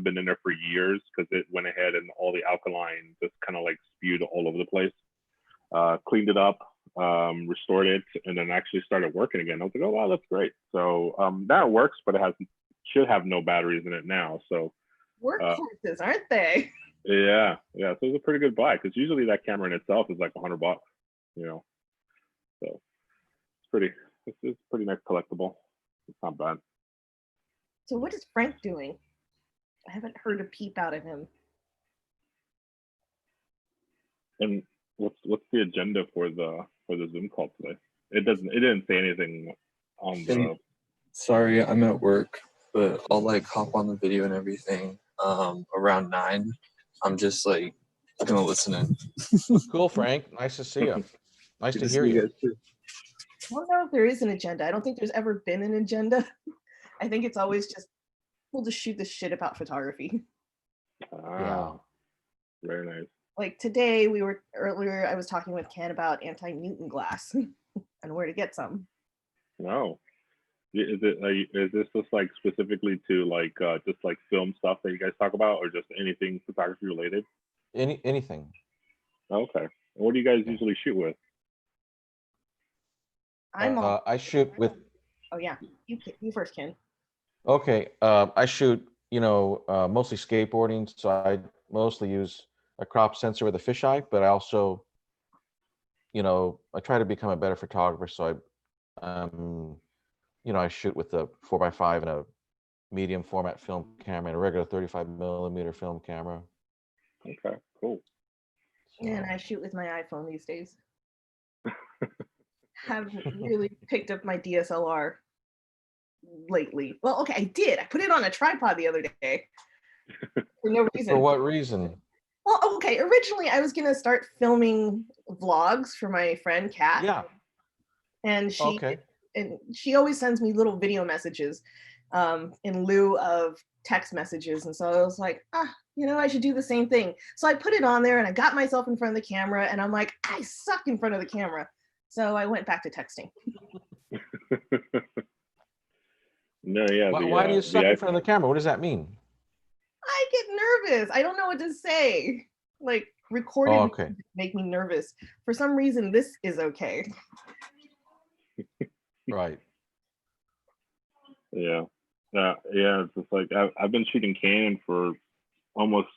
been in there for years because it went ahead and all the alkaline just kind of like spewed all over the place. Cleaned it up, restored it, and then actually started working again. I was like, oh wow, that's great. So that works, but should have no batteries in it now. So workhorses, aren't they? Yeah. So it's a pretty good buy because usually that camera in itself is like $100, you know. So it's pretty nice collectible. It's not bad. So what is Frank doing? I haven't heard a peep out of him. And what's the agenda for the Zoom call today? It didn't say anything on the. Sorry, I'm at work, but I'll like hop on the video and everything around 9. I'm just like gonna listen in. Cool, Frank. Nice to see you. Nice to hear you. I don't know if there is an agenda. I don't think there's ever been an agenda. I think it's always just we'll just shoot the shit about photography. Yeah. Very nice. Like today, I was talking with Ken about anti-Newton glass and where to get some. Wow. Is this just like specifically to like just like film stuff that you guys talk about, or just anything photography related? Anything. Okay. And what do you guys usually shoot with? I shoot with. Oh yeah, you first, Ken. Okay, I shoot mostly skateboarding, so I mostly use a crop sensor with a fisheye, but I also, I try to become a better photographer, so I shoot with a 4x5 and a medium format film camera and a regular 35mm film camera. Okay, cool. So. And I shoot with my iPhone these days. Haven't really picked up my DSLR lately. Well, okay, I did. I put it on a tripod the other day for no reason. For what reason? Well, okay, originally I was going to start filming vlogs for my friend Kat. Yeah. And she always sends me little video messages in lieu of text messages. And so I was like, I should do the same thing. So I put it on there and I got myself in front of the camera and I'm like, I suck in front of the camera. So I went back to texting. No, yeah. Why do you suck in front of the camera? What does that mean? I get nervous. I don't know what to say. Like recorded make me nervous. For some reason, this is okay. Right. Yeah. It's just like I've been shooting Canon for almost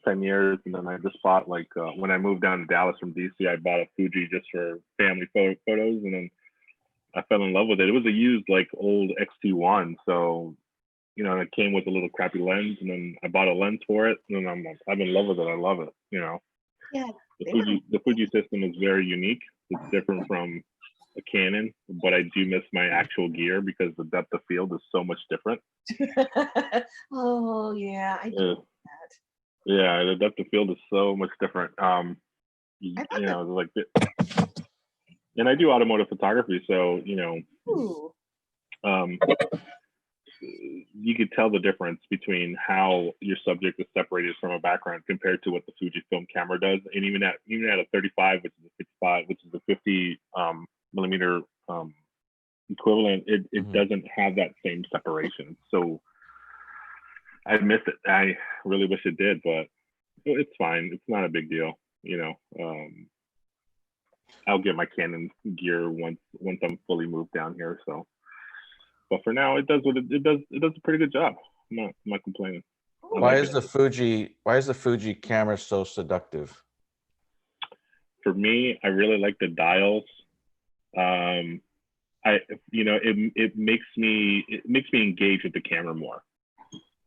10 years, and then I just bought when I moved down to Dallas from DC, I bought a Fuji just for family photos, and then I fell in love with it. It was a used old XT1, so it came with a little crappy lens, and then I bought a lens for it, and then I'm in love with it. I love it. Yeah. The Fuji system is very unique. It's different from a Canon, but I do miss my actual gear because the depth of field is so much different. Oh yeah, I do that. Yeah, the depth of field is so much different. And I do automotive photography, so you could tell the difference between how your subject is separated from a background compared to what the Fujifilm camera does, and even at a 35, which is a 55, which is a 50 millimeter equivalent, it doesn't have that same separation. So I miss it. I really wish it did, but it's fine. It's not a big deal. I'll get my Canon gear once I'm fully moved down here. So, but for now, it does a pretty good job. I'm not complaining. Why is the Fuji camera so seductive? For me, I really like the dials. It makes me engage with the camera more.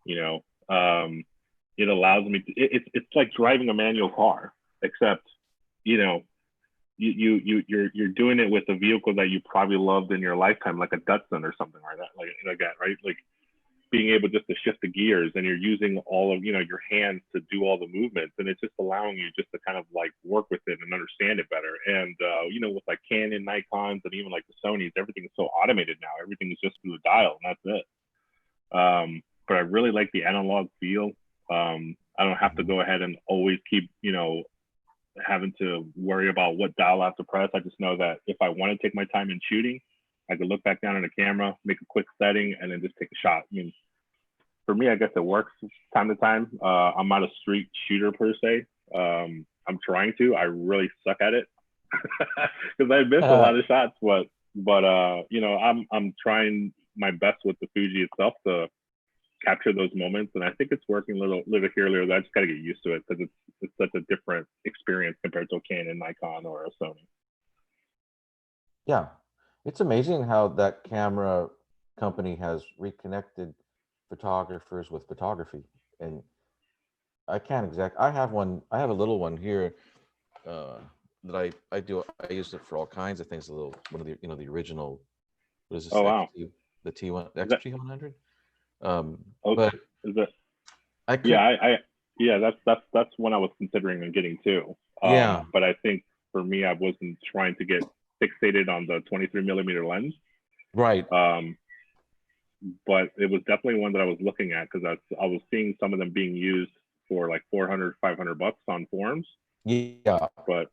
It allows me to, it's like driving a manual car, except you're doing it with a vehicle that you probably loved in your lifetime, like a Datsun or something like that, like that, right? Like being able just to shift the gears, and you're using all of your hands to do all the movements, and it's just allowing you just to kind of work with it and understand it better. And with Canon, Nikons, and even the Sonys, everything is so automated now. Everything is just through the dial, and that's it. But I really like the analog feel. I don't have to go ahead and always keep having to worry about what dial I have to press. I just know that if I want to take my time in shooting, I could look back down at the camera, make a quick setting, and then just take a shot. I mean, for me, I guess it works time to time. I'm not a street shooter per se. I'm trying to. I really suck at it because I missed a lot of shots. But you know, I'm trying my best with the Fuji itself to capture those moments, and I think it's working a little here, little there. I just got to get used to it because it's such a different experience compared to a Canon, Nikon, or a Sony. Yeah, it's amazing how that camera company has reconnected photographers with photography. And I can't I have a little one here that I use it for all kinds of things. A little one of the, you know, the original, what is this? Oh wow, the T1 XT100. Okay. But is it? I could, yeah, that's one I was considering on getting too. Yeah. But I think for me, I wasn't trying to get fixated on the 23mm lens. Right. But it was definitely one that I was looking at because I was seeing some of them being used for like $400, $500 on forums. Yeah. But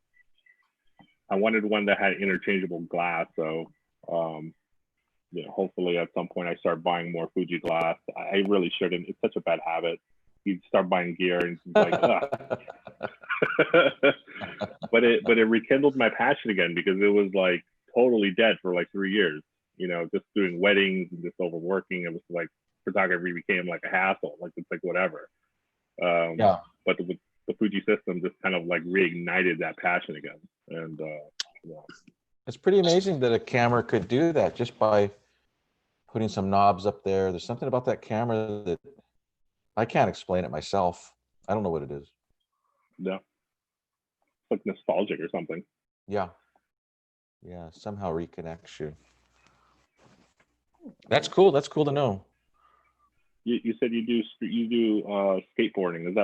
I wanted one that had interchangeable glass. So, you know, hopefully at some point I start buying more Fuji glass. I really shouldn't. It's such a bad habit. You start buying gear and it's like, but it rekindled my passion again because it was like totally dead for like 3 years. You know, just doing weddings and just overworking. It was like photography became like a hassle. Like it's like whatever. Yeah. But the Fuji system just kind of like reignited that passion again. And yeah. It's pretty amazing that a camera could do that just by putting some knobs up there. There's something about that camera that I can't explain it myself. I don't know what it is. Yeah. It's like nostalgic or something. Yeah. Yeah. Somehow reconnects you. That's cool. That's cool to know. You said you do skateboarding. Is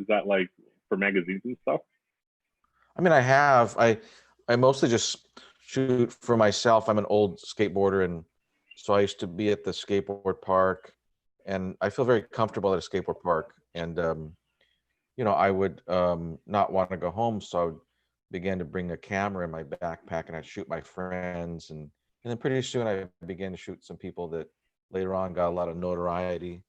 that like for magazines and stuff? I mean, I mostly just shoot for myself. I'm an old skateboarder, and so I used to be at the skateboard park, and I feel very comfortable at a skateboard park. And you know, I would not want to go home, so I would begin to bring a camera in my backpack, and I'd shoot my friends, and then pretty soon I began to shoot some people that later on got a lot of notoriety.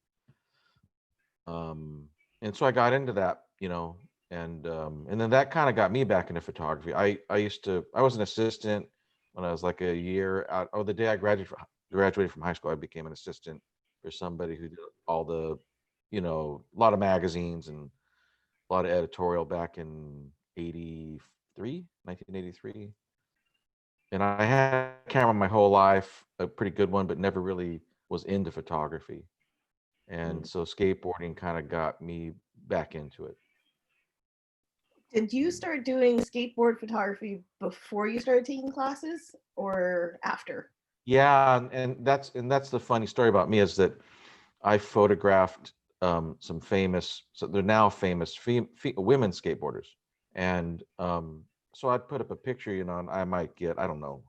And so I got into that, you know, and then that kind of got me back into photography. I was an assistant when I was like a year out. Oh, the day I graduated from high school, I became an assistant for somebody who did all the, you know, a lot of magazines and a lot of editorial back in 1983. And I had a camera my whole life, a pretty good one, but never really was into photography. And so skateboarding kind of got me back into it. Did you start doing skateboard photography before you started taking classes or after? Yeah, and that's the funny story about me is that I photographed some famous, so they're now famous women skateboarders, and so I'd put up a picture, you know, and I might get, I don't know,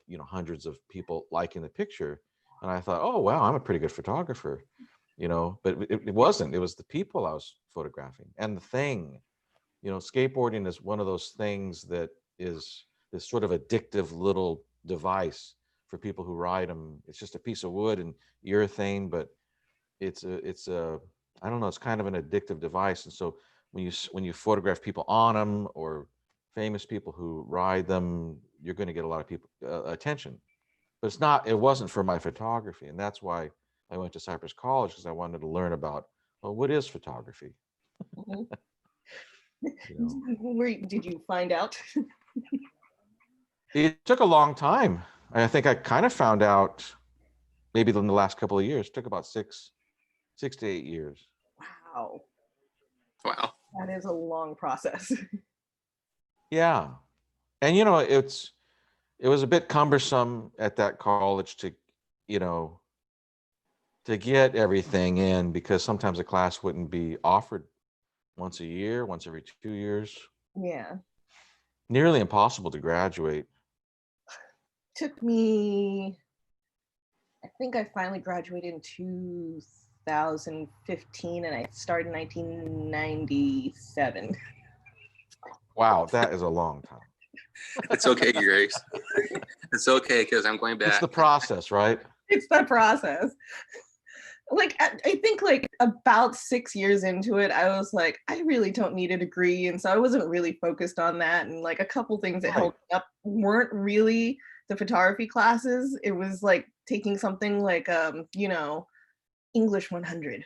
you know, hundreds of people liking the picture, and I thought, oh wow, I'm a pretty good photographer, you know, but it wasn't. It was the people I was photographing and the thing. You know, skateboarding is one of those things that is this sort of addictive little device for people who ride them. It's just a piece of wood and urethane, but it's a I don't know, it's kind of an addictive device. And so when you photograph people on them or famous people who ride them, you're going to get a lot of people attention. But it wasn't for my photography, and that's why I went to Cypress College, because I wanted to learn about, well, what is photography? Mm-hmm. You know. Did you find out? It took a long time. I think I kind of found out maybe in the last couple of years. It took about 6 to 8 years. Wow. That is a long process. Yeah. And, you know, it was a bit cumbersome at that college to, you know, to get everything in, because sometimes a class wouldn't be offered once a year, once every 2 years. Yeah. Nearly impossible to graduate. Took me, I think I finally graduated in 2015 and I started in 1997. Wow, that is a long time. It's okay, Grace. It's okay, because I'm going back. It's the process, right? It's the process. like I think like about 6 years into it, I was like, I really don't need a degree, and so I wasn't really focused on that. And like a couple things that helped me up weren't really the photography classes. It was like taking something like you know, English 100.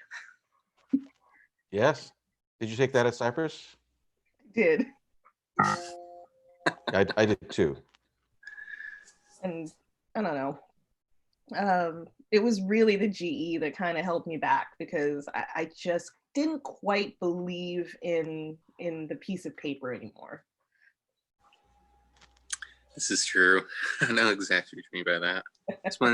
Yes. Did you take that at Cypress? Did. I did too. And I don't know. It was really the GE that kind of held me back because I just didn't quite believe in the piece of paper anymore. This is true. I know exactly what you mean by that. It's one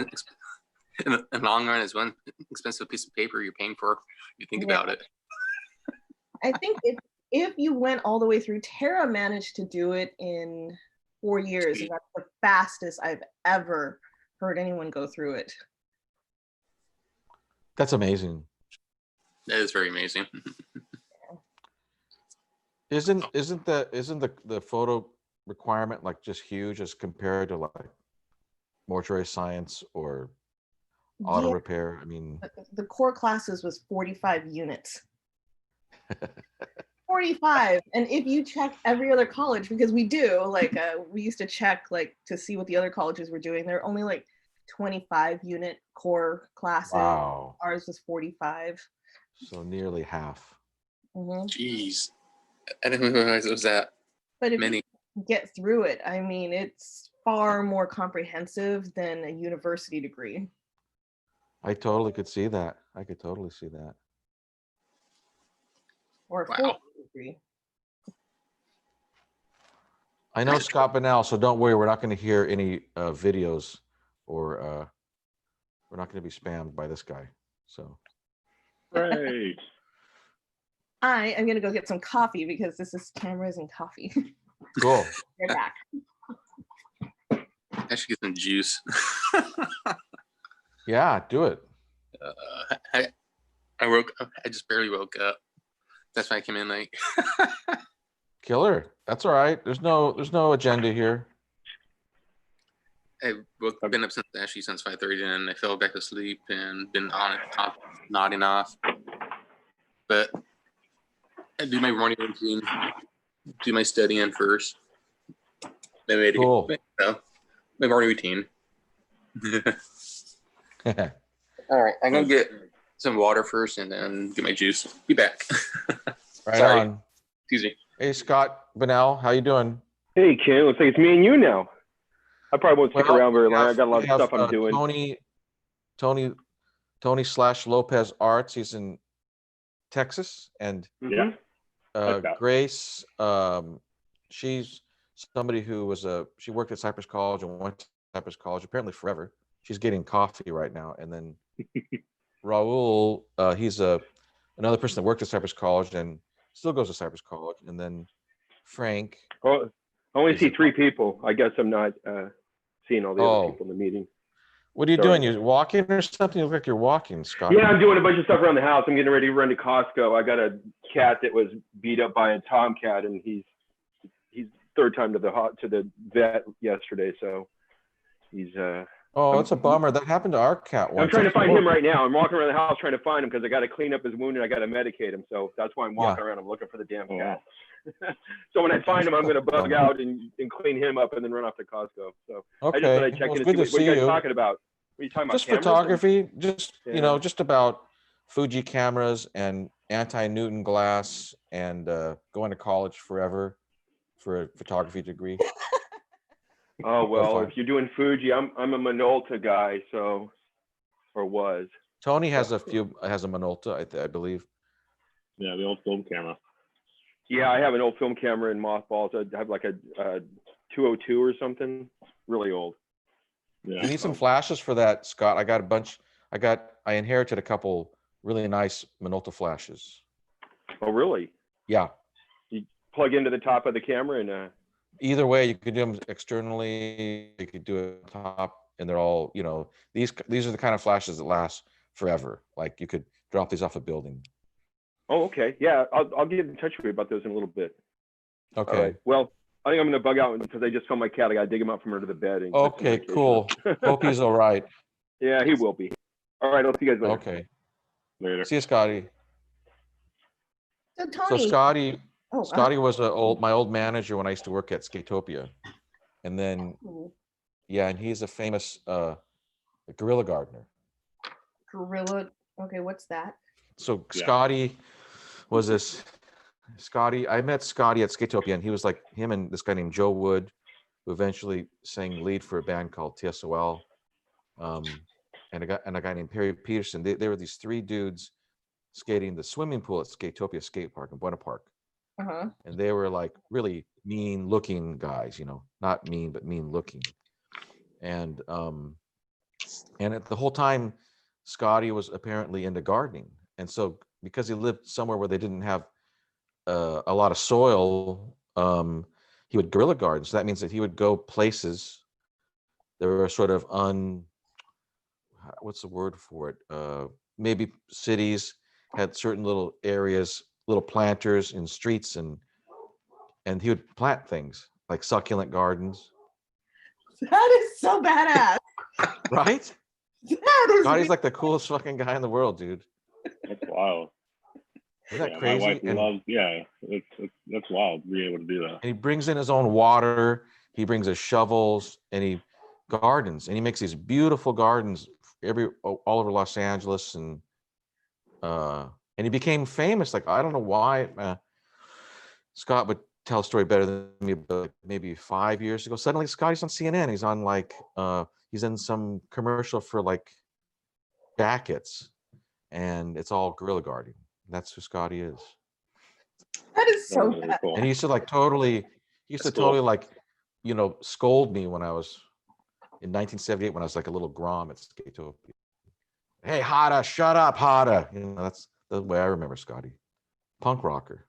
in the long run is one expensive piece of paper you're paying for. You think about it. I think if you went all the way through, Tara managed to do it in 4 years, and that's the fastest I've ever heard anyone go through it. That's amazing. That is very amazing. Isn't the photo requirement like just huge as compared to like mortuary science or auto repair? I mean, the core classes was 45 units. 45. And if you check every other college, because we do, like we used to check like to see what the other colleges were doing, they're only like 25 unit core classes. Wow. Ours was 45. So nearly half. Mm-hmm. Jeez. I didn't realize it was that but if many. You get through it, I mean, it's far more comprehensive than a university degree. I totally could see that. I could totally see that. Or a full degree. I know Scott Bonnell, so don't worry. We're not going to hear any videos, or we're not going to be spammed by this guy. So. Right. I am going to go get some coffee because this is cameras and coffee. Cool. You're back. I should get some juice. Yeah, do it. I just barely woke up. That's why I came in late. Killer. That's all right. There's no agenda here. I've been up since 5:30, and I fell back asleep and been on and off, nodding off. But I do my morning routine, do my studying first. Then cool. My morning routine. All right, I'm gonna get some water first and then get my juice. Be back. Right Sorry. on. Excuse me. Hey, Scott Bonnell, how you doing? Hey, Ken. Looks like it's me and you now. I probably won't stick around very long. I got a lot of stuff I'm doing. Tony / Lopez Arts. He's in Texas, and Yeah. Grace. She's somebody who she worked at Cypress College and went to Cypress College apparently forever. She's getting coffee right now, and then Raul. He's another person that worked at Cypress College and still goes to Cypress College, and then Frank. Oh, I only see 3 people. I guess I'm not seeing all the other people in the meeting. What are you doing? You're walking or something? You look like you're walking, Scott. Yeah, I'm doing a bunch of stuff around the house. I'm getting ready to run to Costco. I got a cat that was beat up by a tomcat, and he's third time to the vet yesterday. So he's Oh, it's a bummer. That happened to our cat once. I'm trying to find him right now. I'm walking around the house trying to find him because I got to clean up his wound and I got to medicate him. So that's why I'm walking around. I'm looking for the damn cat. So when I find him, I'm going to bug out and clean him up and then run off to Costco. So okay. I just thought I'd check in and see what you guys talking about. What are you talking about? Just photography. Just just about Fuji cameras and anti-Newton glass and going to college forever for a photography degree. Oh well, if you're doing Fuji, I'm a Minolta guy, so or was. Tony has a Minolta, I believe. Yeah, the old film camera. Yeah, I have an old film camera in mothballs. I have like a 202 or something, really old. Yeah. You need some flashes for that, Scott. I got a bunch. I inherited a couple really nice Minolta flashes. Oh really? Yeah. You plug into the top of the camera and. Either way, you could do them externally. You could do it on top, and they're all these are the kind of flashes that last forever. Like you could drop these off a building. Oh, okay. Yeah, I'll get in touch with you about those in a little bit. Okay. Right. Well, I think I'm going to bug out because I just saw my cat. I got to dig him up from under the bed. And okay, cool. Hope he's all right. Yeah, he will be. All right, I'll see you guys later. Okay. Later. See you, Scotty. So So Tony, Scotty was my old manager when I used to work at Skatopia, and then yeah, and he's a famous gorilla gardener. gorilla. Okay, what's that? So Yeah. Scotty was this. Scotty, I met Scotty at Skatopia, and he was like him and this guy named Joe Wood, who eventually sang lead for a band called TSOL, and a guy named Perry Peterson. They were these three dudes skating the swimming pool at Skatopia Skate Park in Buena Park. And they were like really mean looking guys, you know, not mean, but mean looking. And at the whole time, Scotty was apparently into gardening. And so because he lived somewhere where they didn't have a lot of soil, he would guerrilla garden. So that means that he would go places that were sort of what's the word for it? Maybe cities had certain little areas, little planters in streets, and he would plant things like succulent gardens. That is so badass. Right? That is Scotty's like the coolest fucking guy in the world, dude. That's wild. Isn't that Yeah, crazy? my wife And loves. Yeah, that's wild. Being able to do that. he brings in his own water. He brings his shovels, and he gardens, and he makes these beautiful gardens all over Los Angeles, and he became famous. Like, I don't know why. Scott would tell a story better than me, but maybe 5 years ago, suddenly Scotty's on CNN. He's on like he's in some commercial for like jackets, and it's all guerrilla gardening. That's who Scotty is. That is so Really bad. cool. And he used to like totally, like, you know, scold me when I was in 1978 when I was like a little grom at Skatopia. Hey, Hada, shut up, Hada. You know, that's the way I remember Scotty. Punk rocker.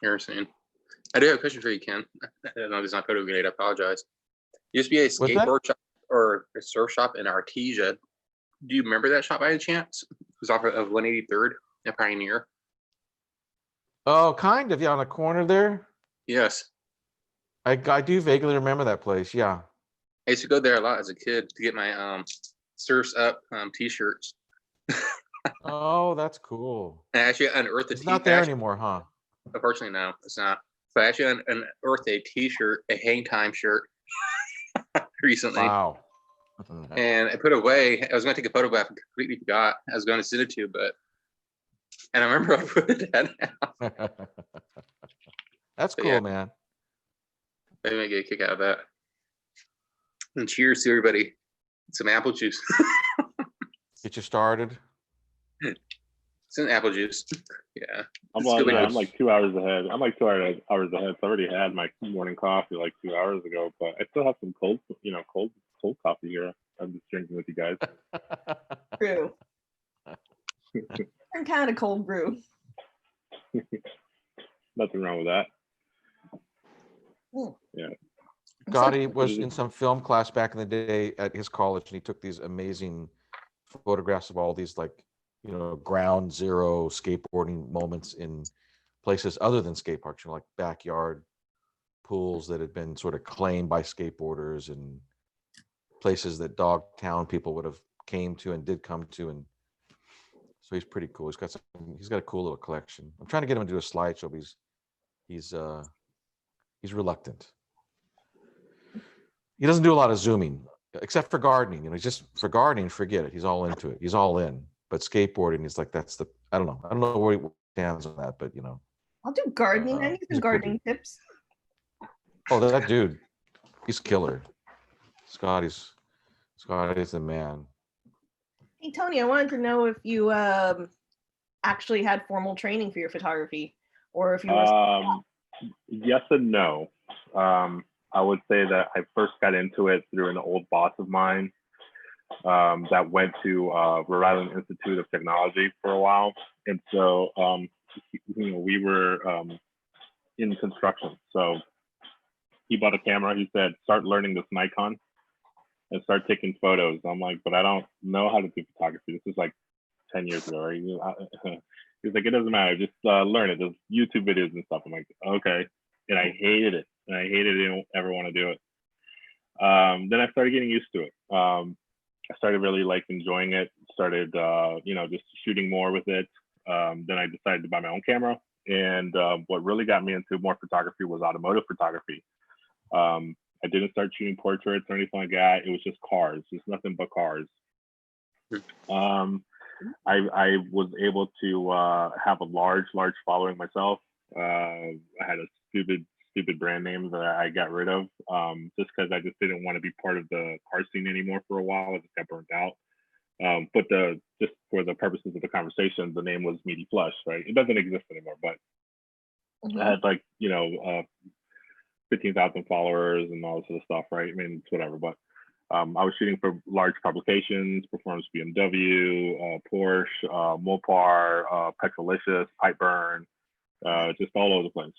Interesting. I do have a question for you, Ken. I don't know if it's not photo grade. I apologize. Used to be a What's that? skateboard shop or a surf shop in Artesia. Do you remember that shop by any chance? It was off of 183rd at Pioneer. Oh, kind of. Yeah, on the corner there. Yes. I do vaguely remember that place. Yeah. I used to go there a lot as a kid to get my Surfs Up t-shirts. Oh, that's cool. And I actually unearthed the It's not there t-shirt. anymore, huh? Unfortunately, no, it's not. So I actually unearthed a t-shirt, a hang time shirt recently. Wow. And I put it away. I was going to take a photograph and completely forgot. I was going to send it to you, and I remember I put it down. That's But cool, yeah. man. I may get a kick out of that. And cheers to everybody. Some apple juice. Get you started. Some apple juice. Yeah. I'm It's good like, way to- 2 hours ahead. I'm like 2 hours ahead. So I already had my morning coffee like 2 hours ago, but I still have some cold coffee here. I'm just drinking with you guys. Brew. I'm kind of cold brew. Nothing wrong with that. Mm. Yeah. Scotty was in some film class back in the day at his college, and he took these amazing photographs of all these, like, you know, ground zero skateboarding moments in places other than skate parks, you know, like backyard pools that had been sort of claimed by skateboarders, and places that Dogtown people would have came to and did come to. And so he's pretty cool. He's got a cool little collection. I'm trying to get him to do a slideshow, but he's reluctant. He doesn't do a lot of zooming, except for gardening. You know, he's just, for gardening, forget it. He's all into it. He's all in. But skateboarding, he's like, I don't know where he stands on that, but you know. I'll do gardening. I need he's some a cool gardening tips. Oh, that dude, he's killer. Scotty's the man. Hey Tony, I wanted to know if you actually had formal training for your photography, or if you were. Yes and no. I would say that I first got into it through an old boss of mine that went to Rhode Island Institute of Technology for a while, and so we were in construction. So he bought a camera. He said, "Start learning this Nikon and start taking photos." I'm like, "But I don't know how to do photography." This is like 10 years ago, right? He's like, "It doesn't matter. Just learn it. There's YouTube videos and stuff." I'm like, "Okay," and I hated it. I didn't ever want to do it. Then I started getting used to it. I started really like enjoying it. Started, just shooting more with it. Then I decided to buy my own camera. And what really got me into more photography was automotive photography. I didn't start shooting portraits or anything like that. It was just cars, just nothing but cars. I was able to have a large following myself. I had a stupid brand name that I got rid of just because I just didn't want to be part of the car scene anymore for a while. I just got burnt out. But just for the purposes of the conversation, the name was Meaty Flush, right? It doesn't exist anymore, but I had 15,000 followers and all this sort of stuff, right? I mean, it's whatever, but I was shooting for large publications, Performance BMW, Porsche, Mopar, Petrolicious, Pipeburn, just all over the place.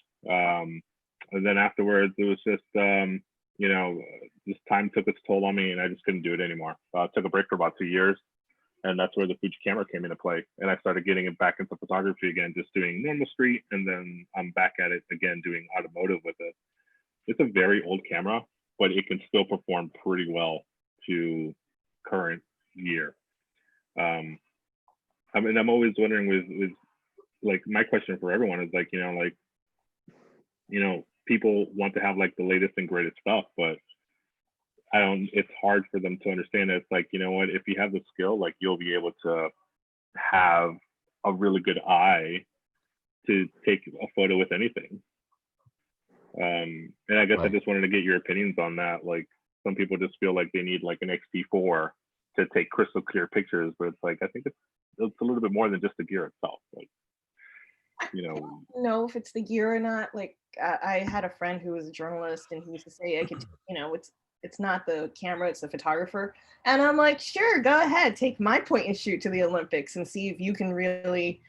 And then afterwards, it was just, this time took its toll on me and I just couldn't do it anymore. I took a break for about 2 years, and that's where the Fuji camera came into play. And I started getting it back into photography again, just doing normal street. And then I'm back at it again, doing automotive with it. It's a very old camera, but it can still perform pretty well to current year. I'm always wondering with like, my question for everyone is like, people want to have like the latest and greatest stuff, but it's hard for them to understand that it's like, you know what, if you have the skill, like you'll be able to have a really good eye to take a photo with anything. And I guess I just wanted to get your opinions on that. Like, some people just feel like they need like an X-T4 to take crystal clear pictures, but it's like, I think it's a little bit more than just the gear itself. Like, I don't know if it's the gear or not. Like, I had a friend who was a journalist, and he used to say, it's not the camera, it's the photographer. And I'm like, sure, go ahead, take my point and shoot to the Olympics and see if you can really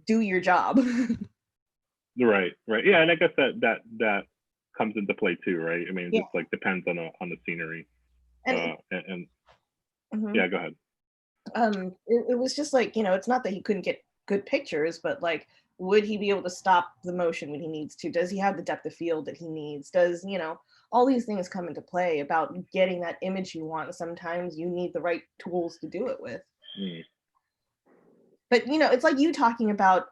do your job. Right. Yeah, and I guess that comes into play too, right? I mean, it just like depends on the scenery. And yeah, go ahead. It was just like, it's not that he couldn't get good pictures, but like, would he be able to stop the motion when he needs to? Does he have the depth of field that he needs? Does, all these things come into play about getting that image you want. And sometimes you need the right tools to do it with. But, it's like you talking about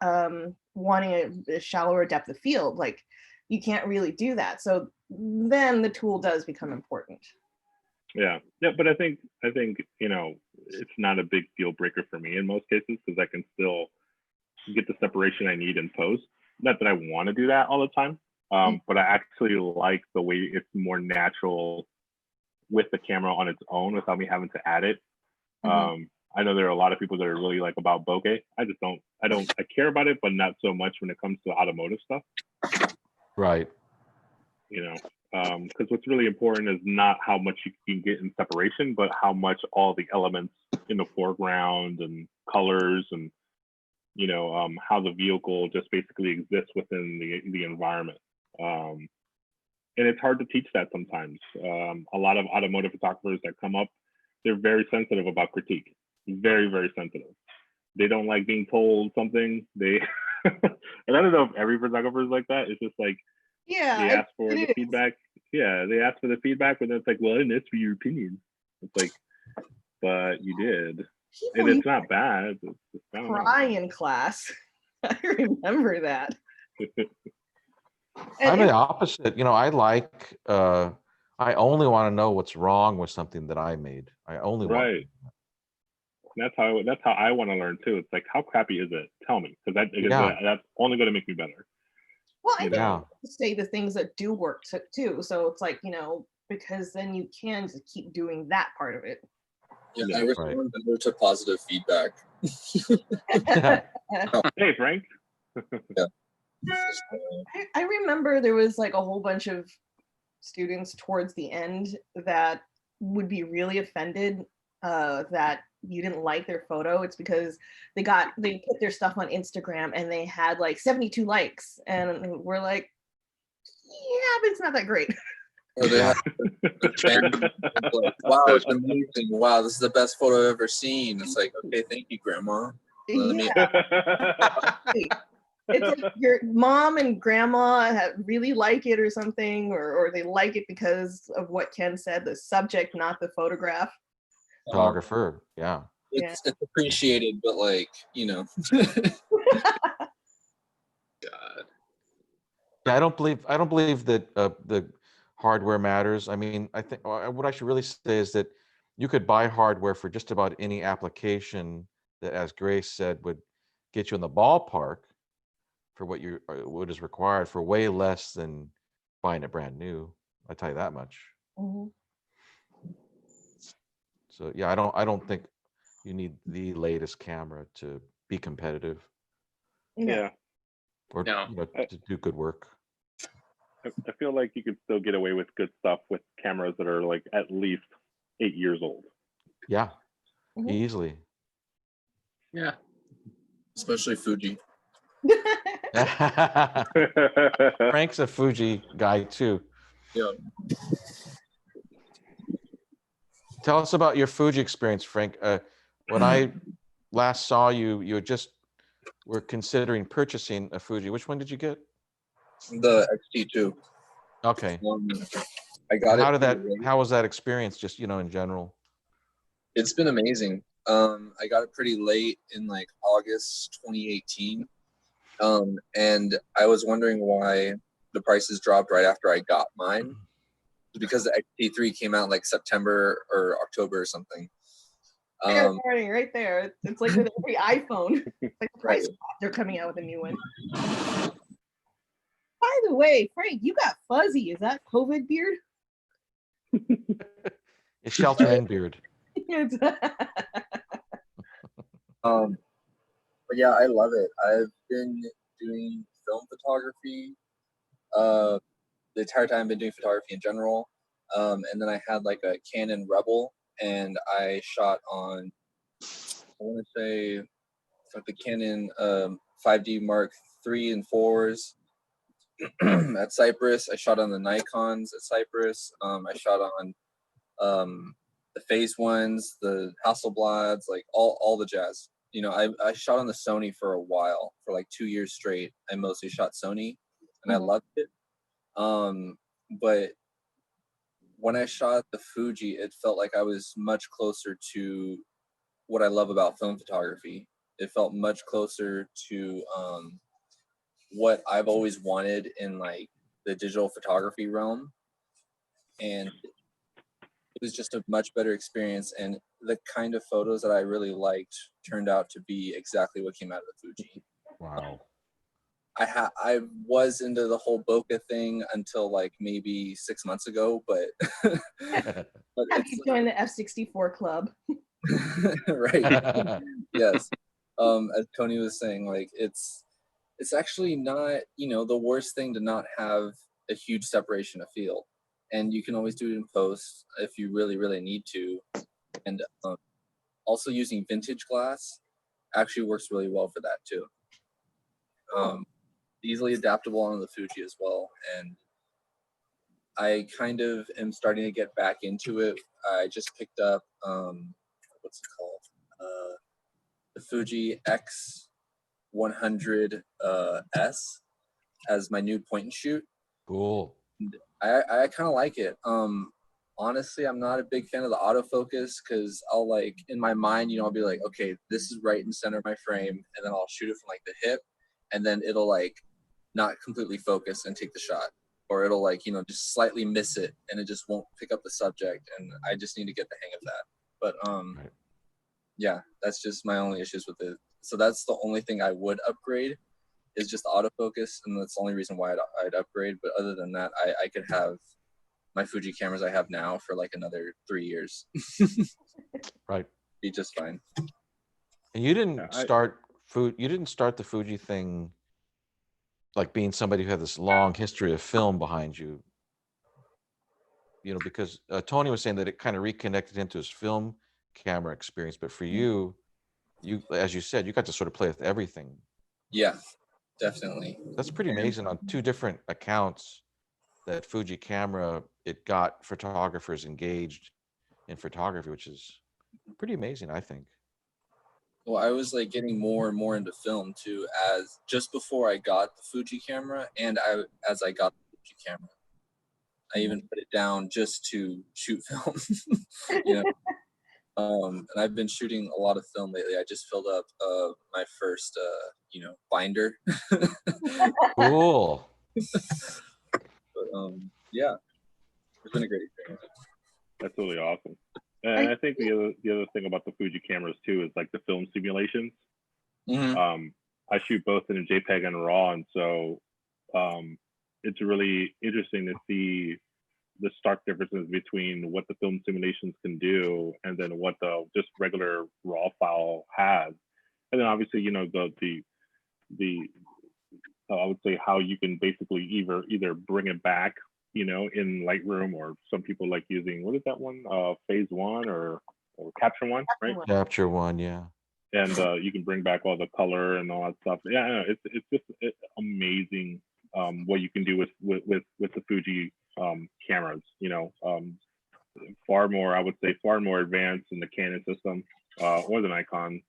wanting a shallower depth of field. Like, you can't really do that. So then the tool does become important. Yeah, but I think it's not a big deal breaker for me in most cases, because I can still get the separation I need in post. Not that I want to do that all the time, but I actually like the way it's more natural with the camera on its own without me having to add it. I know there are a lot of people that are really like about bokeh. I just don't. I care about it, but not so much when it comes to automotive stuff. Right. Because what's really important is not how much you can get in separation, but how much all the elements in the foreground and colors and how the vehicle just basically exists within the environment. And it's hard to teach that sometimes. A lot of automotive photographers that come up, they're very sensitive about critique. Very, very sensitive. They don't like being told something. And I don't know if every photographer is like that. It's just like, they ask for the feedback. Yeah, they ask for the feedback, but then it's like, well, I didn't ask for your opinion. It's like, but you did. And it's not bad. It's cry in class. I remember that. I'm the opposite. I only want to know what's wrong with something that I made. I only want. That's how I want to learn too. It's like, how crappy is it? Tell me, because that's only going to make me better. Well, I think say the things that do work too. So it's like, because then you can just keep doing that part of it. Yeah, I respond better to positive feedback. Hey, Frank. I remember there was like a whole bunch of students towards the end that would be really offended that you didn't like their photo. It's because they put their stuff on Instagram and they had like 72 likes, and we're like, yeah, but it's not that great. Or they have like, wow, it's amazing. Wow, this is the best photo I've ever seen. It's like, okay, thank you, Grandma. It's like your mom and grandma really like it or something, or they like it because of what Ken said, the subject, not the photograph. photographer. Yeah. It's appreciated, but like, you know. God. Yeah, I don't believe that the hardware matters. I mean, I think what I should really say is that you could buy hardware for just about any application that, as Grace said, would get you in the ballpark for what is required for way less than buying it brand new. I tell you that much. Mm-hmm. So yeah, I don't think you need the latest camera to be competitive Yeah. or No. to do good work. I feel like you could still get away with good stuff with cameras that are like at least 8 years old. Yeah, Mhm. easily. Yeah. Especially Fuji. Frank's a Fuji guy too. Yeah. Tell us about your Fuji experience, Frank. When I last saw you, you just were considering purchasing a Fuji. Which one did you get? The XT2. Okay. I got How it. how was that experience, just, in general? It's been amazing. I got it pretty late in like August 2018. And I was wondering why the prices dropped right after I got mine. Because the XT3 came out like September or October or something. Fair warning right there. It's like with every iPhone. It's like the price they're coming out with a new one. By the way, Frank, you got fuzzy. Is that COVID beard? It's shelter in beard. But yeah, I love it. I've been doing film photography the entire time. I've been doing photography in general. And then I had like a Canon Rebel, and I shot on, I want to say, like the Canon 5D Mark III and 4s at Cypress. I shot on the Nikons at Cypress. I shot on the Phase ones, the Hasselblads, like all the jazz. I shot on the Sony for a while, for like 2 years straight. I mostly shot Sony, and I loved it. But when I shot the Fuji, it felt like I was much closer to what I love about film photography. It felt much closer to what I've always wanted in like the digital photography realm. And it was just a much better experience. And the kind of photos that I really liked turned out to be exactly what came out of the Fuji. Wow. I was into the whole bokeh thing until like maybe 6 months ago, but have you joined the F64 club? Right. Yes. As Tony was saying, like it's actually not, the worst thing to not have a huge separation of field, and you can always do it in post if you really, really need to. And also using vintage glass actually works really well for that too. Easily adaptable on the Fuji as well. And I kind of am starting to get back into it. I just picked up, what's it called? The Fuji X100 S as my new point and shoot. Cool. And I kind of like it. Honestly, I'm not a big fan of the autofocus because I'll like, in my mind, I'll be like, okay, this is right in center of my frame. And then I'll shoot it from like the hip, and then it'll like not completely focus and take the shot. Or it'll like, just slightly miss it and it just won't pick up the subject. And I just need to get the hang of that. But Right. yeah, that's just my only issues with it. So that's the only thing I would upgrade is just autofocus. And that's the only reason why I'd upgrade. But other than that, I could have my Fuji cameras I have now for like another 3 years. Right. Be just fine. And you didn't start the Fuji thing like being somebody who had this long history of film behind you, because Tony was saying that it kind of reconnected into his film camera experience. But for you, as you said, you got to sort of play with everything. Yeah, definitely. That's pretty amazing. On 2 different accounts, that Fuji camera, it got photographers engaged in photography, which is pretty amazing, I think. Well, I was like getting more and more into film too, as just before I got the Fuji camera, and as I got the Fuji camera, I even put it down just to shoot film. And I've been shooting a lot of film lately. I just filled up my first, binder. Cool. But yeah, it's been a great experience. That's really awesome. And I think the other thing about the Fuji cameras too is like the film simulations. Mm-hmm. I shoot both in JPEG and RAW, and so it's really interesting to see the stark differences between what the film simulations can do and then what the just regular RAW file has. And then obviously, you know, the I would say how you can basically either bring it back, you know, in Lightroom, or some people like using, what is that one? Phase One or Capture One, right? Capture One, yeah. And you can bring back all the color and all that stuff. Yeah, no, it's just amazing what you can do with the Fuji cameras. You know, far more, I would say, far more advanced in the Canon system or the Nikon,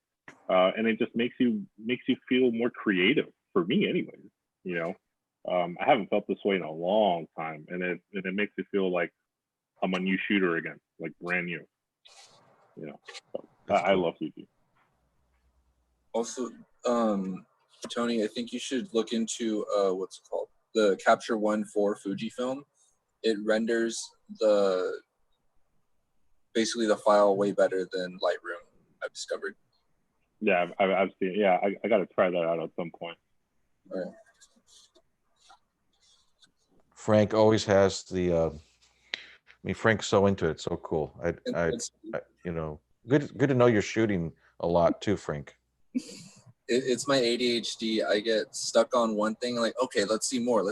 and it just makes you feel more creative. For me, anyways. You know, I haven't felt this way in a long time, and it makes me feel like I'm a new shooter again, like brand new. You know, so I love Fuji. Also, Tony, I think you should look into what's it called, the Capture One for Fujifilm. It renders basically the file way better than Lightroom, I've discovered. Yeah, I've seen. Yeah, I got to try that out at some point. All right. Frank always has the. I mean, Frank's so into it. So cool. I you know, good to know you're shooting a lot too, Frank. It's my ADHD. I get stuck on one thing, like, okay, let's see more, and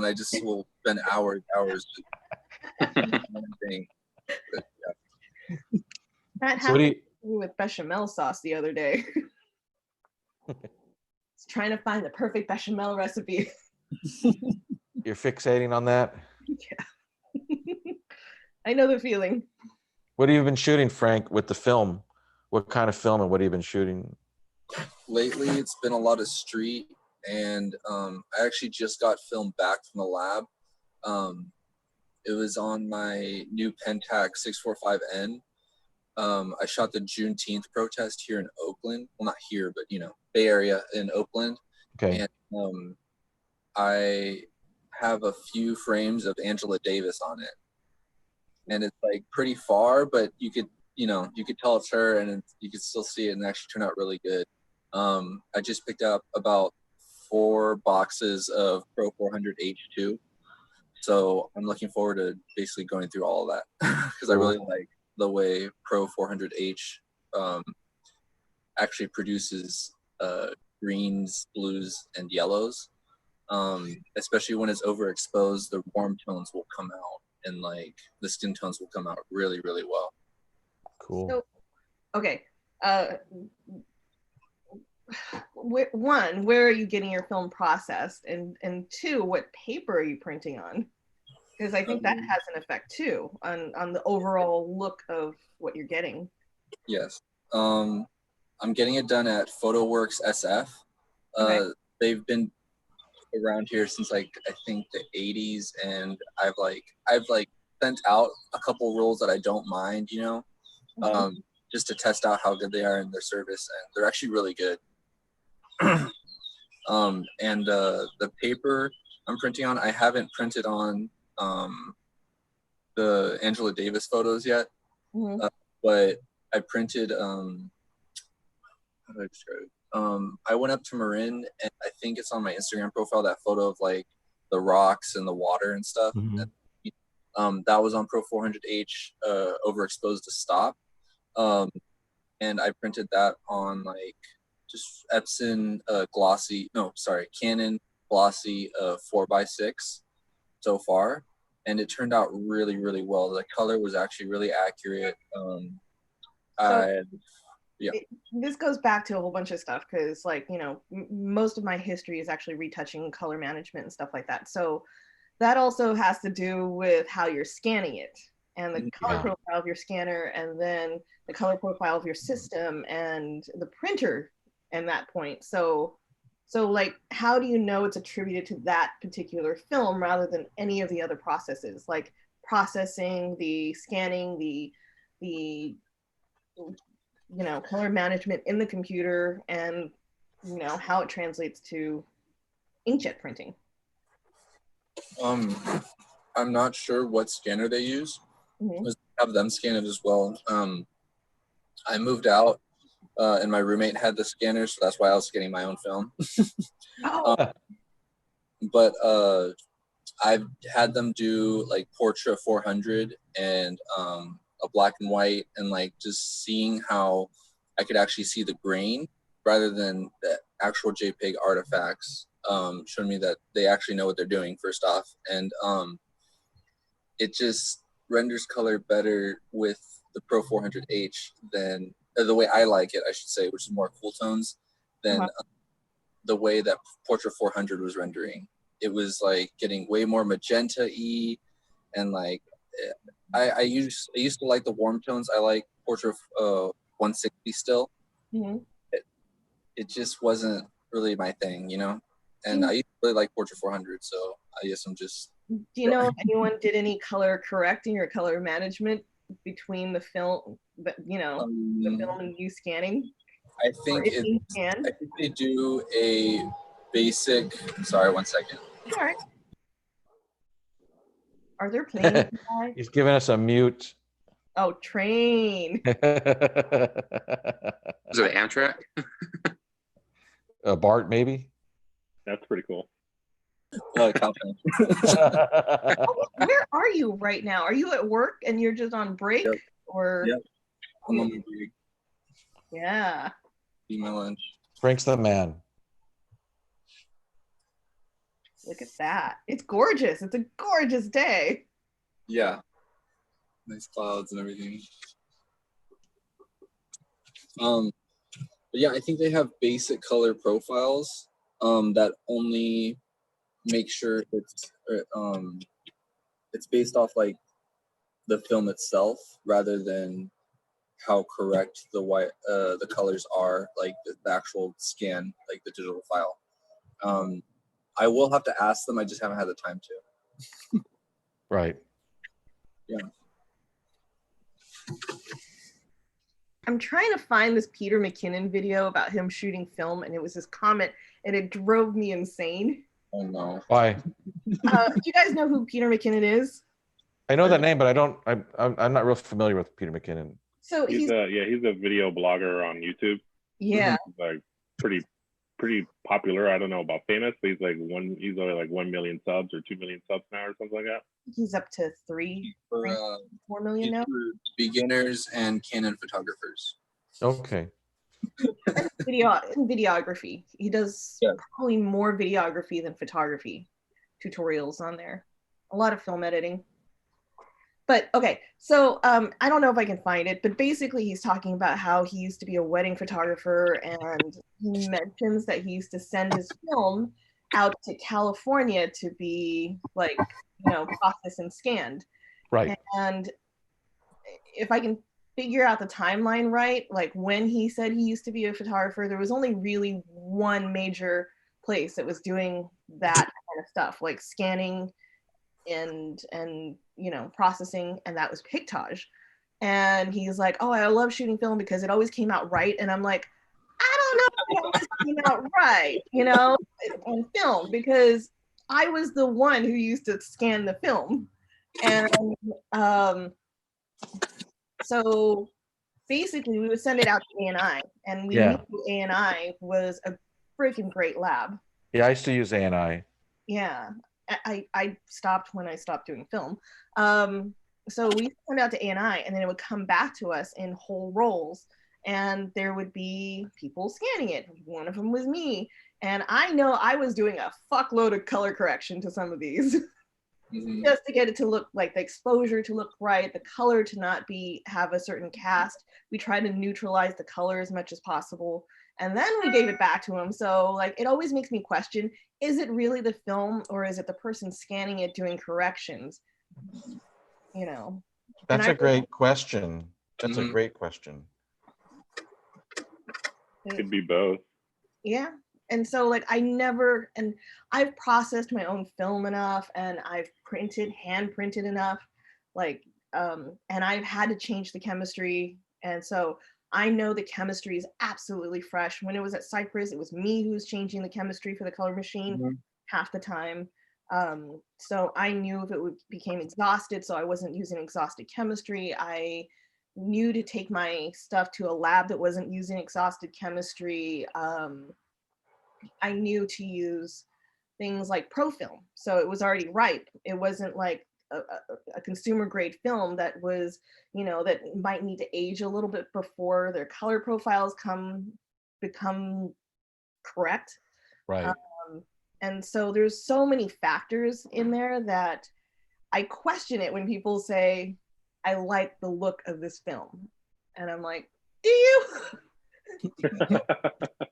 I just will spend hours just one thing. But, yeah. That happened with bechamel sauce the other day. It's trying to find the perfect bechamel recipe. You're fixating on that? Yeah. I know the feeling. What have you been shooting, Frank, with the film? What kind of film and what have you been shooting? Lately, it's been a lot of street, and I actually just got film back from the lab. It was on my new Pentax 645N. I shot the Juneteenth protest here in Oakland. Well, not here, but, you know, Bay Area in Oakland. Okay. And I have a few frames of Angela Davis on it. And it's like pretty far, but you could tell it's her, and you could still see it and actually turn out really good. I just picked up about 4 boxes of Pro 400 H2. So I'm looking forward to basically going through all of that because I really like the way Pro 400H actually produces greens, blues, and yellows. Especially when it's overexposed, the warm tones will come out, and like the skin tones will come out really, really well. Cool. So, okay. One, where are you getting your film processed? And 2, what paper are you printing on? Because I think that has an effect too on the overall look of what you're getting. Yes. I'm getting it done at PhotoWorks SF. Okay. They've been around here since like I think the 80s, and I've sent out a couple rolls that I don't mind, you know, just to test out how good they are in their service, and they're actually really good. And the paper I'm printing on, I haven't printed on the Angela Davis photos yet, but I printed how do I describe it? I went up to Marin, and I think it's on my Instagram profile, that photo of like the rocks and the water and stuff. That was on Pro 400H, overexposed to stop. And I printed that on like just Epson Canon glossy 4x6 so far, and it turned out really, really well. The color was actually really accurate. This goes back to a whole bunch of stuff because, like, you know, most of my history is actually retouching color management and stuff like that. So that also has to do with how you're scanning it and the color profile of your scanner, and then the color profile of your system and the printer and that point. So like, how do you know it's attributed to that particular film rather than any of the other processes, like processing, the scanning, the color management in the computer and, how it translates to inkjet printing. I'm not sure what scanner they use. Mm-hmm. Have them scan it as well. I moved out and my roommate had the scanner, so that's why I was getting my own film. Oh. But I've had them do like Portra 400 and a black and white, and like just seeing how I could actually see the grain rather than the actual JPEG artifacts showed me that they actually know what they're doing, first off. And it just renders color better with the Pro 400H than the way I like it, I should say, which is more cool tones than the way that Portra 400 was rendering. It was like getting way more magenta-y, and like I used to like the warm tones. I like Portra 160 still. Mm-hmm. It just wasn't really my thing, And I used to really like Portra 400, so I guess I'm just. Do you know if anyone did any color correcting or color management between the film, the film and you scanning? I think they do a basic. Sorry, 1 second. All right. Are there planes? He's giving us a mute. Oh, train. Is it Amtrak? Bart, maybe. That's pretty cool. Where are you right now? Are you at work and you're just on break? Yep. Or? Yep. I'm on my break. Yeah. Eat my lunch. Frank's the man. Look at that. It's gorgeous. It's a gorgeous day. Yeah. Nice clouds and everything. But yeah, I think they have basic color profiles that only make sure it's based off like the film itself rather than how correct the colors are, like the actual scan, like the digital file. I will have to ask them. I just haven't had the time to. Right. Yeah. I'm trying to find this Peter McKinnon video about him shooting film, and it was this comment, and it drove me insane. Oh no. Why? Do you guys know who Peter McKinnon is? I know that name, but I'm not real familiar with Peter McKinnon. So he's a video blogger on YouTube. Yeah. He's like pretty popular. I don't know about famous, but he's only like 1 million subs or 2 million subs now or something like that. He's up to 4 million now. Beginners and Canon photographers. Okay. Videography. He does probably more videography than photography tutorials on there. A lot of film editing. But okay, so I don't know if I can find it, but basically he's talking about how he used to be a wedding photographer, and he mentions that he used to send his film out to California to be like, processed and scanned. Right. And if I can figure out the timeline right, like when he said he used to be a photographer, there was only really one major place that was doing that kind of stuff, like scanning and processing, and that was Pictage. And he's like, oh, I love shooting film because it always came out right. And I'm like, I don't know if it always came out right, on film, because I was the one who used to scan the film. And so basically we would send it out to ANI, and we knew ANI was a freaking great lab. Yeah, I used to use ANI. Yeah. I stopped when I stopped doing film. So we sent out to ANI, and then it would come back to us in whole rolls, and there would be people scanning it. One of them was me, and I know I was doing a fuckload of color correction to some of these just to get it to look like the exposure to look right, the color to not have a certain cast. We tried to neutralize the color as much as possible, and then we gave it back to him. So like, it always makes me question, is it really the film, or is it the person scanning it doing corrections? That's a great question. That's a great question. Could be both. Yeah. And so like I've processed my own film enough, and I've hand printed enough, like, and I've had to change the chemistry And so I know the chemistry is absolutely fresh. When it was at Cypress, it was me who was changing the chemistry for the color machine half the time. So I knew if it became exhausted, so I wasn't using exhausted chemistry. I knew to take my stuff to a lab that wasn't using exhausted chemistry. I knew to use things like Profilm. So it was already ripe. It wasn't like a consumer grade film that was, that might need to age a little bit before their color profiles become correct. Right. And so there's so many factors in there that I question it when people say, I like the look of this film. And I'm like, do you?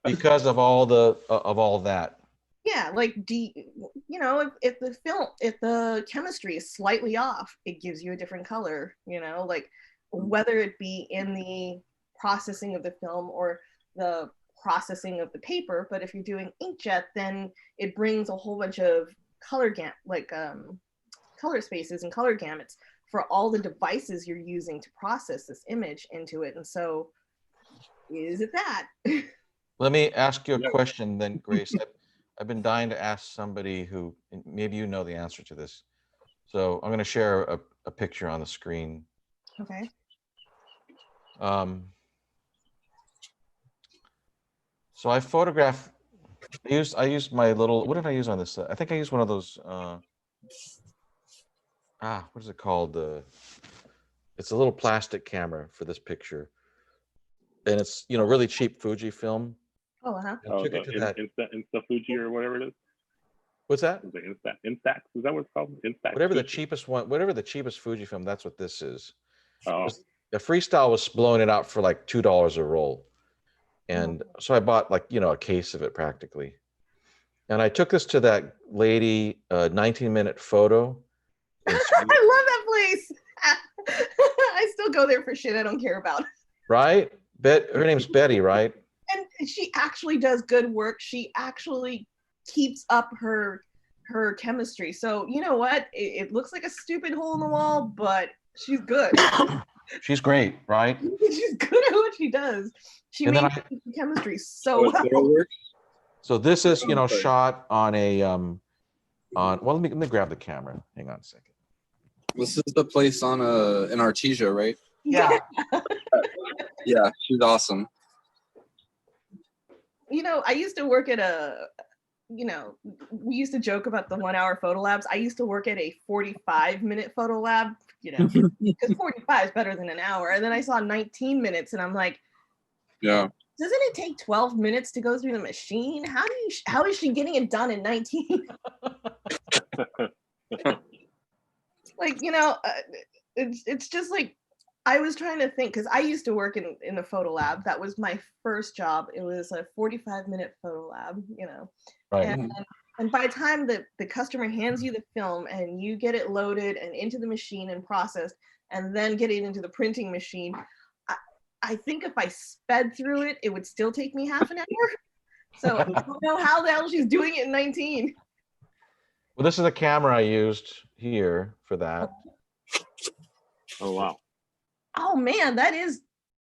Because of all that. Yeah, like if the chemistry is slightly off, it gives you a different color, like whether it be in the processing of the film or the processing of the paper. But if you're doing inkjet, then it brings a whole bunch of color spaces and color gamuts for all the devices you're using to process this image into it. And so is it that? Let me ask you a question then, Grace. I've been dying to ask somebody who, maybe you know the answer to this. So I'm going to share a picture on the screen. Okay. So I photographed, I used my little, what did I use on this? I think I used one of those, what is it called? It's a little plastic camera for this picture. And it's, really cheap Fujifilm. Oh, uh-huh. Insta Fuji or whatever it is. What's that? Instax, is that what it's called? Instax. Whatever the cheapest one, whatever the cheapest Fujifilm, that's what this is. Oh. The Freestyle was blowing it out for like $2 a roll. And so I bought like, a case of it practically. And I took this to that lady, 19-minute photo. I love that place. I still go there for shit I don't care about. Right? Her name's Betty, right? And she actually does good work. She actually keeps up her chemistry. So you know what? It looks like a stupid hole in the wall, but she's good. She's great, right? She's good at what she does. She makes chemistry so well. So this is, shot on a well, let me grab the camera. Hang on a second. This is the place on in Artesia, right? Yeah. Yeah, she's awesome. I used to work at we used to joke about the 1 hour photo labs. I used to work at a 45-minute photo lab, because 45 is better than an hour. And then I saw 19 minutes and I'm like, yeah. Doesn't it take 12 minutes to go through the machine? How is she getting it done in 19? Like, it's just like, I was trying to think, because I used to work in the photo lab. That was my first job. It was a 45-minute photo lab, Right. And by the time the customer hands you the film and you get it loaded and into the machine and processed and then get it into the printing machine, I think if I sped through it, it would still take me half an hour. So I don't know how the hell she's doing it in 19. Well, this is the camera I used here for that. Oh, wow. Oh man, that is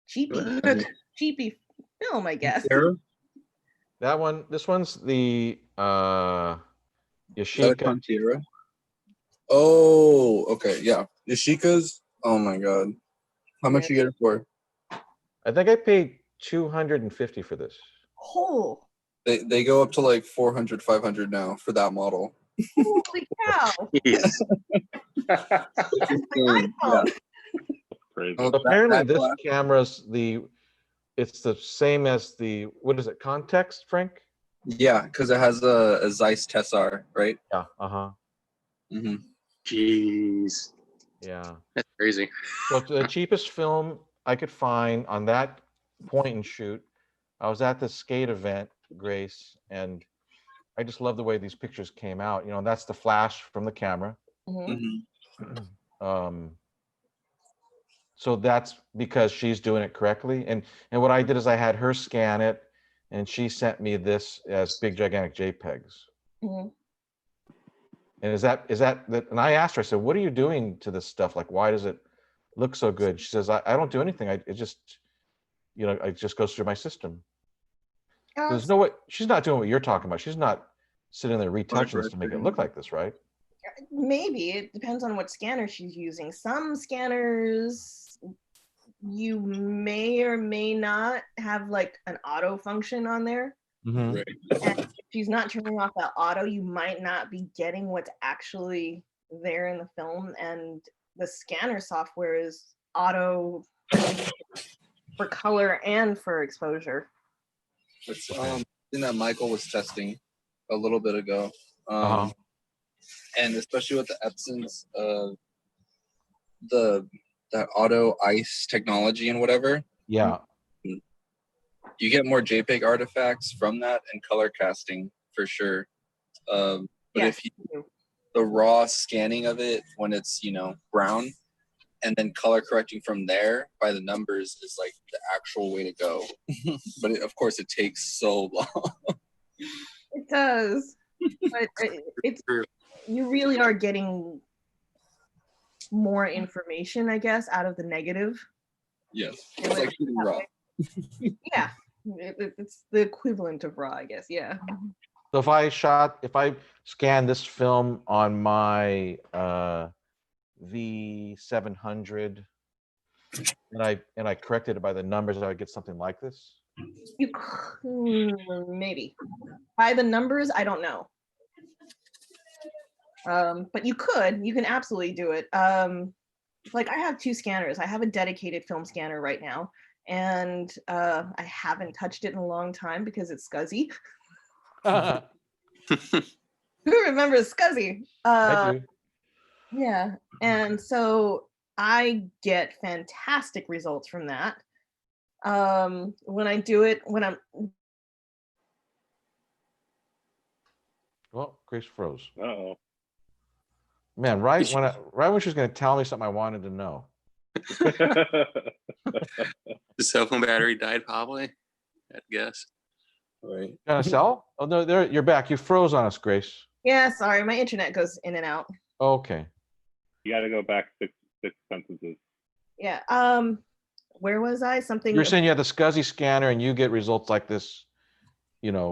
cheapy film, I guess. That one, this one's the Yashica. Contiera? Oh, okay, yeah. Yashica's, oh my God. How much you get it for? I think I paid $250 for this. Oh. They go up to like 400, 500 now for that model. Holy cow. Apparently this camera's it's the same as the, what is it, Context, Frank? Yeah, because it has a Zeiss Tessar, right? Yeah, uh-huh. Mm-hmm. Jeez. Yeah. That's crazy. So the cheapest film I could find on that point and shoot, I was at the skate event, Grace, and I just love the way these pictures came out. That's the flash from the camera. Mm-hmm. So that's because she's doing it correctly. And what I did is I had her scan it, and she sent me this as big gigantic JPEGs. Mm-hmm. And is that and I asked her, I said, what are you doing to this stuff? Like, why does it It looks so good. She says, I don't do anything. It just, it just goes through my system. So there's no way, she's not doing what you're talking about. She's not sitting there retouching this to make it look like this, right? Maybe it depends on what scanner she's using. Some scanners you may or may not have like an auto function on there. Mm-hmm. Right. And if she's not turning off that auto, you might not be getting what's actually there in the film. And the scanner software is auto for color and for exposure. It's thing that Michael was testing a little bit ago. And especially with the Epson's that auto ice technology and whatever. Yeah. You get more JPEG artifacts from that and color casting for sure. But Yes, if you the raw scanning of it when it's brown, and then color correcting from there by the numbers is like the actual way to go. But of course, it takes so long. it does. But it's you really are getting more information, I guess, out of the negative. Yes, it's like shooting raw. Yeah, it's the equivalent of raw, I guess. Yeah. So if I scan this film on my V700 and I corrected it by the numbers, I would get something like this. Maybe by the numbers, I don't know. But you can absolutely do it. Like I have 2 scanners. I have a dedicated film scanner right now, and I haven't touched it in a long time because it's SCSI. Who remembers SCSI? I do. Yeah, and so I get fantastic results from that. When I do it, Well, Grace froze. Uh-oh. Man, right when she was going to tell me something I wanted to know. The cell phone battery died probably, I'd guess. Right. You got a cell? Oh no, there you're back. You froze on us, Grace. yeah, sorry, my internet goes in and out. Okay. You got to go back six sentences. Yeah. Where was I? Something. You're saying you have the SCSI scanner and you get results like this, But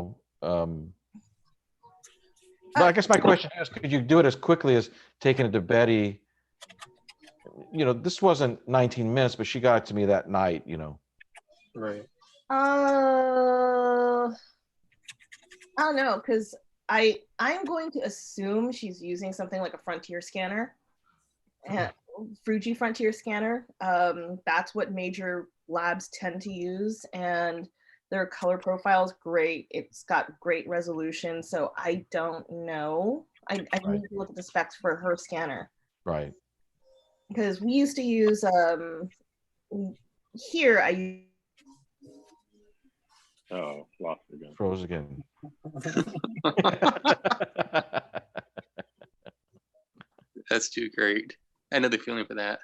I guess my question is, could you do it as quickly as taking it to Betty? This wasn't 19 minutes, but she got it to me that night, Right. I don't know, because I'm going to assume she's using something like a Frontier scanner, Fuji Frontier scanner. That's what major labs tend to use, and their color profile is great. It's got great resolution, so I don't know. I need to look at the specs for her scanner. Right. Because we used to use here. Oh, lost again. Froze again. That's too great. I know the feeling for that.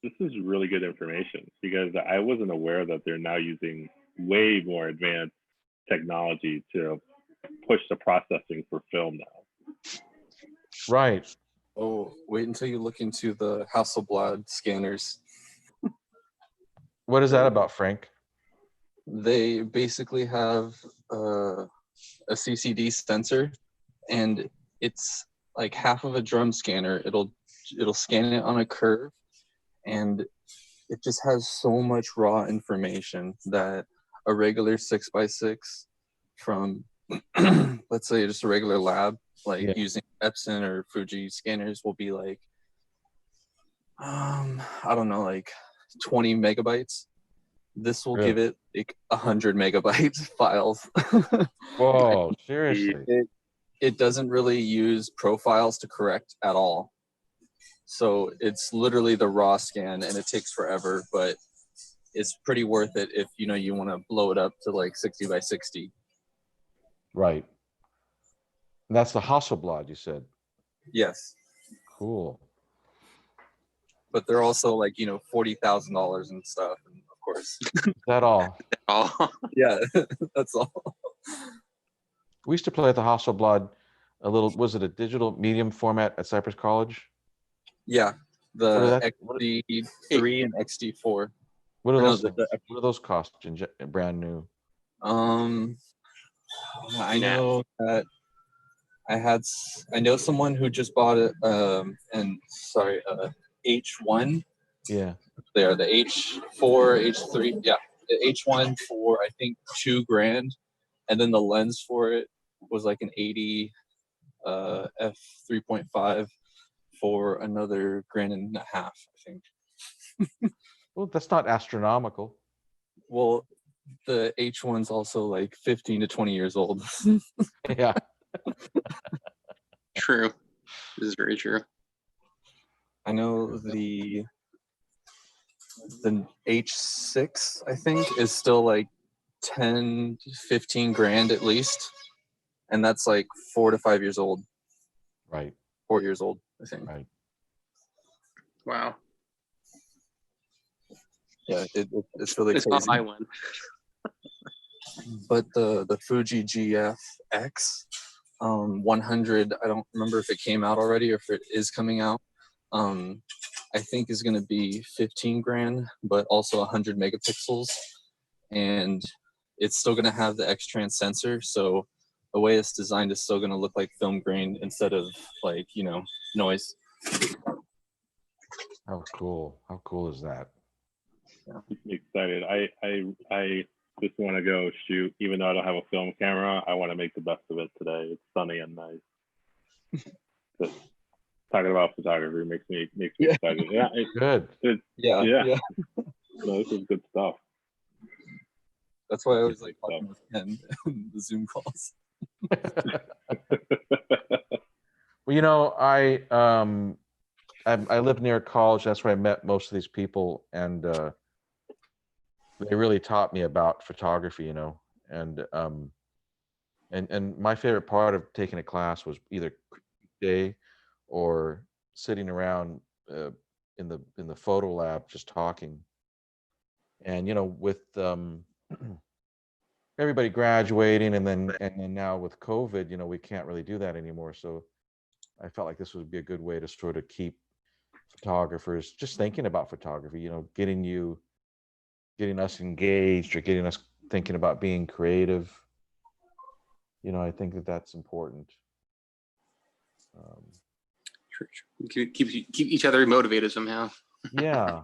This is really good information because I wasn't aware that they're now using way more advanced technology to push the processing for film now. Right. Oh, wait until you look into the Hasselblad scanners. What is that about, Frank? They basically have a CCD sensor, and it's like half of a drum scanner. It'll scan it on a curve, and it just has so much raw information that a regular 6x6 from let's say just a regular lab using Epson or Fuji scanners will be like I don't know, like 20 megabytes. This will give it like 100 megabytes files. Whoa, seriously. It doesn't really use profiles to correct at all. So it's literally the raw scan, and it takes forever, but it's pretty worth it if you want to blow it up to like 60 by 60. Right. And that's the Hasselblad, you said. Yes. Cool. But they're also like $40,000 and stuff, and of course. Is that all? Oh, Yeah, that's all. We used to play at the Hasselblad a little. Was it a digital medium format at Cypress College? Yeah, What are the that? XD3 and XD4. What are Or no, those things? What do those cost brand new? I know that I know someone who just bought it. H1. Yeah. They are the H4, H3. Yeah, the H1 for I think $2,000, and then the lens for it was like an 80 f3.5 for another $1.5 grand, I think. Well, that's not astronomical. Well, the H1's also like 15 to 20 years old. Yeah. True. This is very true. I know the H6, I think, is still like 10 to 15 grand at least, and that's like 4 to 5 years old. Right. 4 years old, I think. Right. Wow. Yeah, it's really It's crazy. not my one. But the Fuji GF-X 100, I don't remember if it came out already or if it is coming out. I think is going to be 15 grand, but also 100 megapixels, and it's still going to have the X-Trans sensor. So the way it's designed is still going to look like film grain instead of like, you know, noise. How cool! How cool is that? Yeah. Excited. I just want to go shoot, even though I don't have a film camera. I want to make the best of it today. It's sunny and nice. Just talking about photography makes me excited. Yeah, Good. Yeah. No, this is good stuff. That's why I always like talking with Ken in the Zoom calls. Well, you know, I live near college. That's where I met most of these people, and they really taught me about photography. You know, and my favorite part of taking a class was either day or sitting around in the photo lab just talking. And you know, with everybody graduating, and then now with COVID, you know, we can't really do that anymore. So I felt like this would be a good way to sort of keep photographers just thinking about photography. You know, getting us engaged or getting us thinking about being creative. You know, I think that's important. Keep each other motivated somehow. Yeah.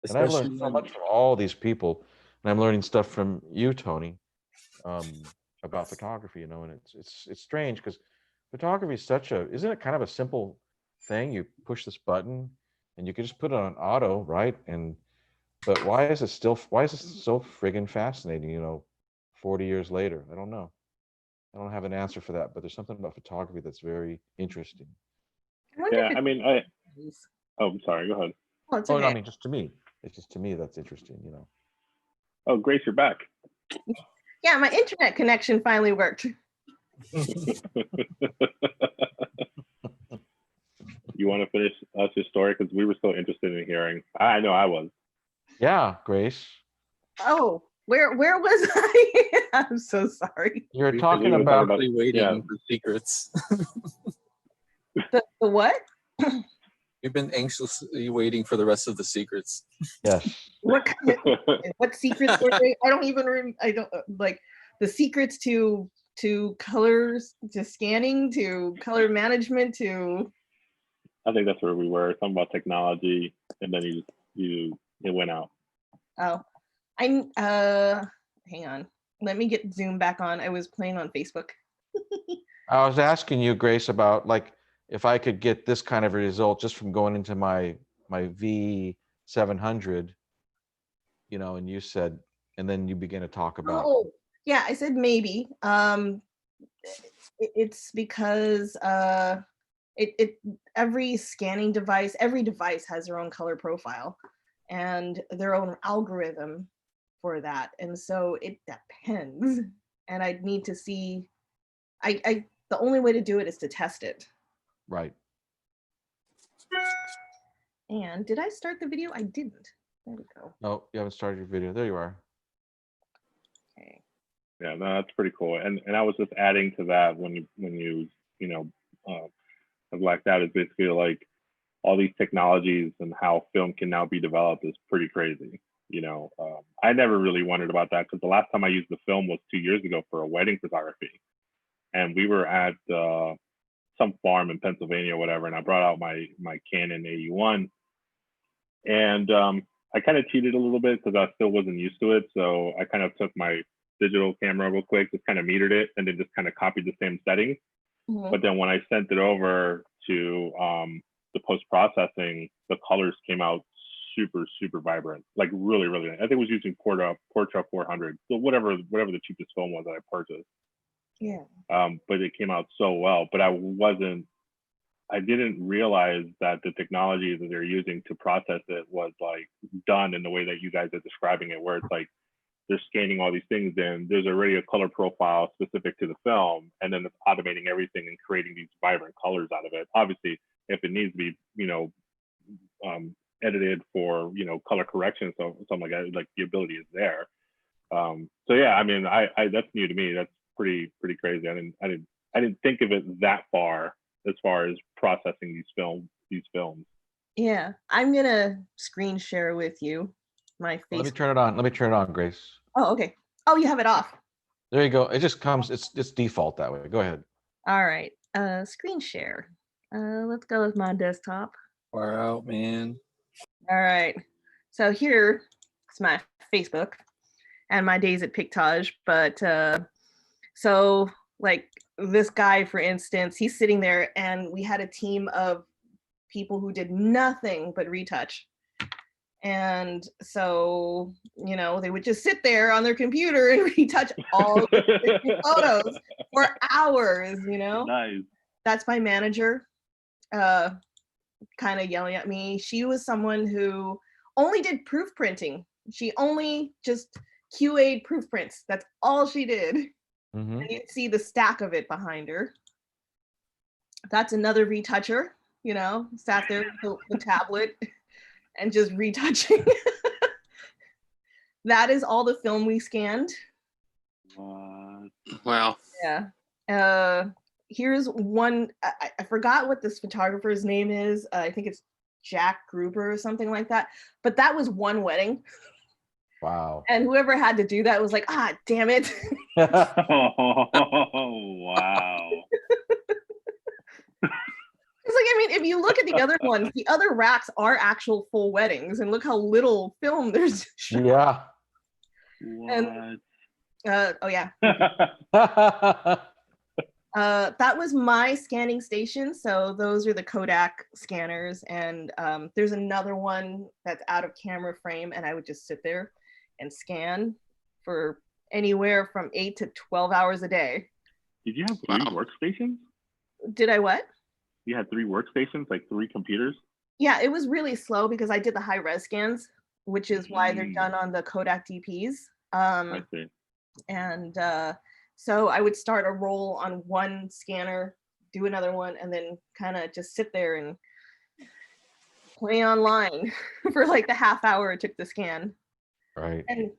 And I've learned so much from all these people, and I'm learning stuff from you, Tony, about photography, you know, and it's strange because photography is isn't it kind of a simple thing? You push this button and you can just put it on auto, right? But why is it so friggin' fascinating, you know, 40 years later? I don't know. I don't have an answer for that, but there's something about photography that's very interesting. Yeah, I mean, I'm sorry, go ahead. Oh, it's okay. No, I mean, just to me. It's just to me that's interesting, you know. Oh, Grace, you're back. Yeah, my internet connection finally worked. You want to finish us your story? Because we were so interested in hearing. I know I was. Yeah, Grace. Oh, where was I? I'm so sorry. You're talking about waiting for secrets. The what? You've been anxiously waiting for the rest of the secrets. Yes. What secrets were they? I don't even I don't like the secrets to colors, to scanning, to color management, to. I think that's where we were talking about technology, and then it went out. Oh, hang on. Let me get Zoom back on. I was playing on Facebook. I was asking you, Grace, about like if I could get this kind of a result just from going into my V700, you know, and you said, and then you began to talk about. Oh, yeah, I said maybe. It's because every scanning device, every device has their own color profile and their own algorithm for that, and so it depends. And I'd need to see. The only way to do it is to test it. Right. And did I start the video? I didn't. There we go. No, you haven't started your video. There you are. Okay. Yeah, no, that's pretty cool. And I was just adding to that when you have blacked out, is basically like all these technologies and how film can now be developed is pretty crazy. You know, I never really wondered about that because the last time I used the film was 2 years ago for a wedding photography, and we were at some farm in Pennsylvania or whatever, and I brought out my Canon AE1, and I kind of cheated a little bit because I still wasn't used to it. So I kind of took my digital camera real quick, just kind of metered it, and then just kind of copied the same settings. Mhm. But then when I sent it over to the post processing, the colors came out super vibrant, like really nice. I think I was using Portra 400, so whatever the cheapest film was that I purchased. Yeah. But it came out so well. But I didn't realize that the technology that they're using to process it was like done in the way that you guys are describing it, where it's like they're scanning all these things in. There's already a color profile specific to the film, and then it's automating everything and creating these vibrant colors out of it. Obviously, if it needs to be, edited for, color correction, so something like that, like the ability is there. So yeah, I mean, I that's new to me. That's pretty crazy. I didn't think of it that far as processing these films. Yeah, I'm gonna screen share with you my face. Let me turn it on, Grace. Oh, okay. Oh, you have it off. There you go. It just comes. It's default that way. Go ahead. All right. Screen share. Let's go with my desktop. Far out, man. All right. So here is my Facebook and my days at Pictage. But so like this guy, for instance, he's sitting there and we had a team of people who did nothing but retouch. And so, they would just sit there on their computer and retouch all the photos for hours, Nice. That's my manager, kind of yelling at me. She was someone who only did proof printing. She only just QA'd proof prints. That's all she did. Mm-hmm. And you'd see the stack of it behind her. That's another retoucher, sat there with the tablet and just retouching. That is all the film we scanned. Wow. Yeah. Here's one. I forgot what this photographer's name is. I think it's Jack Gruber or something like that. But that was one wedding. Wow. And whoever had to do that was like, damn it. Oh, wow. It's like, if you look at the other ones, the other racks are actual full weddings, and look how little film there's. Yeah. What? And, oh yeah. That was my scanning station. So those are the Kodak scanners, and there's another one that's out of camera frame, and I would just sit there and scan for anywhere from 8 to 12 hours a day. Did you have 3 workstations? Did I what? You had 3 workstations, like 3 computers? Yeah, it was really slow because I did the high res scans, which is why they're done on the Kodak DPs. I see. And so I would start a roll on one scanner, do another one, and then kind of just sit there and play online for like the half hour it took to scan. Right. And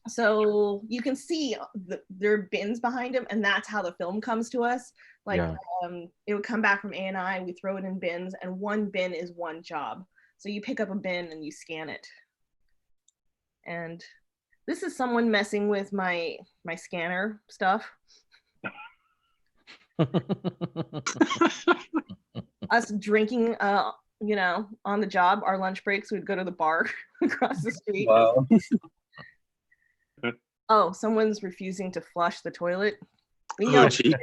so you can see there are bins behind them, and that's how the film comes to us. Like, Yeah. It would come back from ANI, we throw it in bins, and one bin is one job. So you pick up a bin and you scan it. And this is someone messing with my scanner stuff. Us drinking, on the job, our lunch breaks, we'd go to the bar across the street. Wow. Oh, someone's refusing to flush the toilet. We Oh, know gee.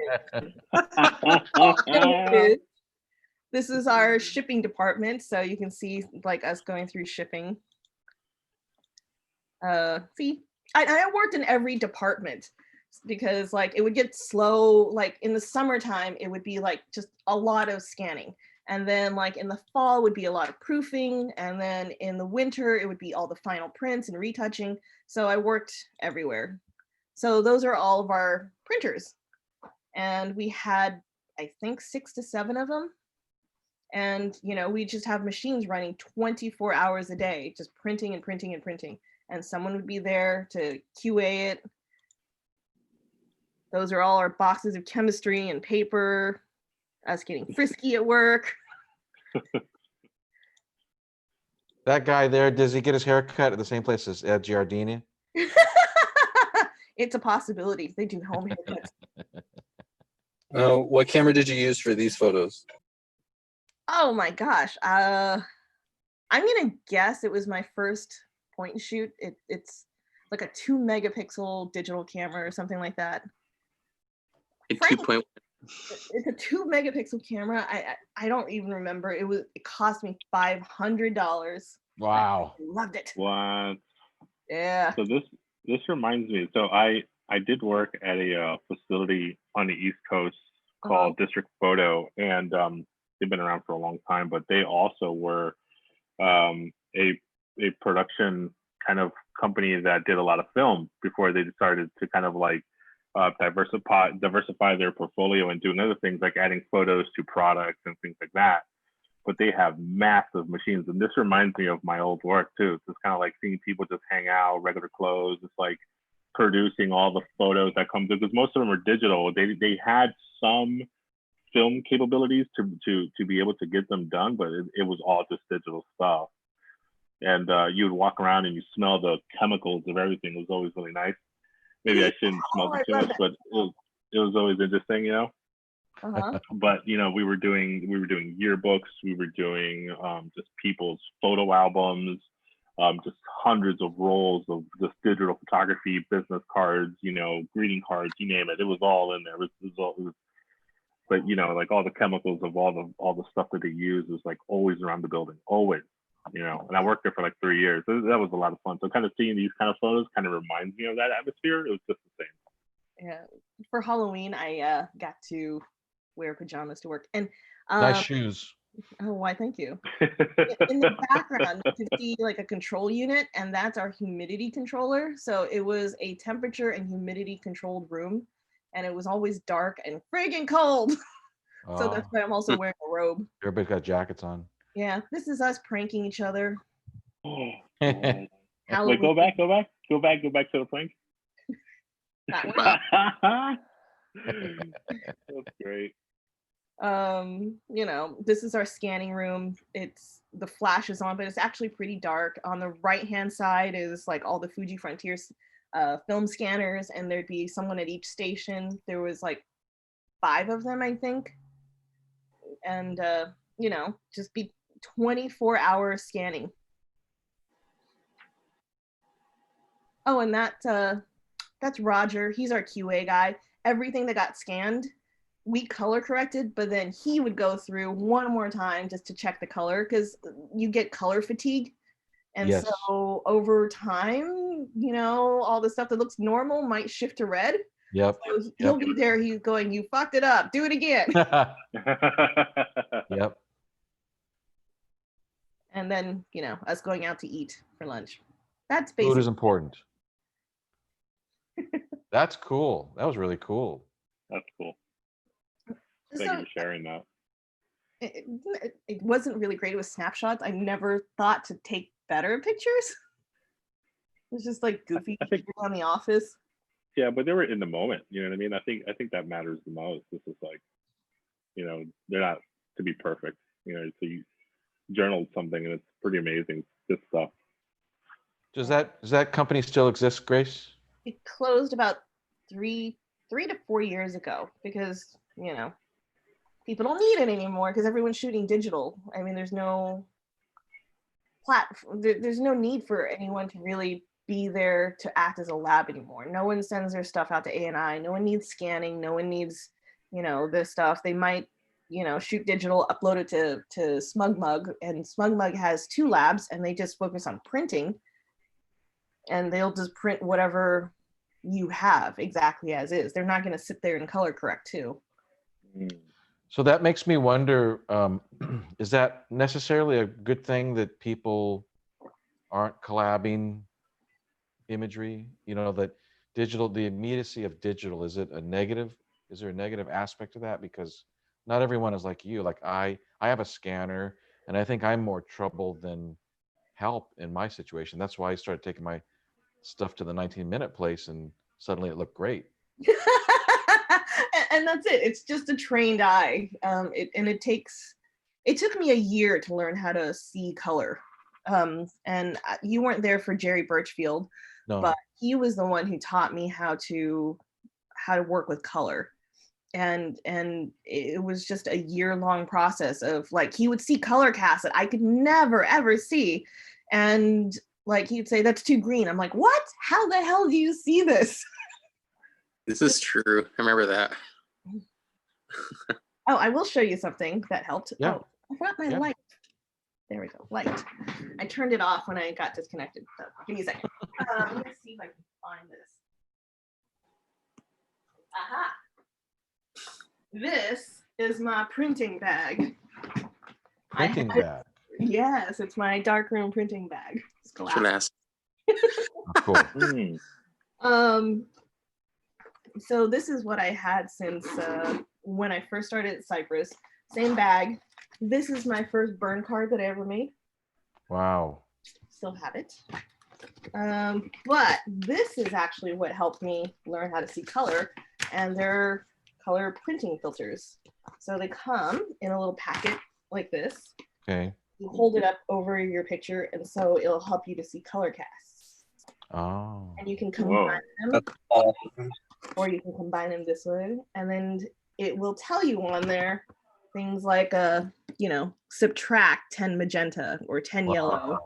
This is our shipping department, so you can see like us going through shipping. See, I worked in every department because like it would get slow. Like in the summertime, it would be like just a lot of scanning. And then like in the fall would be a lot of proofing. And then in the winter, it would be all the final prints and retouching. So I worked everywhere. So those are all of our printers. And we had, I think, 6 to 7 of them. And, we just have machines running 24 hours a day, just printing and printing and printing. And someone would be there to QA it. Those are all our boxes of chemistry and paper, us getting frisky at work. That guy there, does he get his hair cut at the same place as Ed Giardini? It's a possibility. They do home haircuts. What camera did you use for these photos? Oh my gosh. I'm gonna guess it was my first point and shoot. It's like a 2 megapixel digital camera or something like that. A 2.1. It's a 2 megapixel camera. I don't even remember. It cost me $500. Wow. I loved it. What? Yeah. So this reminds me. So I did work at a facility on the East Coast called District Photo, and they've been around for a long time. But they also were a production kind of company that did a lot of film before they started to kind of like diversify their portfolio and doing other things like adding photos to products and things like that. But they have massive machines, and this reminds me of my old work too. It's just kind of like seeing people just hang out, regular clothes. It's like producing all the photos that come through, because most of them are digital. They had some film capabilities to be able to get them done, but it was all just digital stuff. And you would walk around and you smell the chemicals of everything. It was always really nice. Maybe I shouldn't smell it too much, but it was always interesting, you know. But you know, we were doing yearbooks, we were doing just people's photo albums, just hundreds of rolls of just digital photography, business cards, you know, greeting cards, you name it. It was all in there. It was, but you know, like all the chemicals of all the stuff that they use was like always around the building, always. You know, and I worked there for like 3 years. So that was a lot of fun. So kind of seeing these kind of photos kind of reminds me of that atmosphere. It was just the same. Yeah. For Halloween, I got to wear pajamas to work. And nice shoes. Oh, why? Thank you. In the background, you can see like a control unit, and that's our humidity controller. So it was a temperature and humidity controlled room, and it was always dark and friggin' cold. So that's why I'm also wearing a robe. Everybody's got jackets on. Yeah, this is us pranking each other. Wait, go back to the prank. That's great. You know, this is our scanning room. It's the flash is on, but it's actually pretty dark. On the right hand side is like all the Fuji Frontiers film scanners, and there'd be someone at each station. There was like 5 of them, I think. And you know, just be 24-hour scanning. Oh, and that's Roger. He's our QA guy. Everything that got scanned, we color corrected, but then he would go through one more time just to check the color, because you get color fatigue. And yes. So over time, you know, all the stuff that looks normal might shift to red. Yep. So he'll be there. He's going, "You fucked it up. Do it again." Yep. And then, you know, us going out to eat for lunch. That's basically. Food is important. That's cool. That was really cool. That's cool. Thank you for sharing that. It wasn't really great. It was snapshots. I never thought to take better pictures. It was just like goofy pictures on The Office. Yeah, but they were in the moment. You know what I mean? I think that matters the most. This is like, you know, they're not to be perfect. You know, so you journaled something and it's pretty amazing. Good stuff. Does that company still exist, Grace? It closed about 3 to 4 years ago because, you know, people don't need it anymore because everyone's shooting digital. I mean, there's no there's no need for anyone to really be there to act as a lab anymore. No one sends their stuff out to A&I. No one needs scanning. No one needs, you know, this stuff. They might, you know, shoot digital, upload it to SmugMug, and SmugMug has 2 labs and they just focus on printing, and they'll just print whatever you have exactly as is. They're not going to sit there and color correct too. So that makes me wonder, is that necessarily a good thing that people aren't collabing imagery? You know, that digital, the immediacy of digital, is it a negative? Is there a negative aspect to that? Because not everyone is like you. Like I have a scanner, and I think I'm more trouble than help in my situation. That's why I started taking my stuff to the 19-minute place, and suddenly it looked great. And that's it. It's just a trained eye. It took me a year to learn how to see color. And you weren't there for Jerry Birchfield, No. but he was the one who taught me how to work with color. And it was just a year-long process of like, he would see color casts that I could never ever see, and like he'd say, that's too green. I'm like, what? How the hell do you see this? This is true. I remember that. Oh, I will show you something that helped. Yeah. Oh, I forgot my Yeah. light. There we go, light. I turned it off when I got disconnected. So give me a second. Let me see if I can find this. Aha. This is my printing bag. Printing bag. Yes, it's my darkroom printing bag. It's Should glass. ask. Cool. So this is what I had since when I first started at Cypress. Same bag. This is my first burn card that I ever made. Wow. Still have it. But this is actually what helped me learn how to see color, and they're color printing filters. So they come in a little packet like this. Okay. You hold it up over your picture, and so it'll help you to see color casts. Oh. And you can combine them, That's awesome. or you can combine them this way, and then it will tell you on there things like subtract 10 magenta or 10 yellow.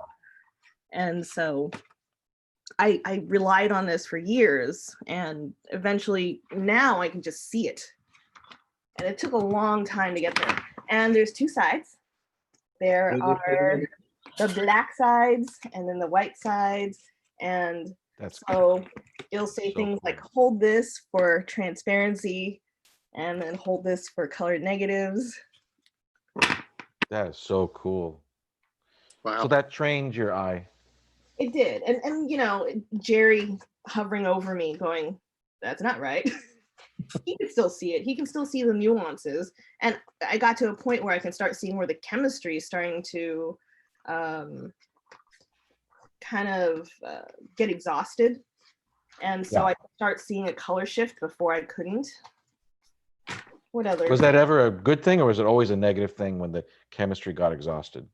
And so I relied on this for years, and eventually now I can just see it. And it took a long time to get there. And there's two sides. There are the black sides and then the white sides. And That's so it'll say So things cool. like hold this for transparency, and then hold this for colored negatives. that is so cool. Wow. So that trained your eye. It did. And Jerry hovering over me going, that's not right. He can still see it. He can still see the nuances. And I got to a point where I can start seeing where the chemistry is starting to get exhausted. And so Yeah. I start seeing a color shift before I couldn't. What other? Was that ever a good thing, or was it always a negative thing when the chemistry got exhausted?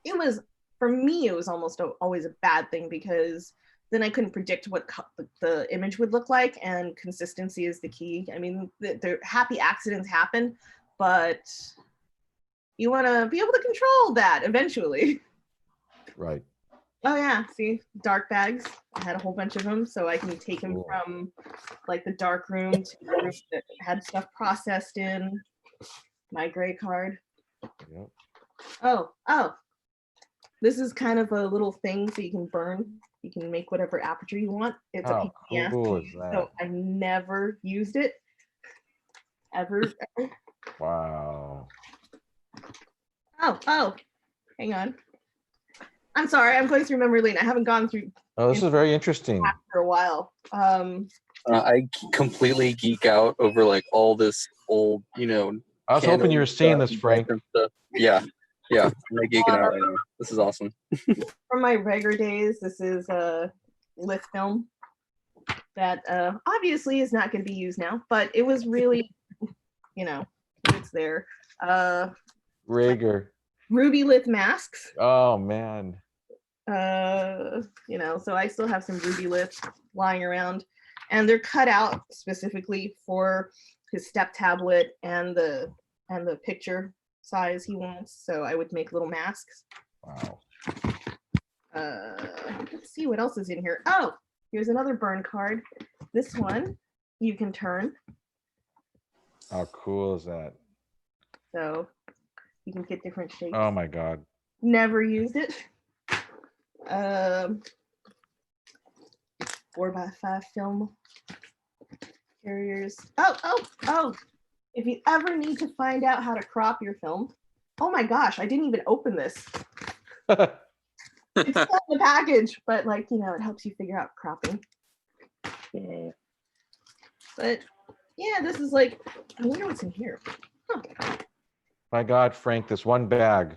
It was, for me, it was almost always a bad thing, because then I couldn't predict what the image would look like, and consistency is the key. I mean, the happy accidents happen, but you want to be able to control that eventually. Right. Oh yeah, see, dark bags. I had a whole bunch of them, so I can take them Cool. from like the dark room to the room that had stuff processed in. My gray card. Yep. Oh, this is kind of a little thing so you can burn. You can make whatever aperture you want. It's a How pain in the cool ass, is that? so I never used it ever. Wow. Oh, hang on. I'm sorry, I'm going through memory lane. I haven't gone through Oh, this is very interesting. for a while. I completely geek out over like all this old, I was hoping you were Canon seeing stuff this, and Frank. Nikon stuff. Yeah. I'm like geeking out right now. This is awesome. From my regular days, this is a lith film that obviously is not going to be used now, but it was really, it's there. Rager. Ruby lith masks. Oh man. So I still have some ruby liths lying around, and they're cut out specifically for his step tablet and the picture size he wants. So I would make little masks. Wow. Let's see what else is in here. Oh, here's another burn card. This one you can turn, How cool is that? so you can get different shapes. Oh my God. Never used it. 4x5 film carriers. Oh. If you ever need to find out how to crop your film, oh my gosh, I didn't even open this. It's still in the package, but it helps you figure out cropping. Yeah. But yeah, this is I wonder what's in here. Huh. My God, Frank, this one bag.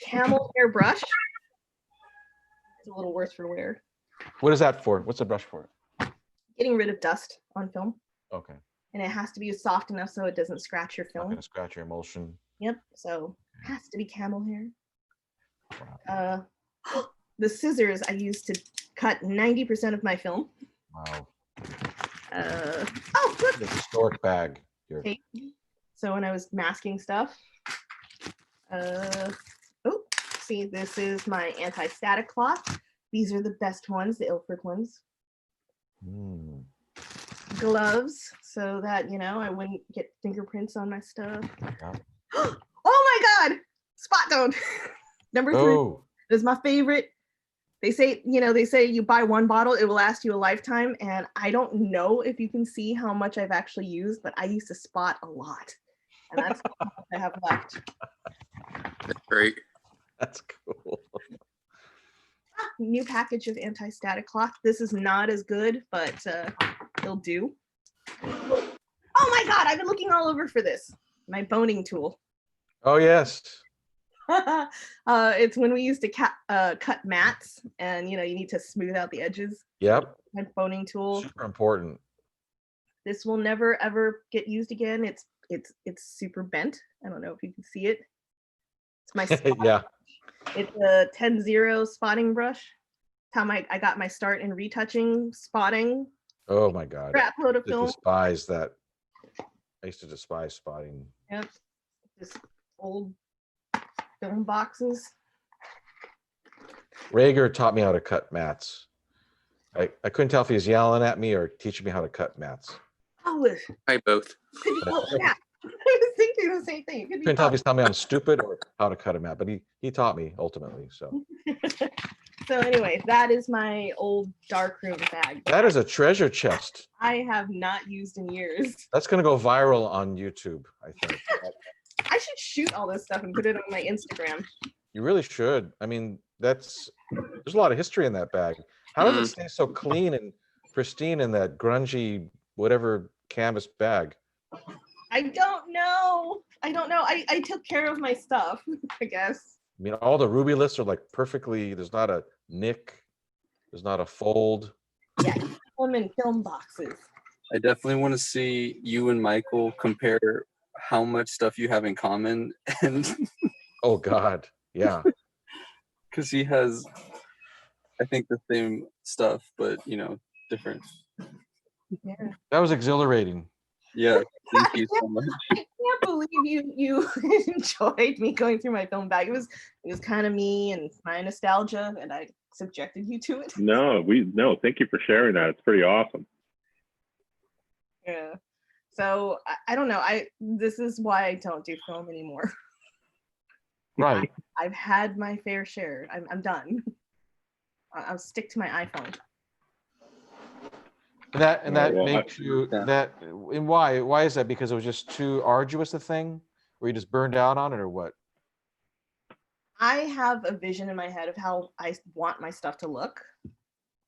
Camel hair brush. It's a little worse for wear. What is that for? What's the brush for? Getting rid of dust on film. Okay. And it has to be soft enough so it doesn't scratch your Not film. gonna scratch your emulsion. Yep. So has to be camel hair. The scissors I use to cut 90% of my film. Wow. Oh, look. The historic bag here. Okay. So when I was masking stuff, oh, see, this is my anti-static cloth. These are the best ones, the Ilford ones. Mm. Gloves, so that, you know, I wouldn't get fingerprints on my stuff. Yeah. Oh my God, spot zone. Number 3 is my favorite. They say, you know, you buy one bottle, it will last you a lifetime. And I don't know if you can see how much I've actually used, but I used to spot a lot. And that's what I have left. That's great. That's cool. New package of anti-static cloth. This is not as good, but it'll do. Oh my God, I've been looking all over for this. My boning tool. Oh, yes. It's when we used to cut mats, and you know, you need to smooth out the edges. Yep. My boning tool. Super important. This will never ever get used again. It's super bent. I don't know if you can see it. It's my yeah. It's a 10-0 spotting brush. Time I got my start in retouching spotting. Oh my God. Crap load of I film. despise that. I used to despise spotting. Yep. Just old film boxes. Rager taught me how to cut mats. I couldn't tell if he was yelling at me or teaching me how to cut mats. Oh, I both. yeah. I was thinking the same thing. Couldn't tell if he's telling me I'm stupid or how to cut a mat, but he taught me ultimately. So. So anyway, that is my old darkroom bag. That is a treasure chest. I have not used in years. That's gonna go viral on YouTube, I think. I should shoot all this stuff and put it on my Instagram. You really should. I mean, there's a lot of history in that bag. How does it stay so clean and pristine in that grungy, whatever canvas bag? I don't know. I took care of my stuff, I guess. I mean, all the ruby lists are like perfectly, there's not a nick, there's not a fold. Yeah, them in film boxes. I definitely want to see you and Michael compare how much stuff you have in common. And oh God, yeah. Because he has, I think, the same stuff, but, you know, different. Yeah. That was exhilarating. Yeah, thank you so much. I can't believe you enjoyed me going through my film bag. It was kind of me and my nostalgia, and I subjected you to it. No, thank you for sharing that. It's pretty awesome. Yeah. So I don't know. This is why I don't do film anymore. Right. I've had my fair share. I'm done. I'll stick to my iPhone. That makes you that, and why is that? Because it was just too arduous a thing, or you just burned out on it, or what? I have a vision in my head of how I want my stuff to look.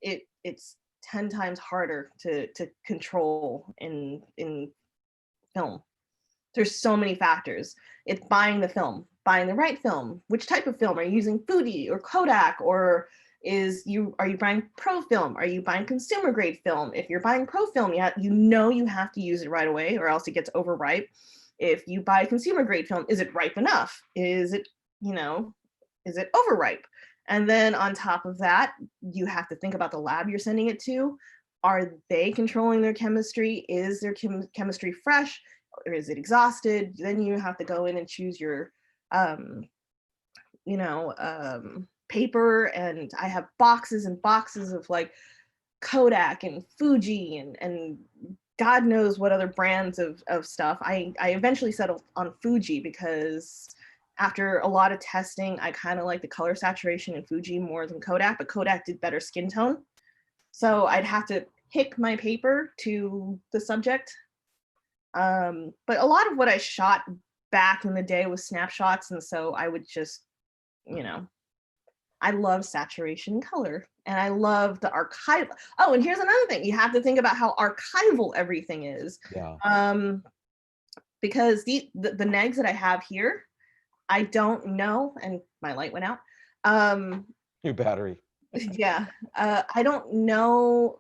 It's 10 times harder to control in film. There's so many factors. It's buying the film, buying the right film. Which type of film? Are you using Fuji or Kodak, or are you buying pro film? Are you buying consumer grade film? If you're buying pro film, you have to use it right away, or else it gets overripe. If you buy consumer grade film, is it ripe enough? Is it overripe? And then on top of that, you have to think about the lab you're sending it to. Are they controlling their chemistry? Is their chemistry fresh, or is it exhausted? Then you have to go in and choose your paper, and I have boxes and boxes of like Kodak and Fuji and God knows what other brands of stuff. I eventually settled on Fuji because after a lot of testing, I kind of like the color saturation in Fuji more than Kodak, but Kodak did better skin tone. So I'd have to pick my paper to the subject. But a lot of what I shot back in the day was snapshots, and so I would just, I love saturation and color, and I love the archival. Oh, and here's another thing. You have to think about how archival everything is. Yeah. Because the negs that I have here, I don't know, and my light went out. Your battery. Yeah. I don't know.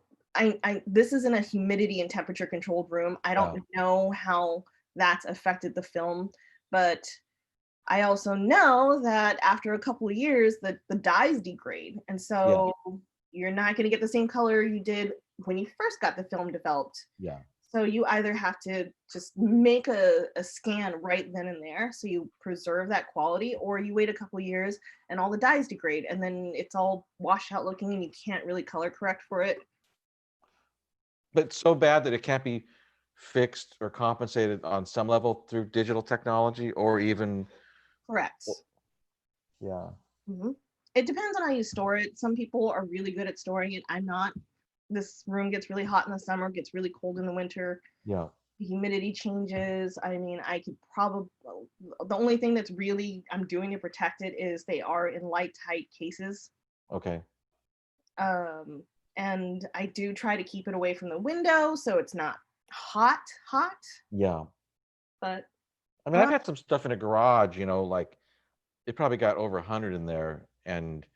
This isn't a humidity and temperature controlled room. I don't know how that's affected the film, but I also know that after a couple of years that the dyes degrade. And so you're not going to get the same color you did when you first got the film developed. Yeah. So you either have to just make a scan right then and there so you preserve that quality, or you wait a couple of years and all the dyes degrade and then it's all washed out looking and you can't really color correct for it. But it's so bad that it can't be fixed or compensated on some level through digital technology or even. Correct. Yeah. Mm-hmm. It depends on how you store it. Some people are really good at storing it. I'm not. This room gets really hot in the summer, gets really cold in the winter. Yeah. The humidity changes. I mean, I could probably, the only thing that's really I'm doing to protect it is they are in light tight cases. Okay. And I do try to keep it away from the window so it's not hot. Yeah. But I mean, I've had some stuff in a garage, you know, like it probably got over 100 in there, and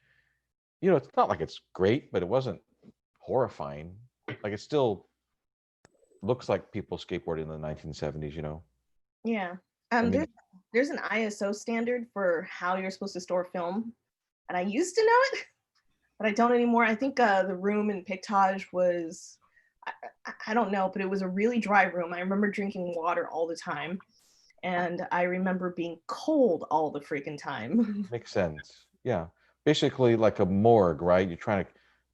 you know, it's not like it's great, but it wasn't horrifying. Like it still looks like people skateboarded in the 1970s, you know. Yeah. I mean, There's an ISO standard for how you're supposed to store film, and I used to know it, but I don't anymore. I think the room in Pictage was, I don't know, but it was a really dry room. I remember drinking water all the time, and I remember being cold all the freaking time. makes sense. Yeah. Basically like a morgue, right? You're trying to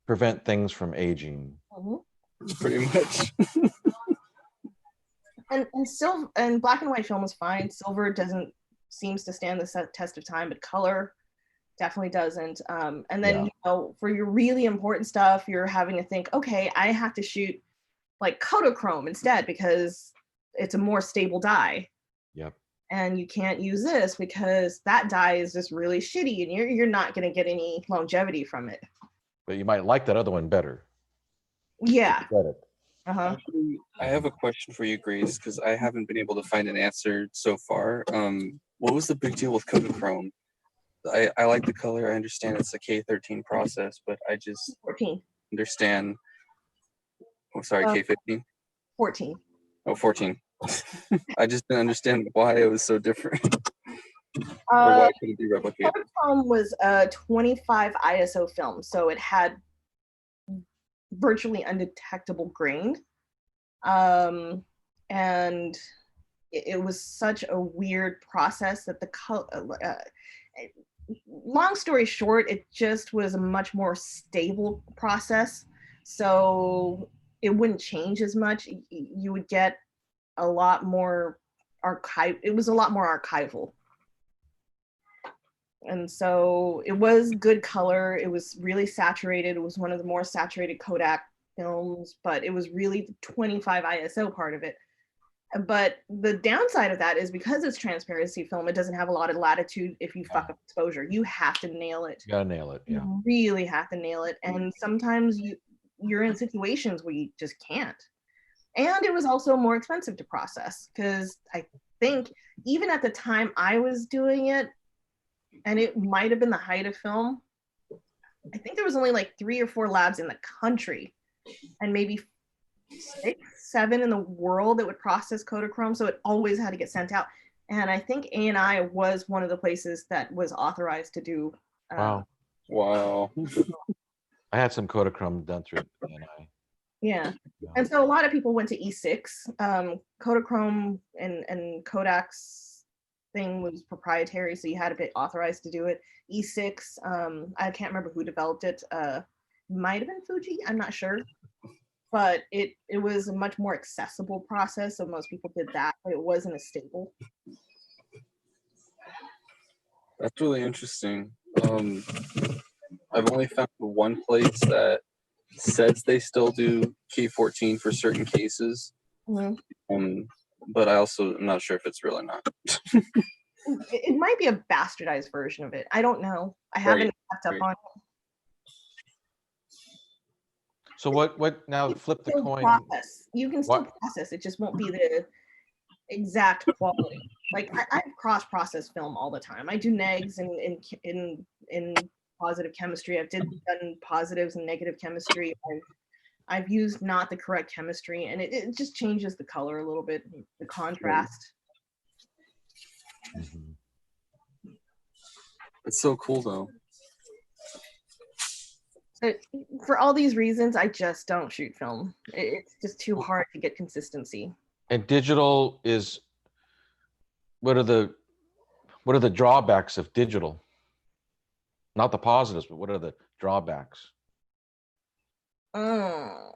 prevent things from aging. Mm-hmm. Pretty much. And silver and black and white film is fine. Silver seems to stand the test of time, but color definitely doesn't. And then you know, for your really important stuff, you're having to think, okay, I have to shoot like Kodachrome instead because it's a more stable dye. Yep. And you can't use this because that dye is just really shitty, and you're not going to get any longevity from it. But you might like that other one better. Yeah. Uh-huh. Actually, I have a question for you, Grace, because I haven't been able to find an answer so far. What was the big deal with Kodachrome? I like the color. I understand it's a K13 process, but I just 14. Understand. Oh, sorry, K15? 14. Oh, 14. I just didn't understand why it was so different. Or why it couldn't be replicated. Kodachrome was a 25 ISO film, so it had virtually undetectable grain. And it was such a weird process that the color, long story short, it just was a much more stable process. So it wouldn't change as much. You would get a lot more it was a lot more archival. And so it was good color. It was really saturated. It was one of the more saturated Kodak films, but it was really the 25 ISO part of it. But the downside of that is because it's transparency film, it doesn't have a lot of latitude if you fuck up exposure. You have to nail it. You gotta nail it, yeah. You really have to nail it. And sometimes you're in situations where you just can't. And it was also more expensive to process because I think even at the time I was doing it, and it might have been the height of film, I think there was only like 3 or 4 labs in the country and maybe 6, 7 in the world that would process Kodachrome, so it always had to get sent out. And I think ANI was one of the places that was authorized to do. Wow. I had some Kodachrome done through ANI. Yeah. And so a lot of people went to E6. Kodachrome and Kodak's thing was proprietary, so you had to be authorized to do it. E6, I can't remember who developed it. Might have been Fuji, I'm not sure. But it was a much more accessible process, so most people did that, but it wasn't as stable. That's really interesting. I've only found one place that says they still do K14 for certain cases. Mm-hmm. But I also am not sure if it's real or not. It might be a bastardized version of it. I don't know. I haven't kept up on it. So what now flip the coin? You can still process, it just won't be the exact quality. Like I cross-process film all the time. I do negs in positive chemistry. I've done positives and negative chemistry. I've used not the correct chemistry, and it just changes the color a little bit, the contrast. It's so cool though. For all these reasons, I just don't shoot film. It's just too hard to get consistency. And digital is, what are the drawbacks of digital? Not the positives, but what are the drawbacks? I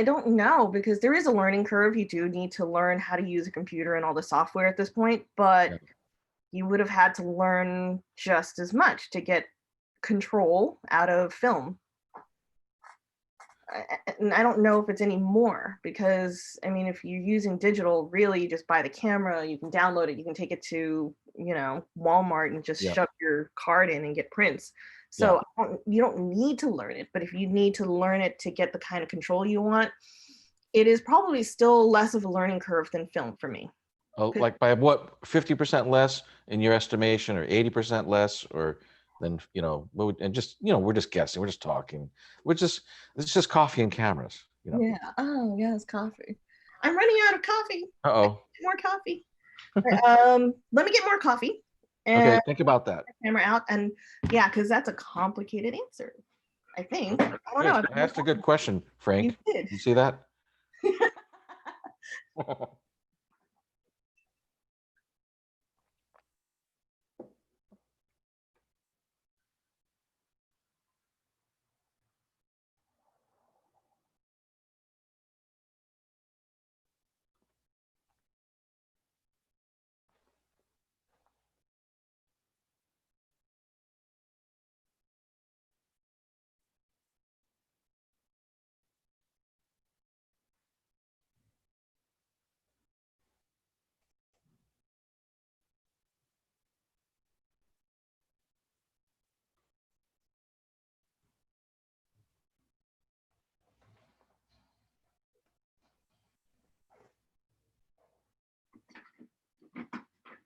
don't know, because there is a learning curve. You do need to learn how to use a computer and all the software at this point, but you would have had to learn just as much to get control out of film. And I don't know if it's any more, because I mean, if you're using digital, really you just buy the camera, you can download it, you can take it to, you know, Walmart and just shove your card in and get prints. So you don't need to learn it, but if you need to learn it to get the kind of control you want, it is probably still less of a learning curve than film for me. Oh, like by what, 50% less in your estimation, or 80% less, or then, you know, and just, you know, we're just guessing, we're just talking. It's just coffee and cameras, you know. Yeah. Oh, yes, coffee. I'm running out of coffee. Uh-oh. More coffee. Let me get more coffee. And okay, think about that. Camera out, and yeah, because that's a complicated answer, I think. I don't know. That's a good question, Frank. You see that?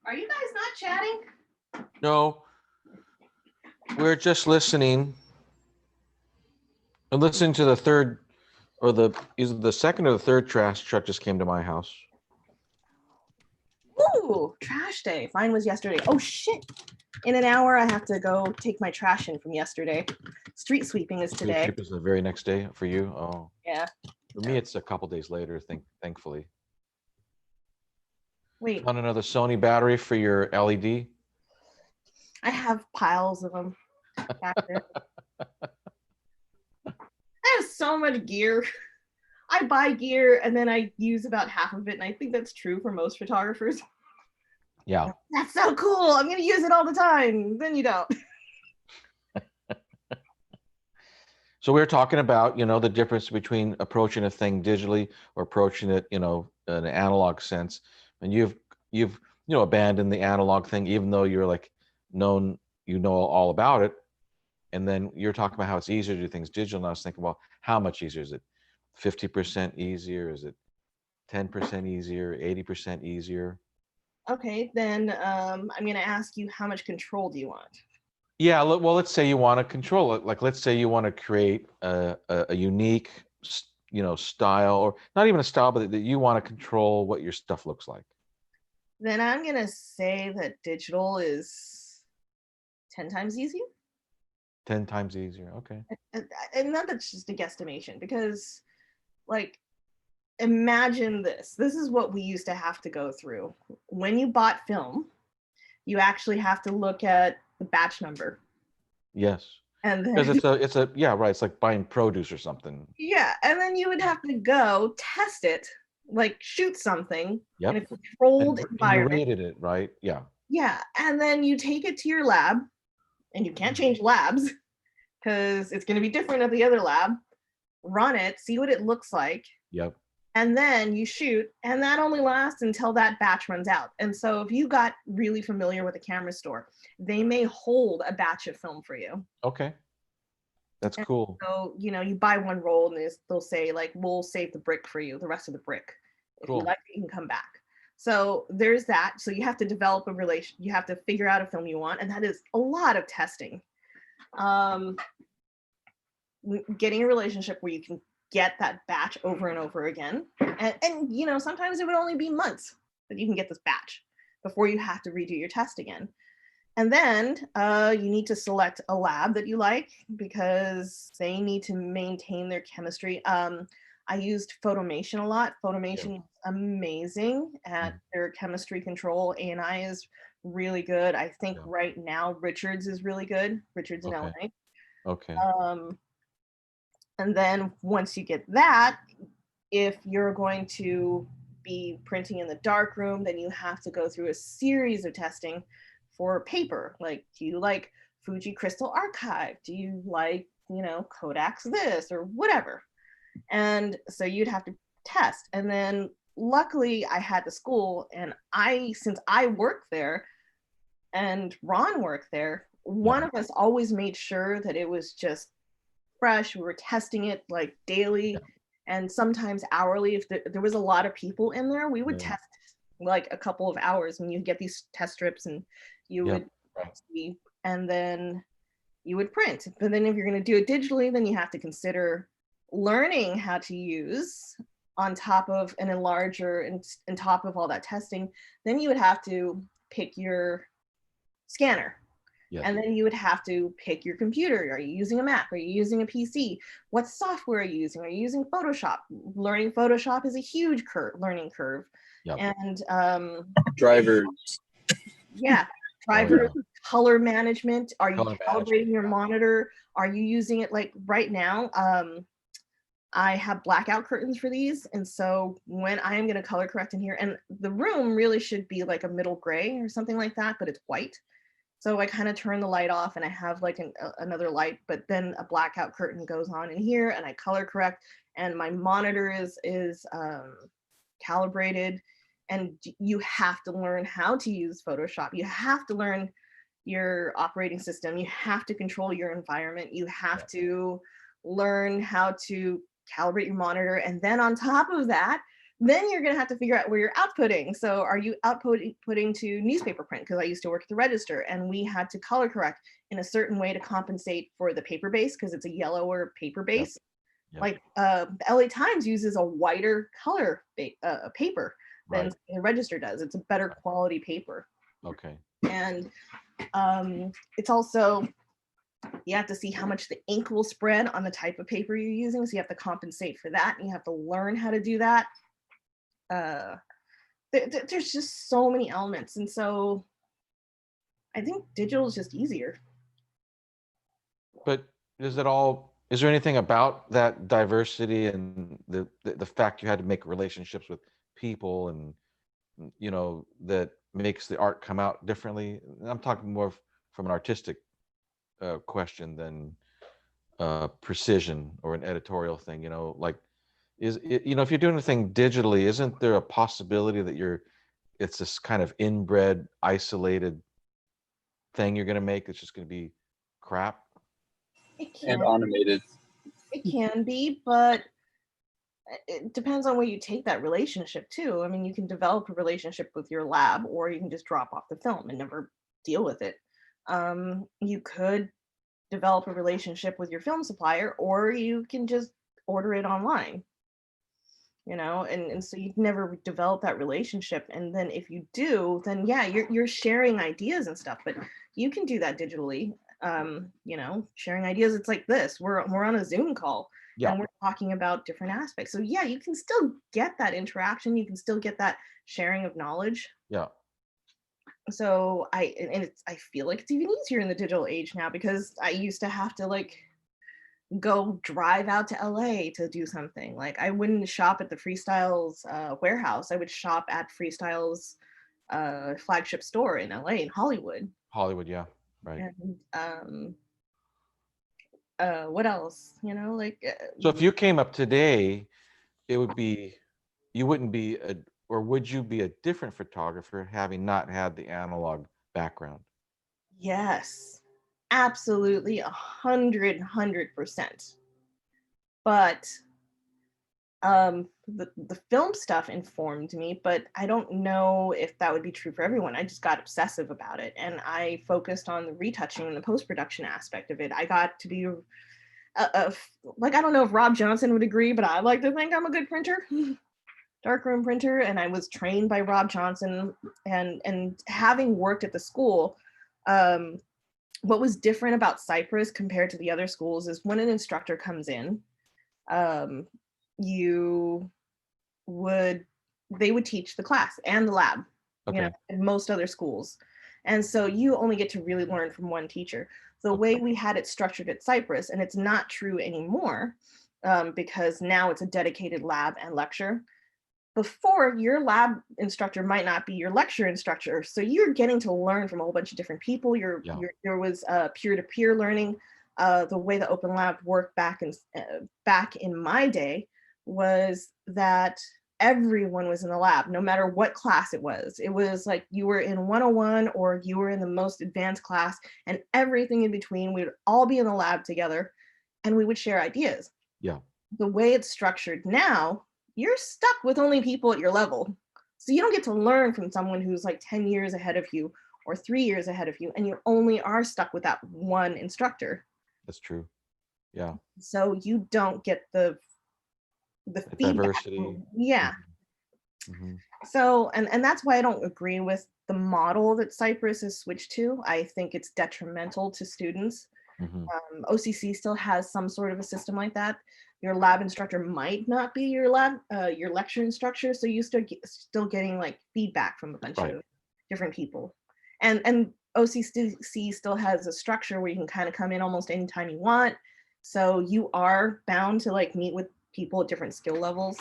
Are you guys not chatting? No, we're just listening. I'm listening to the third, or either the second or the third trash truck just came to my house. Ooh, trash day. Mine was yesterday. Oh shit. In an hour, I have to go take my trash in from yesterday. Street sweeping is today. Street sweep is the very next day for you? Oh. Yeah. For me, it's a couple days later, thankfully. Wait. Found another Sony battery for your LED? I have piles of them back there. I have so much gear. I buy gear and then I use about half of it, and I think that's true for most photographers. Yeah. That's so cool. I'm going to use it all the time. Then you don't. So we were talking about, you know, the difference between approaching a thing digitally or approaching it, you know, in an analog sense. And you've you know, abandoned the analog thing, even though you're like you know all about it. And then you're talking about how it's easier to do things digital. And I was thinking, well, how much easier is it? 50% easier? Is it 10% easier? 80% easier? Okay, then I'm going to ask you, how much control do you want? Yeah, well, let's say you want to control it. Like, let's say you want to create a unique, you know, style, or not even a style, but that you want to control what your stuff looks like. Then I'm going to say that digital is 10 times easier. 10 times easier. Okay. And that's just a guesstimation, because, like, imagine this. This is what we used to have to go through. When you bought film, you actually have to look at the batch number. Yes. And then, because it's a yeah, right. It's like buying produce or something. Yeah, and then you would have to go test it, like shoot something in a controlled environment. You rated it, right? Yeah. Yeah, and then you take it to your lab, and you can't change labs because it's going to be different at the other lab. Run it, see what it looks like. Yep. And then you shoot, and that only lasts until that batch runs out. And so if you got really familiar with a camera store, they may hold a batch of film for you. Okay. That's cool. So, you know, you buy one roll and they'll say, like, we'll save the brick for you, the rest of the brick. If you like it, you can come back. So there's that. So you have to develop a relation. You have to figure out a film you want. And that is a lot of testing. Getting a relationship where you can get that batch over and over again. And you know, sometimes it would only be months that you can get this batch before you have to redo your test again. And then you need to select a lab that you like because they need to maintain their chemistry. I used Photomation a lot. Photomation is amazing at their chemistry control. ANI is really good. I think right now Richards is really good. Richards in LA. Okay. And then once you get that, if you're going to be printing in the darkroom, then you have to go through a series of testing for paper. Like, do you like Fuji Crystal Archive? Do you like, Kodak's this or whatever? And so you'd have to test. And then luckily I had the school, and since I worked there and Ron worked there, one of us always made sure that it was just fresh. We were testing it like daily and sometimes hourly. If there was a lot of people in there, we would test like a couple of hours when you get these test strips, and you would see, and then you would print. But then if you're going to do it digitally, then you have to consider learning how to use on top of an enlarger and on top of all that testing. Then you would have to pick your scanner. And then you would have to pick your computer. Are you using a Mac? Are you using a PC? What software are you using? Are you using Photoshop? Learning Photoshop is a huge learning curve. And drivers. Drivers, color management. Are you calibrating your monitor? Are you using it like right now? I have blackout curtains for these. And so when I am going to color correct in here, and the room really should be like a middle gray or something like that, but it's white. So I kind of turn the light off and I have like another light, but then a blackout curtain goes on in here and I color correct, and my monitor is calibrated. And you have to learn how to use Photoshop. You have to learn your operating system. You have to control your environment. You have to learn how to calibrate your monitor. And then on top of that, then you're going to have to figure out where you're outputting. So are you outputting to newspaper print? Because I used to work at the Register, and we had to color correct in a certain way to compensate for the paper base, because it's a yellower paper base. Like the LA Times uses a whiter color paper than the Register does. It's a better quality paper. Okay. And it's also, you have to see how much the ink will spread on the type of paper you're using. So you have to compensate for that, and you have to learn how to do that. There's just so many elements. And so I think digital is just easier. But is there anything about that diversity and the fact you had to make relationships with people and, that makes the art come out differently? I'm talking more from an artistic question than precision or an editorial thing, like, is it, if you're doing anything digitally, isn't there a possibility that it's this kind of inbred, isolated thing you're going to make that's just going to be crap? And automated. It can be, but it depends on where you take that relationship too. I mean, you can develop a relationship with your lab, or you can just drop off the film and never deal with it. You could develop a relationship with your film supplier, or you can just order it online. And so you never develop that relationship. And then if you do, then you're sharing ideas and stuff, but you can do that digitally. Sharing ideas, it's like this, we're on a Zoom call and we're talking about different aspects. So you can still get that interaction, you can still get that sharing of knowledge. So I feel like it's even easier in the digital age now, because I used to have to go drive out to LA to do something. Like, I wouldn't shop at the Freestyles warehouse. I would shop at Freestyles flagship store in LA, in Hollywood. Yeah, right. And what else? So if you came up today, you wouldn't be or would you be a different photographer having not had the analog background? Yes. Absolutely, 100%. But the film stuff informed me, but I don't know if that would be true for everyone. I just got obsessive about it, and I focused on the retouching and the post-production aspect of it. I got to be I don't know if Rob Johnson would agree, but I like to think I'm a good printer. Darkroom printer, and I was trained by Rob Johnson, and having worked at the school, What was different about Cypress compared to the other schools is when an instructor comes in, they would teach the class and the lab, in most other schools. And so you only get to really learn from one teacher. The way we had it structured at Cypress, and it's not true anymore, because now it's a dedicated lab and lecture. Before, your lab instructor might not be your lecture instructor. So you're getting to learn from a whole bunch of different people. There was peer-to-peer learning. The way the Open Lab worked back in my day was that everyone was in the lab, no matter what class it was. It was like you were in 101 or you were in the most advanced class, and everything in between, we would all be in the lab together and we would share ideas. Yeah. The way it's structured now, you're stuck with only people at your level. So you don't get to learn from someone who's like 10 years ahead of you or 3 years ahead of you, and you only are stuck with that one instructor. That's true. Yeah. So you don't get the feedback. Diversity. Yeah. Mm-hmm. So, and that's why I don't agree with the model that Cypress has switched to. I think it's detrimental to students. Mm-hmm. OCC still has some sort of a system like that. Your lab instructor might not be your lecture instructor, so you still getting like feedback from a bunch of different people. And OCC still has a structure where you can kind of come in almost anytime you want. So you are bound to like meet with people at different skill levels.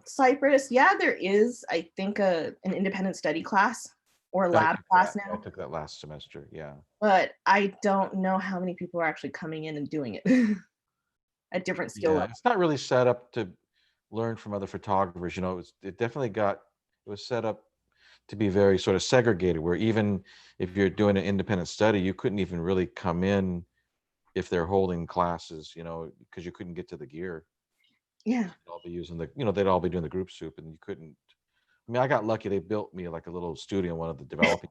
Cypress, yeah, there is, I think, an independent study class or lab class now. I took that last semester, yeah. But I don't know how many people are actually coming in and doing it at different skill levels. It's not really set up to learn from other photographers. You know, it was set up to be very sort of segregated, where even if you're doing an independent study, you couldn't even really come in if they're holding classes, you know, because you couldn't get to the gear. Yeah. They'd all be using they'd all be doing the group soup, and you couldn't. I mean, I got lucky. They built me like a little studio, one of the developing.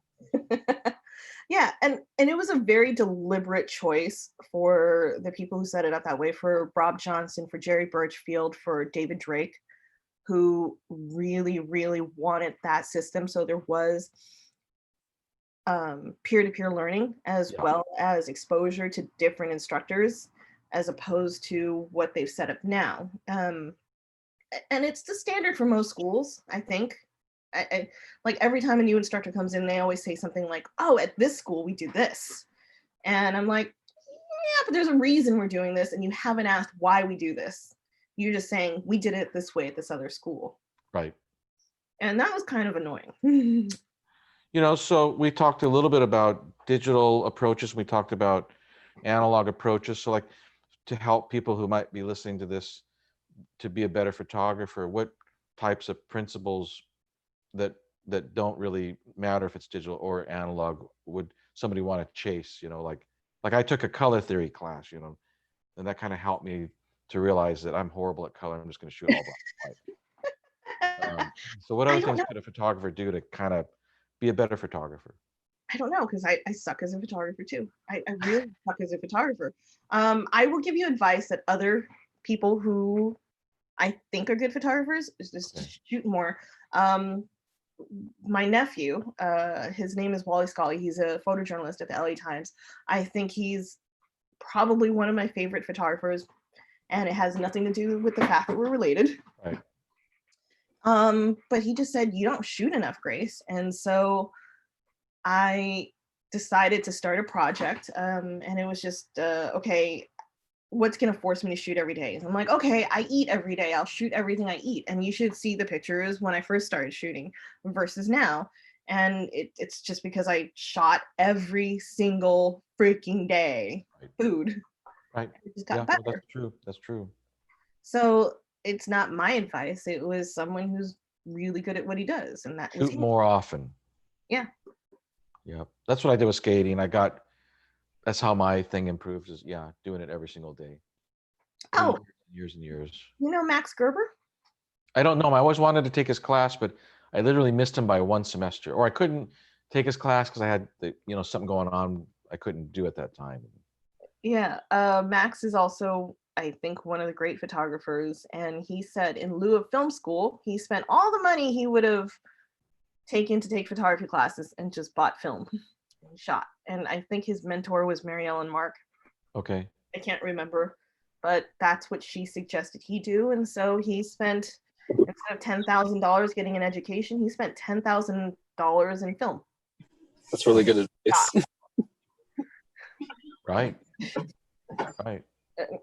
Yeah, and it was a very deliberate choice for the people who set it up that way, for Rob Johnson, for Jerry Birchfield, for David Drake, who really, really wanted that system. So there was peer-to-peer learning as well as exposure to different instructors, as opposed to what they've set up now. And it's the standard for most schools, I think. I like every time a new instructor comes in, they always say something like, "Oh, at this school we do this," and I'm like, "Yeah, but there's a reason we're doing this, and you haven't asked why we do this. You're just saying we did it this way at this other school." Right. And that was kind of annoying. You know, so we talked a little bit about digital approaches. We talked about analog approaches. So, like, to help people who might be listening to this to be a better photographer, what types of principles that don't really matter if it's digital or analog would somebody want to chase? You know, like I took a color theory class, you know, and that kind of helped me to realize that I'm horrible at color. I'm just going to shoot all black and white. So what other things could a photographer do to kind of be a better photographer? I don't know, because I suck as a photographer too. I really suck as a photographer. I will give you advice that other people who I think are good photographers is just shoot more. My nephew, his name is Wally Scully. He's a photojournalist at the LA Times. I think he's probably one of my favorite photographers, and it has nothing to do with the fact that we're related. Right. But he just said, "You don't shoot enough, Grace." And so I decided to start a project, and it was just, okay, what's going to force me to shoot every day? I'm like, okay, I eat every day. I'll shoot everything I eat. And you should see the pictures when I first started shooting versus now. And it's just because I shot every single freaking day food. Right. It just got better. Well, that's true. That's true. So it's not my advice. It was someone who's really good at what he does. And that shoot more often. Yeah. Yeah. That's what I did with skating. That's how my thing improves, is doing it every single day. Oh, years and years. You know Max Gerber? I don't know him. I always wanted to take his class, but I literally missed him by one semester, or I couldn't take his class because I had something going on I couldn't do at that time. Yeah, Max is also, I think, one of the great photographers, and he said in lieu of film school, he spent all the money he would have taken to take photography classes and just bought film. shot. And I think his mentor was Mary Ellen Mark. Okay. I can't remember, but that's what she suggested he do. And so he spent, instead of $10,000 getting an education, he spent $10,000 in film. That's really good advice. Right. Right.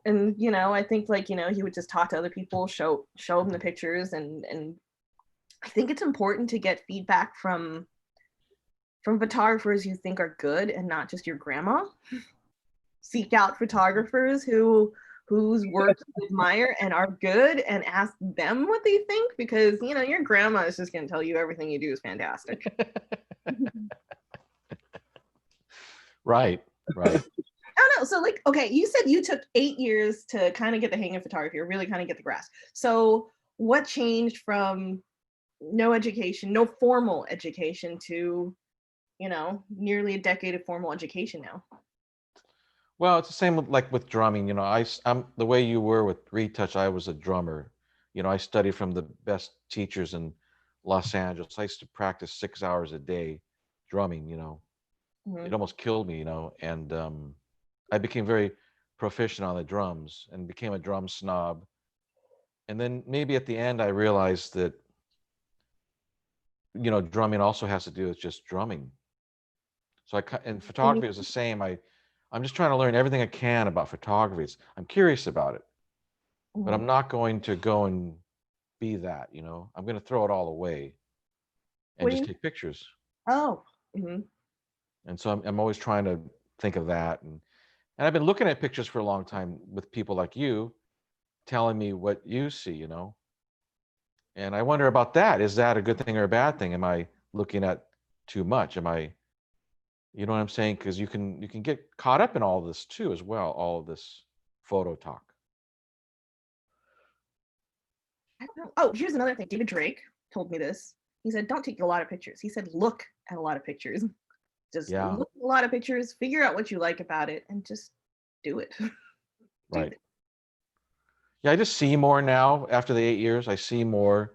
And you know, I think like, you know, he would just talk to other people, show them the pictures, and I think it's important to get feedback from photographers you think are good and not just your grandma. Seek out photographers whose work you admire and are good, and ask them what they think, because you know your grandma is just going to tell you everything you do is fantastic. Right. I don't know. So like, okay, you said you took 8 years to kind of get the hang of photography, or really kind of get the grasp. So what changed from no education, no formal education, to, you know, nearly a decade of formal education now? Well, it's the same with drumming. You know, I'm the way you were with retouch. I was a drummer. You know, I studied from the best teachers in Los Angeles. I used to practice 6 hours a day drumming. You know, Mhm. it almost killed me. You know, and I became very proficient on the drums and became a drum snob. And then maybe at the end, I realized that, you know, drumming also has to do with just drumming. So and photography is the same. I'm just trying to learn everything I can about photography. I'm curious about it, but I'm not going to go and be that, you know. I'm going to throw it all away and just take pictures. Oh. Mm-hmm. And so I'm always trying to think of that. And I've been looking at pictures for a long time with people like you telling me what you see, you know. And I wonder about that. Is that a good thing or a bad thing? Am I looking at too much? Am I, you know what I'm saying? Because you can get caught up in all this too as well, all of this photo talk. I don't know. Oh, here's another thing. David Drake told me this. He said, don't take a lot of pictures. He said, look at a lot of pictures. Just look at a lot of pictures, figure out what you like about it, and just do it. Right. Yeah, I just see more now after the 8 years. I see more,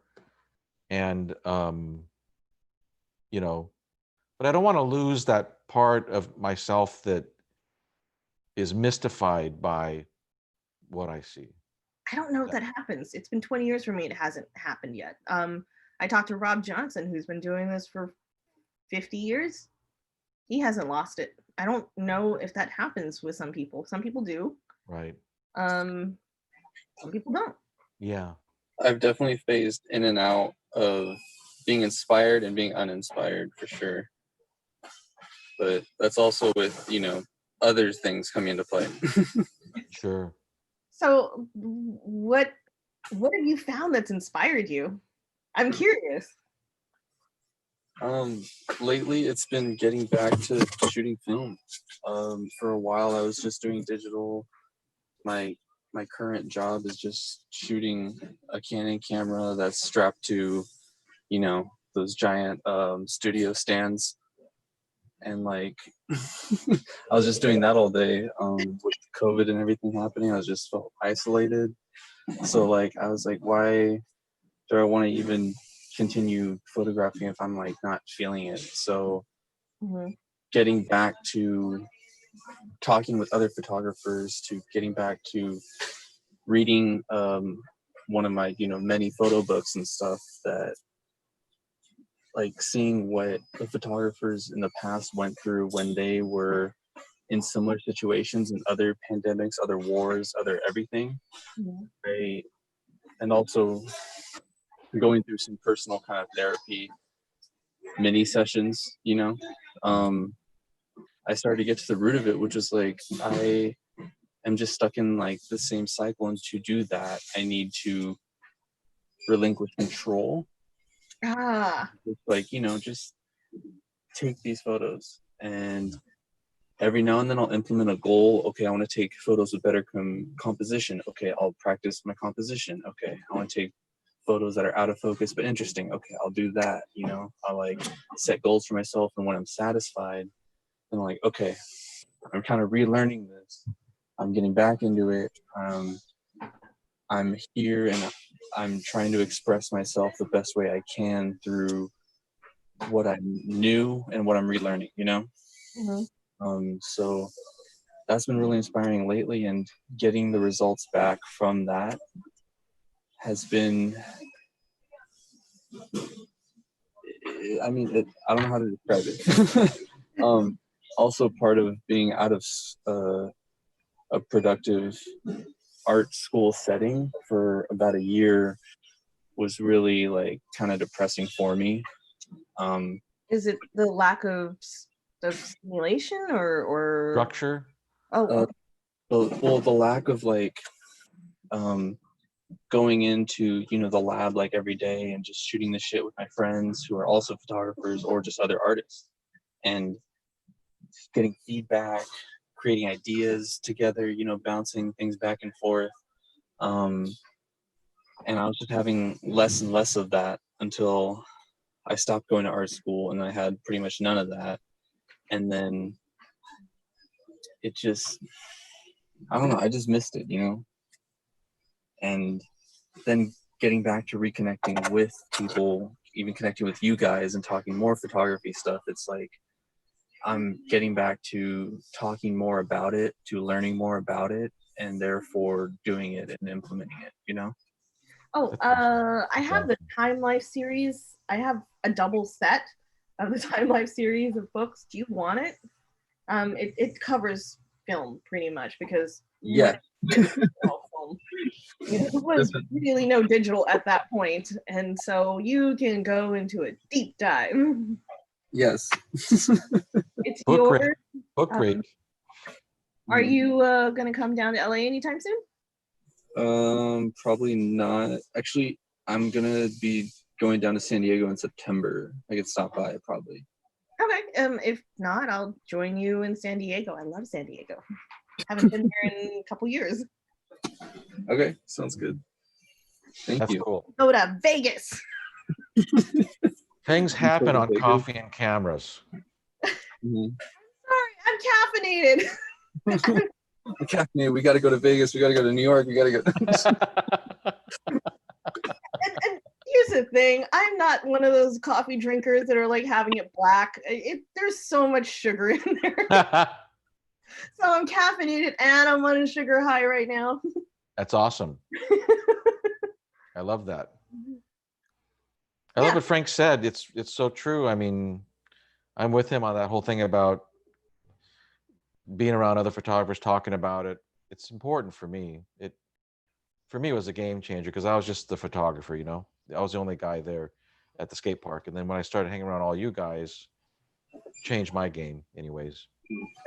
and you know, but I don't want to lose that part of myself that is mystified by what I see. I don't know if that happens. It's been 20 years for me. It hasn't happened yet. I talked to Rob Johnson, who's been doing this for 50 years. He hasn't lost it. I don't know if that happens with some people. Some people do. Right. Some people don't. Yeah. I've definitely phased in and out of being inspired and being uninspired for sure. But that's also with, you know, other things coming into play. Sure. So what have you found that's inspired you? I'm curious. Lately it's been getting back to shooting film. For a while I was just doing digital. My current job is just shooting a Canon camera that's strapped to, you know, those giant studio stands. And like I was just doing that all day. With COVID and everything happening, I was just felt isolated. So like I was like, why do I want to even continue photographing if I'm like not feeling it? So getting back to talking with other photographers, to getting back to reading one of my, you know, many photo books and stuff, that like seeing what the photographers in the past went through when they were in similar situations in other pandemics, other wars, other everything. And also going through some personal kind of therapy mini sessions, you know. I started to get to the root of it, which is like I am just stuck in like the same cycle, and to do that I need to relinquish control. It's like, you know, just take these photos, and every now and then I'll implement a goal. Okay, I want to take photos with better composition. Okay, I'll practice my composition. Okay, I want to take photos that are out of focus but interesting. Okay, I'll do that. You know, I'll like set goals for myself, and when I'm satisfied, then I'm like, okay, I'm kind of relearning this. I'm getting back into it. I'm here and I'm trying to express myself the best way I can through what I knew and what I'm relearning, you know? So that's been really inspiring lately, and getting the results back from that has been, I mean, I don't know how to describe it. Also part of being out of a productive art school setting for about a year was really like kind of depressing for me. Is it the lack of stimulation or Structure? Oh, well, the lack of like going into, you know, the lab like every day and just shooting the shit with my friends who are also photographers or just other artists, and getting feedback, creating ideas together, you know, bouncing things back and forth. And I was just having less and less of that until I stopped going to art school, and I had pretty much none of that. And then it just, I don't know, I just missed it, you know? And then getting back to reconnecting with people, even connecting with you guys and talking more photography stuff, it's like I'm getting back to talking more about it, to learning more about it, and therefore doing it and implementing it, you know? Oh, I have the Time Life series. I have a double set of the Time Life series of books. Do you want it? It covers film pretty much, because Yeah. film, there was really no digital at that point, and so you can go into a deep dive. Yes. It's Book yours. rate. Book rate. Are you gonna come down to LA anytime soon? Probably not. Actually, I'm gonna be going down to San Diego in September. I could stop by probably. Okay. If not, I'll join you in San Diego. I love San Diego. Haven't been there in a couple years. Okay, sounds good. Thank you. Cool. Go to Vegas. Things happen on coffee and cameras. Sorry, I'm caffeinated. Caffeinated. We got to go to Vegas. We got to go to New York. We got to go. and here's the thing: I'm not one of those coffee drinkers that are like having it black. There's so much sugar in there. So I'm caffeinated and I'm on a sugar high right now. That's awesome. I love that. I love what Frank said. It's so true. I mean, I'm with him on that whole thing about being around other photographers talking about it. It's important for me. It was a game changer because I was just the photographer, you know. I was the only guy there at the skate park. And then when I started hanging around all you guys, changed my game anyways.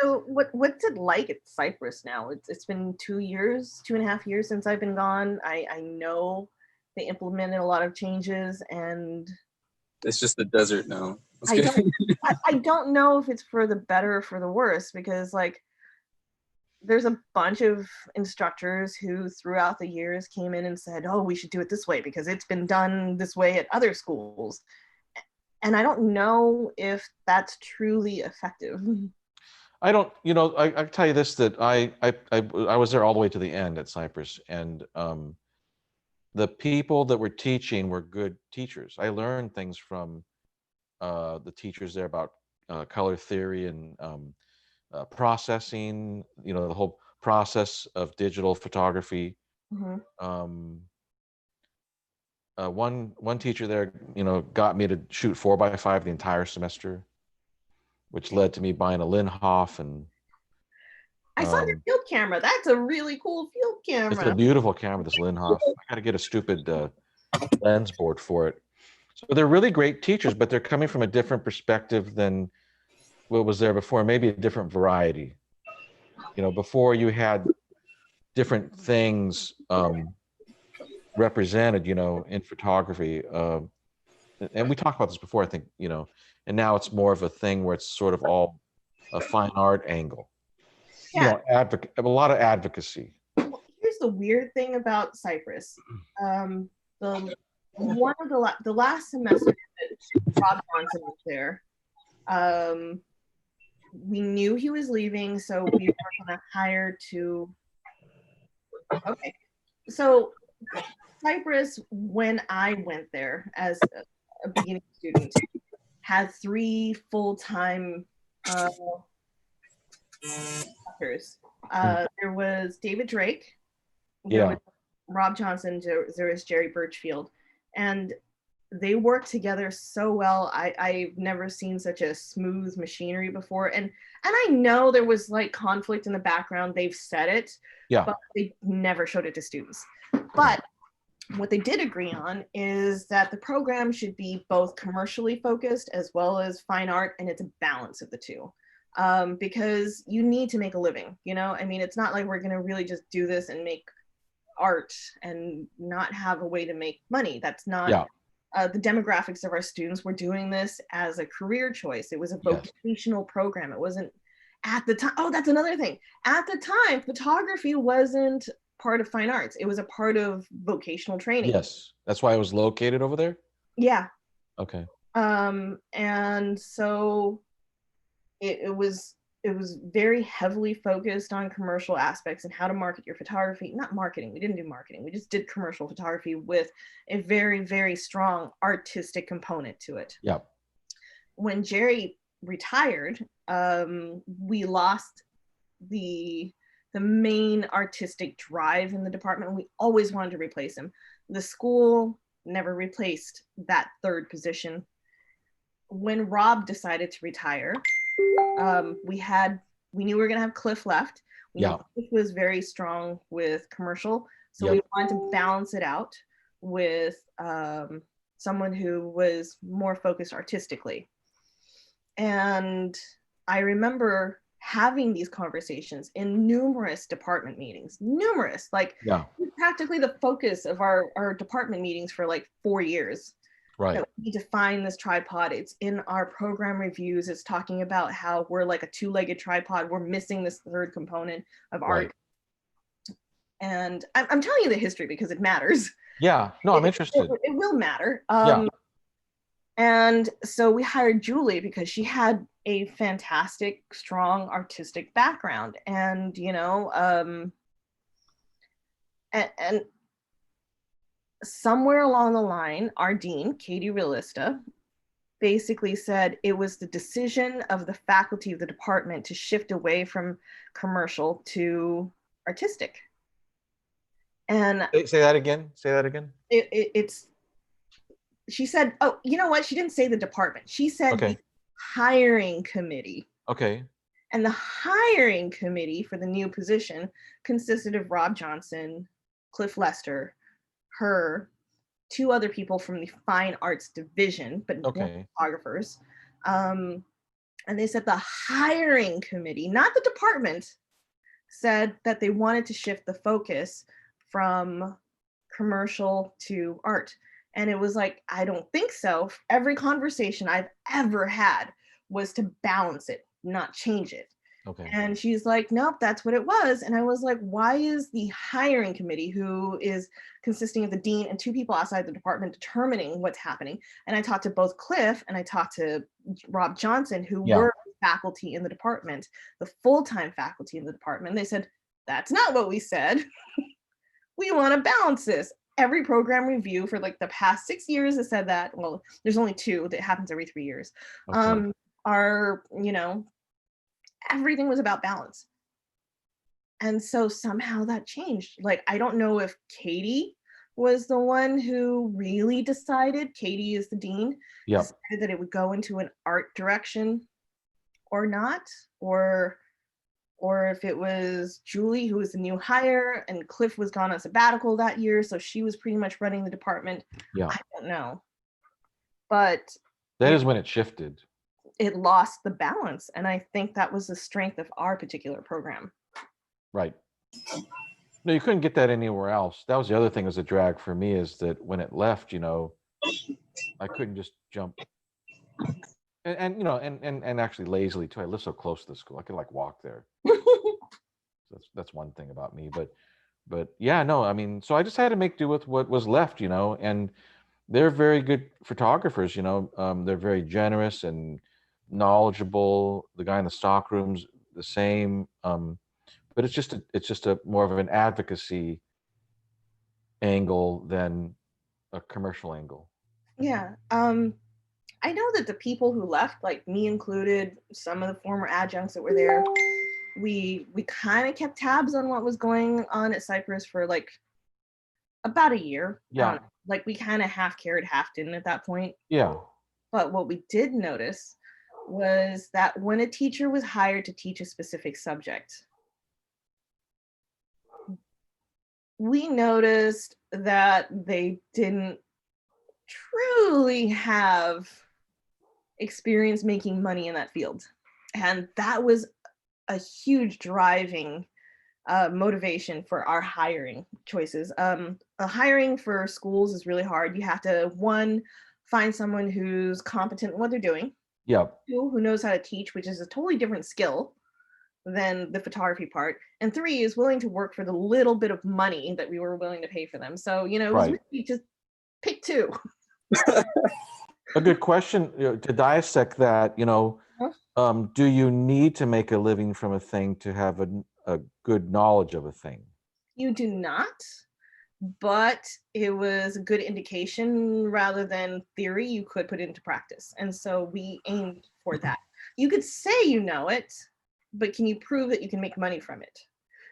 So what's it like at Cypress now? It's been 2.5 years since I've been gone. I know they implemented a lot of changes, and it's just the desert now. I don't know if it's for the better or for the worse, because like there's a bunch of instructors who throughout the years came in and said, oh, we should do it this way because it's been done this way at other schools. And I don't know if that's truly effective. I don't, you know, I tell you this, that I was there all the way to the end at Cypress, and the people that were teaching were good teachers. I learned things from the teachers there about color theory and processing, you know, the whole process of digital photography. Mm-hmm. One teacher there, you know, got me to shoot 4x5 the entire semester, which led to me buying a Linhof. And I saw your field camera. That's a really cool field camera. It's a beautiful camera, this Linhof. I got to get a stupid lens board for it. So they're really great teachers, but they're coming from a different perspective than what was there before, maybe a different variety. You know, before you had different things represented, you know, in photography. And we talked about this before, I think, you know, and now it's more of a thing where it's sort of all a fine art angle. Yeah. You know, a lot of advocacy. Here's the weird thing about Cypress. The last semester that Rob Johnson was there, we knew he was leaving, so we were going to hire two. Okay, so Cypress, when I went there as a beginning student, had 3 full-time authors. There was David Drake. Yeah. Was Rob Johnson. There was Jerry Birchfield, and they work together so well. I've never seen such a smooth machinery before. And I know there was like conflict in the background. They've said it, Yeah. but they never showed it to students. But what they did agree on is that the program should be both commercially focused as well as fine art, and it's a balance of the two. Because you need to make a living, you know? I mean, it's not like we're gonna really just do this and make art and not have a way to make money. That's not the demographics of our students. Were doing this as a career choice. It was a vocational program. It wasn't at the time. Oh, that's another thing. At the time, photography wasn't part of fine arts. It was a part of vocational training. Yes, that's why it was located over there. Yeah. Okay. And so it was very heavily focused on commercial aspects and how to market your photography. Not marketing, we didn't do marketing. We just did commercial photography with a very, very strong artistic component to it. Yeah. When Jerry retired, we lost the main artistic drive in the department. We always wanted to replace him. The school never replaced that third position. When Rob decided to retire, we knew we were gonna have Cliff left. We knew Cliff was very strong with commercial, so we wanted to balance it out with someone who was more focused artistically. And I remember having these conversations in numerous department meetings, like practically the focus of our department meetings for like 4 years. Right. That we need to find this tripod. It's in our program reviews. It's talking about how we're like a two-legged tripod. We're missing this third component of art. And I'm telling you the history because it matters. Yeah, no, I'm interested. It will matter. And so we hired Julie because she had a fantastic, strong artistic background. And, you know, and somewhere along the line, our dean, Katie Realista, basically said it was the decision of the faculty of the department to shift away from commercial to artistic. And say that again. She said, oh, you know what? She didn't say the department. She said the hiring committee. Okay. And the hiring committee for the new position consisted of Rob Johnson, Cliff Lester, her, 2 other people from the fine arts division, but not photographers. And they said the hiring committee, not the department, said that they wanted to shift the focus from commercial to art. And it was like, I don't think so. Every conversation I've ever had was to balance it, not change it. Okay. And she's like, nope, that's what it was. And I was like, why is the hiring committee, who is consisting of the dean and 2 people outside the department, determining what's happening? And I talked to both Cliff and I talked to Rob Johnson, who were faculty in the department, the full-time faculty in the department. They said, that's not what we said. We want to balance this. Every program review for like the past 6 years has said that. Well, there's only 2 that happens every 3 years. Are, you know, everything was about balance. And so somehow that changed. Like, I don't know if Katie was the one who really decided, Katie is the dean, decided that it would go into an art direction or not, or if it was Julie, who was the new hire, and Cliff was gone on sabbatical that year, so she was pretty much running the department. I don't know. But that is when it shifted. It lost the balance. And I think that was the strength of our particular program. Right. No, you couldn't get that anywhere else. That was the other thing as a drag for me, is that when it left, you know, I couldn't just jump. And you know, and actually lazily too. I live so close to the school. I could like walk there. So that's one thing about me. But yeah, no, I mean, so I just had to make do with what was left, you know, and they're very good photographers, you know. They're very generous and knowledgeable. The guy in the stock room's the same. But it's just a more of an advocacy angle than a commercial angle. Yeah. I know that the people who left, like me included, some of the former adjuncts that were there, we kind of kept tabs on what was going on at Cypress for like about a year. Yeah. Like we kind of half cared, half didn't at that point. Yeah. But what we did notice was that when a teacher was hired to teach a specific subject, we noticed that they didn't truly have experience making money in that field. And that was a huge driving motivation for our hiring choices. Hiring for schools is really hard. You have to, one, find someone who's competent in what they're doing. Yeah. Two, who knows how to teach, which is a totally different skill than the photography part. And three, is willing to work for the little bit of money that we were willing to pay for them. So, you know, it was really just pick two. A good question to dissect that, you know, do you need to make a living from a thing to have a good knowledge of a thing? You do not, but it was a good indication rather than theory you could put into practice. And so we aimed for that. You could say you know it, but can you prove that you can make money from it?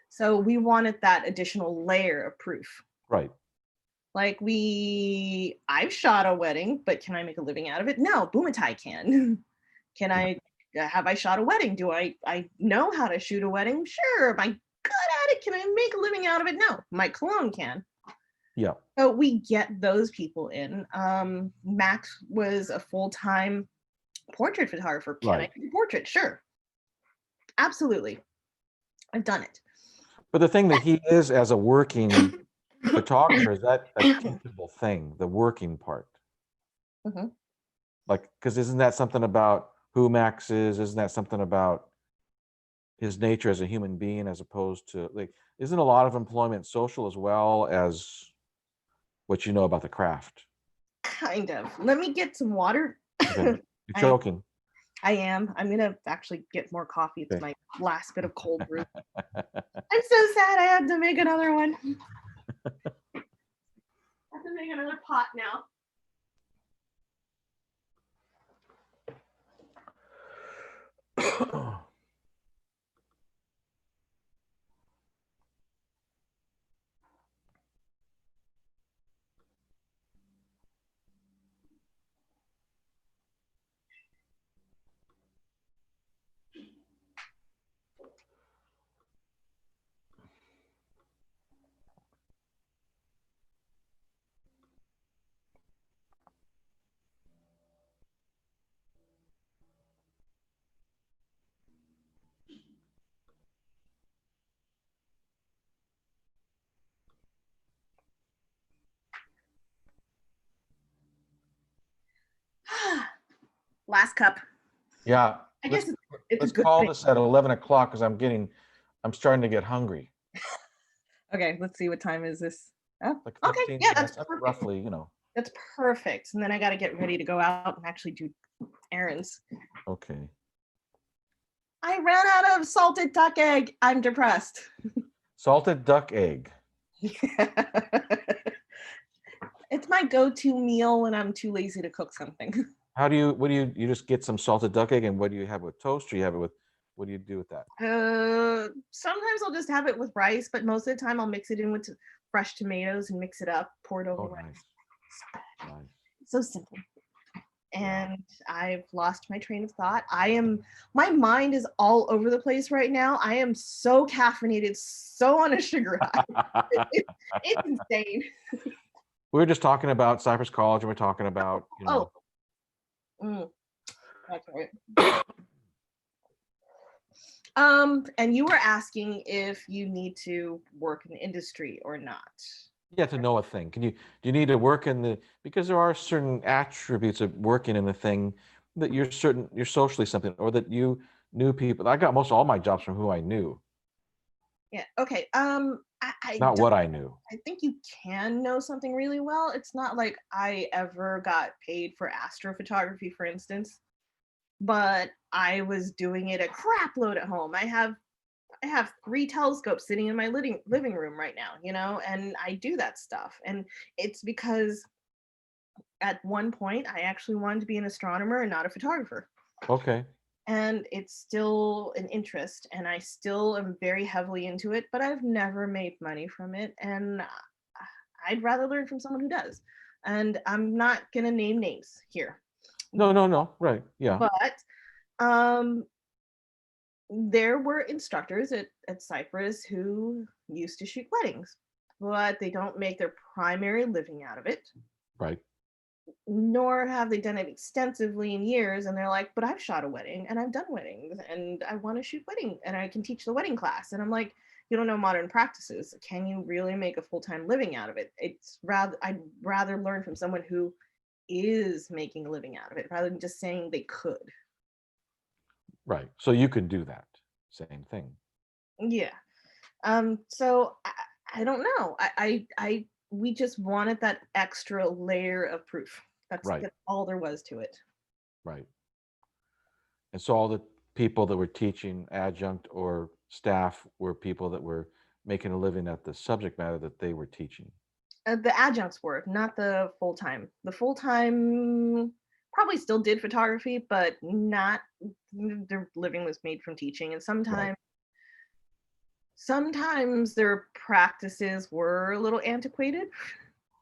So we wanted that additional layer of proof. Right. Like I've shot a wedding, but can I make a living out of it? No, Boomatai can. Have I shot a wedding? Do I know how to shoot a wedding? Sure. Am I good at it? Can I make a living out of it? No, my clone can. Yeah. So we get those people in. Max was a full-time portrait photographer. Can I do portrait? Sure. Absolutely. I've done it. But the thing that he is as a working photographer, is that a teachable thing, the working part? Mm-hmm. Like, because isn't that something about who Max is? Isn't that something about his nature as a human being, as opposed to, like, isn't a lot of employment social as well as what you know about the craft? Kind of. Let me get some water. Okay. You're choking. I am. I'm gonna actually get more coffee. It's my last bit of cold brew. I'm so sad I have to make another one. I have to make another pot now. Last cup. Yeah. I guess let's call this at 11 o'clock because I'm starting to get hungry. Okay, let's see, what time is this? Oh, like okay, yeah, that's perfect. Roughly, you know. That's perfect. And then I got to get ready to go out and actually do errands. Okay. I ran out of salted duck egg. I'm depressed. Salted duck egg. It's my go-to meal when I'm too lazy to cook something. What do you just get some salted duck egg, and what do you have with toast, or you have it with, what do you do with that? Sometimes I'll just have it with rice, but most of the time I'll mix it in with fresh tomatoes and mix it up, pour it over rice. Nice. So simple. And I've lost my train of thought. My mind is all over the place right now. I am so caffeinated, so on a sugar high. It's insane. We were just talking about Cypress College, and we're talking about, you know. That's right. And you were asking if you need to work in the industry or not. Yeah, to know a thing. Do you need to work because there are certain attributes of working in the thing that you're socially something, or that you knew people. I got most all my jobs from who I knew. Yeah. Okay. Not what I knew. I think you can know something really well. It's not like I ever got paid for astrophotography, for instance, but I was doing it a crap load at home. I have 3 telescopes sitting in my living room right now, you know, and I do that stuff. And it's because at one point I actually wanted to be an astronomer and not a photographer. Okay. and it's still an interest, and I still am very heavily into it, but I've never made money from it, and I'd rather learn from someone who does. And I'm not gonna name names here. No. Right. Yeah. But there were instructors at Cypress who used to shoot weddings, but they don't make their primary living out of it. Right. Nor have they done it extensively in years. And they're like, but I've shot a wedding and I've done weddings and I want to shoot wedding and I can teach the wedding class. And I'm like, you don't know modern practices. Can you really make a full-time living out of it? I'd rather learn from someone who is making a living out of it rather than just saying they could. Right. So you could do that. Same thing. Yeah. So I don't know. We just wanted that extra layer of proof. That's all there was to it. Right. And so all the people that were teaching adjunct or staff were people that were making a living at the subject matter that they were teaching. The adjuncts were, not the full-time. The full-time probably still did photography, but not, their living was made from teaching. And sometimes their practices were a little antiquated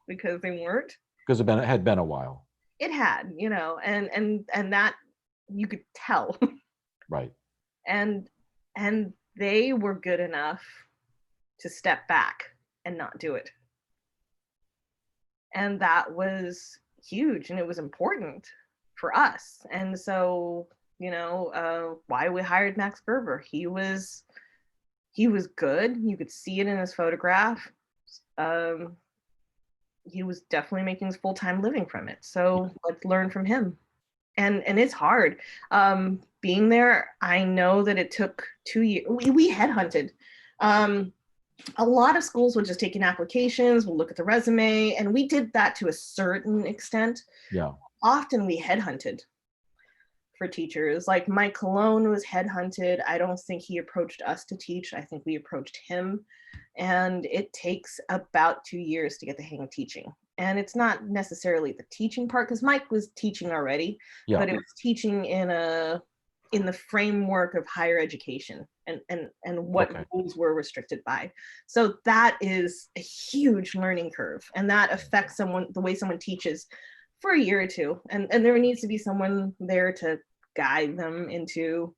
because they weren't. Because it had been a while. It had, and that you could tell. Right. And they were good enough to step back and not do it. And that was huge, and it was important for us. And so, why we hired Max Gerber. He was good. You could see it in his photograph. He was definitely making his full-time living from it. So let's learn from him. And it's hard. Being there, I know that it took 2 years. We headhunted. A lot of schools would just take in applications, we'll look at the resume, and we did that to a certain extent. Yeah. Often we headhunted for teachers. Like Mike Cologne was headhunted. I don't think he approached us to teach. I think we approached him. And it takes about 2 years to get the hang of teaching. And it's not necessarily the teaching part, because Mike was teaching already, but it was teaching in the framework of higher education and what rules were restricted by. So that is a huge learning curve, and that affects the way someone teaches for a year or two. And there needs to be someone there to guide them into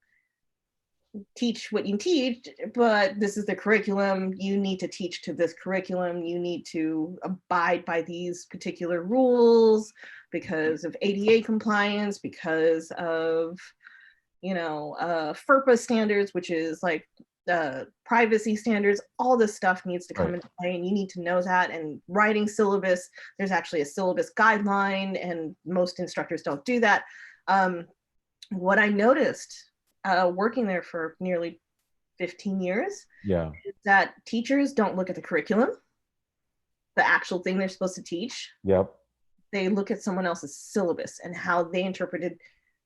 teach what you teach, but this is the curriculum. You need to teach to this curriculum. You need to abide by these particular rules because of ADA compliance, because of FERPA standards, which is like privacy standards. All this stuff needs to come into play, and you need to know that. And writing syllabus, there's actually a syllabus guideline, and most instructors don't do that. What I noticed working there for nearly 15 years is that teachers don't look at the curriculum, the actual thing they're supposed to teach. Yep. They look at someone else's syllabus and how they interpreted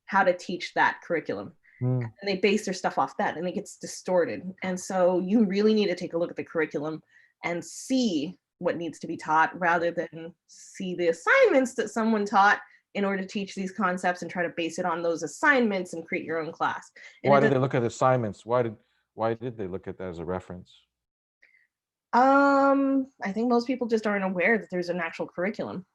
how to teach that curriculum. And they base their stuff off that, and it gets distorted. And so you really need to take a look at the curriculum and see what needs to be taught, rather than see the assignments that someone taught in order to teach these concepts and try to base it on those assignments and create your own class. And why did they look at assignments? Why did they look at that as a reference? I think most people just aren't aware that there's an actual curriculum.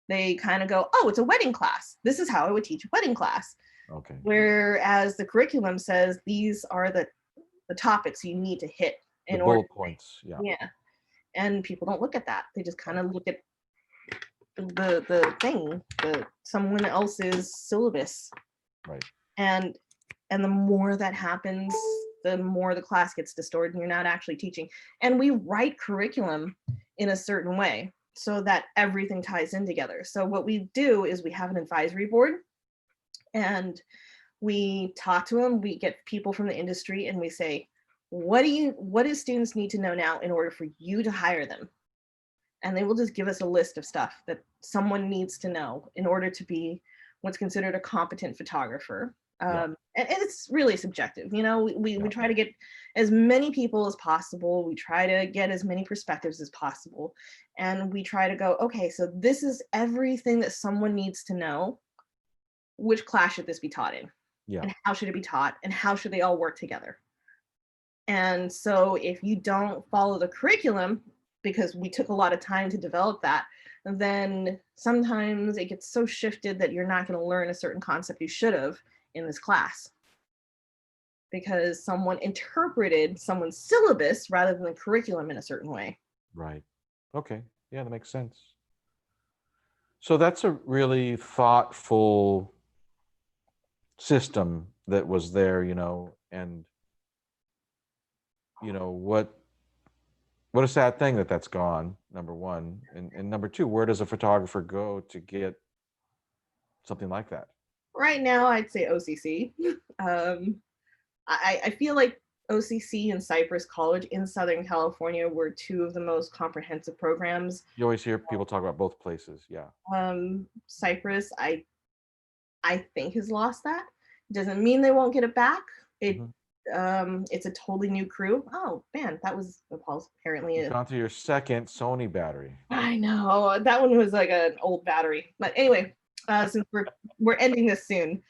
They kind of go, oh, it's a wedding class. This is how I would teach a wedding class. Okay. Whereas the curriculum says these are the topics you need to hit in order. Bullet points. Yeah. Yeah. And people don't look at that. They just kind of look at someone else's syllabus. Right. And the more that happens, the more the class gets distorted and you're not actually teaching. And we write curriculum in a certain way so that everything ties in together. So what we do is we have an advisory board, and we talk to them. We get people from the industry, and we say, what do students need to know now in order for you to hire them? And they will just give us a list of stuff that someone needs to know in order to be what's considered a competent photographer. And it's really subjective. We try to get as many people as possible. We try to get as many perspectives as possible. And we try to go, okay, so this is everything that someone needs to know. Which class should this be taught in? Yeah. And how should it be taught, and how should they all work together. And so if you don't follow the curriculum, because we took a lot of time to develop that, then sometimes it gets so shifted that you're not going to learn a certain concept you should have in this class, because someone interpreted someone's syllabus rather than the curriculum in a certain way. Right. Okay. Yeah, that makes sense. So that's a really thoughtful system that was there, and what a sad thing that that's gone, number one. And number two, where does a photographer go to get something like that? Right now, I'd say OCC. I feel like OCC and Cypress College in Southern California were two of the most comprehensive programs. You always hear people talk about both places. Yeah. Cypress, I think has lost that. Doesn't mean they won't get it back. It's a totally new crew. Oh man, that was apparently You've gone through your second Sony battery. I know that one was like an old battery, but anyway, since we're ending this soon,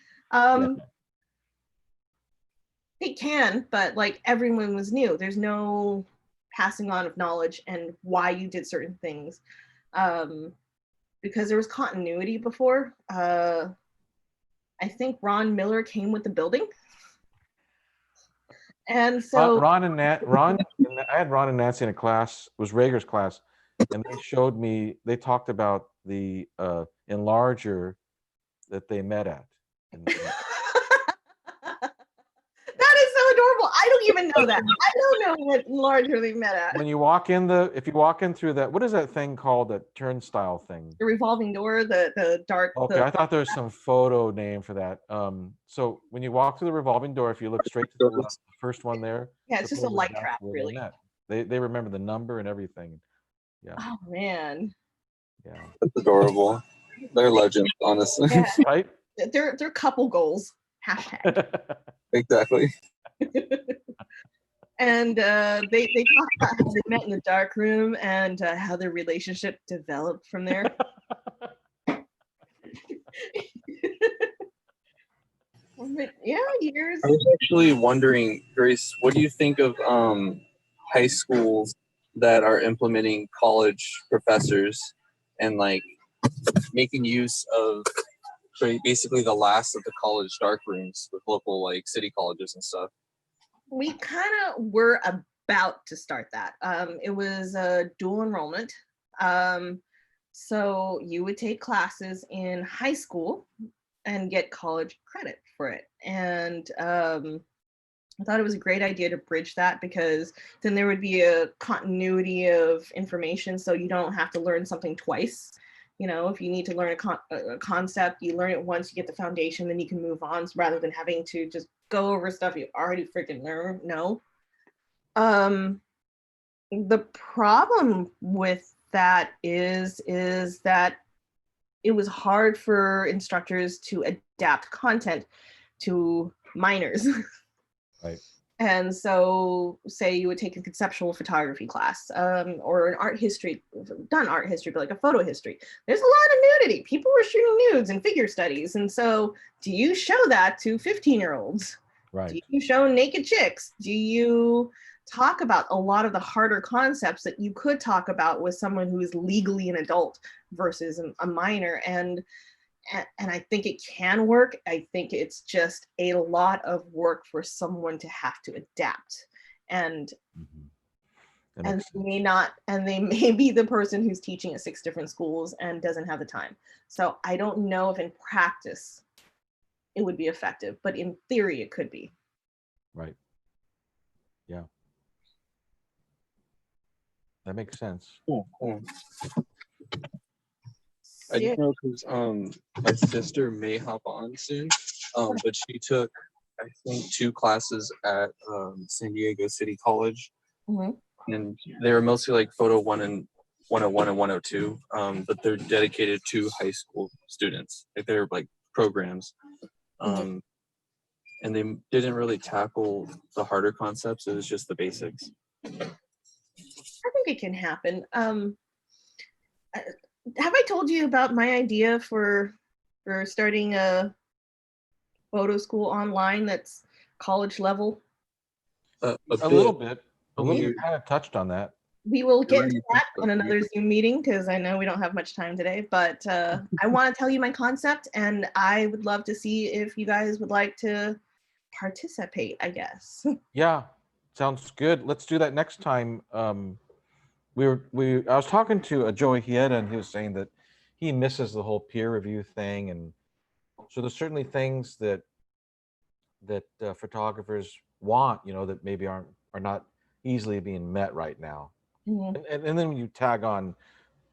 it can, but like everyone was new. There's no passing on of knowledge and why you did certain things, because there was continuity before. I think Ron Miller came with the building. And so I had Ron and Nancy in a class, it was Rager's class, and they talked about the enlarger that they met at. That is so adorable. I don't even know that. I don't know what enlarger they met at. When you walk in if you walk in through that, what is that thing called, that turnstile thing? The revolving door, the dark. Okay, I thought there was some photo name for that. So when you walk through the revolving door, if you look straight to the left, the first one there. Yeah, it's just a light trap, really. They remember the number and everything. Yeah. Oh man. Yeah. That's adorable. They're legends, honestly. Yeah. Right? They're couple goals. Hashtag. Exactly. And they talk about how they met in the dark room and how their relationship developed from there. Yeah, years. I was actually wondering, Grace, what do you think of high schools that are implementing college professors and like making use of basically the last of the college dark rooms with local like city colleges and stuff? We kind of were about to start that. It was a dual enrollment. So you would take classes in high school and get college credit for it. And I thought it was a great idea to bridge that, because then there would be a continuity of information, so you don't have to learn something twice. If you need to learn a concept, you learn it once, you get the foundation, then you can move on, rather than having to just go over stuff you already freaking know. The problem with that is that it was hard for instructors to adapt content to minors. Right. And so say you would take a conceptual photography class, or an art history, but like a photo history. There's a lot of nudity. People were shooting nudes in figure studies. And so do you show that to 15-year-olds? Right. Do you show naked chicks? Do you talk about a lot of the harder concepts that you could talk about with someone who is legally an adult versus a minor? And I think it can work. I think it's just a lot of work for someone to have to adapt. And they may be the person who's teaching at 6 different schools and doesn't have the time. So I don't know if in practice it would be effective, but in theory it could be. Right. Yeah. That makes sense. Cool. I didn't know because my sister may hop on soon, but she took, I think, 2 classes at San Diego City College, and they were mostly like photo 101 and 102, but they're dedicated to high school students. Like they're like programs, and they didn't really tackle the harder concepts. It was just the basics. I think it can happen. Have I told you about my idea for starting a photo school online that's college level? A little bit. A little bit. Kind of touched on that. We will get Right. to that on another Zoom meeting because I know we don't have much time today, but I want to tell you my concept and I would love to see if you guys would like to participate, I guess. Yeah, sounds good. Let's do that next time. I was talking to Joey Hieda, and he was saying that he misses the whole peer review thing, and so there's certainly things that photographers want, that maybe are not easily being met right now. Mhm. And then when you tag on,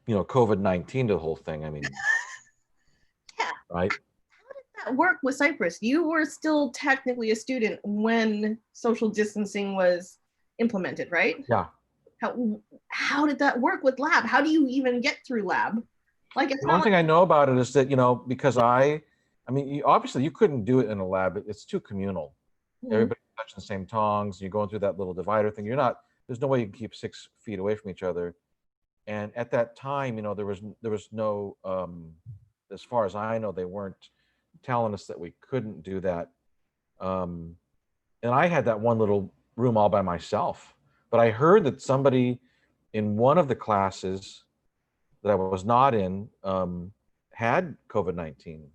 COVID-19 to the whole thing, I mean, Yeah. right? How did that work with Cypress? You were still technically a student when social distancing was implemented, right? Yeah. How did that work with lab? How do you even get through lab? Like, it's The not one thing I know about it is that, because I mean, obviously you couldn't do it in a lab. It's too communal. like, Everybody's touching the same tongs. You're going through that little divider thing. There's no way you can keep 6 feet away from each other. And at that time, there was no, as far as I know, they weren't telling us that we couldn't do that. And I had that one little room all by myself. But I heard that somebody in one of the classes that I was not in had COVID-19.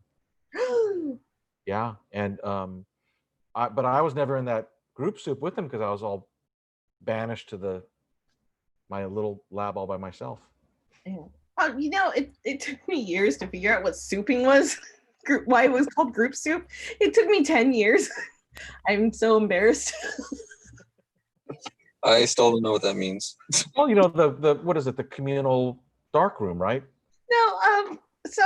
Yeah, and but I was never in that group soup with them because I was all banished to my little lab all by myself. yeah. It took me years to figure out what souping was, why it was called group soup. It took me 10 years. I'm so embarrassed. I still don't know what that means. Well, the what is it? The communal dark room, right? No, so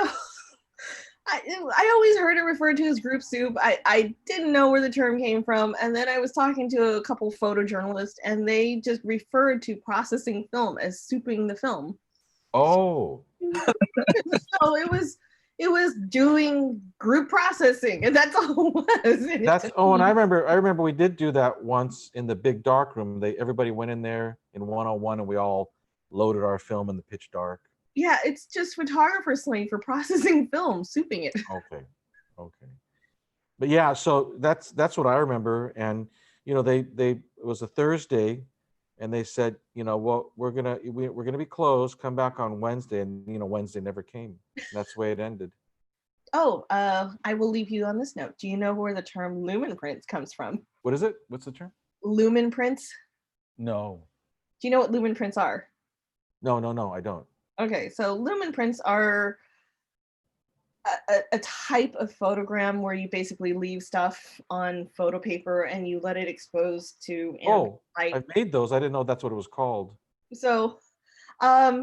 I always heard it referred to as group soup. I didn't know where the term came from. And then I was talking to a couple photojournalists and they just referred to processing film as souping the film. Oh. So it was doing group processing, and that's all it was. And I remember we did do that once in the big dark room. Everybody went in there in 101 and we all loaded our film in the pitch dark. Yeah, it's just photographer slang for processing film, souping it. Okay. But yeah, so that's what I remember. And it was a Thursday, and they said, well, we're gonna be closed. Come back on Wednesday, and Wednesday never came. That's the way it ended. Oh, I will leave you on this note. Do you know where the term lumen prints comes from? What is it? What's the term? Lumen prints. No. Do you know what lumen prints are? No, I don't. Okay, so lumen prints are a type of photogram where you basically leave stuff on photo paper and you let it expose to light. I've made those. I didn't know that's what it was called. So I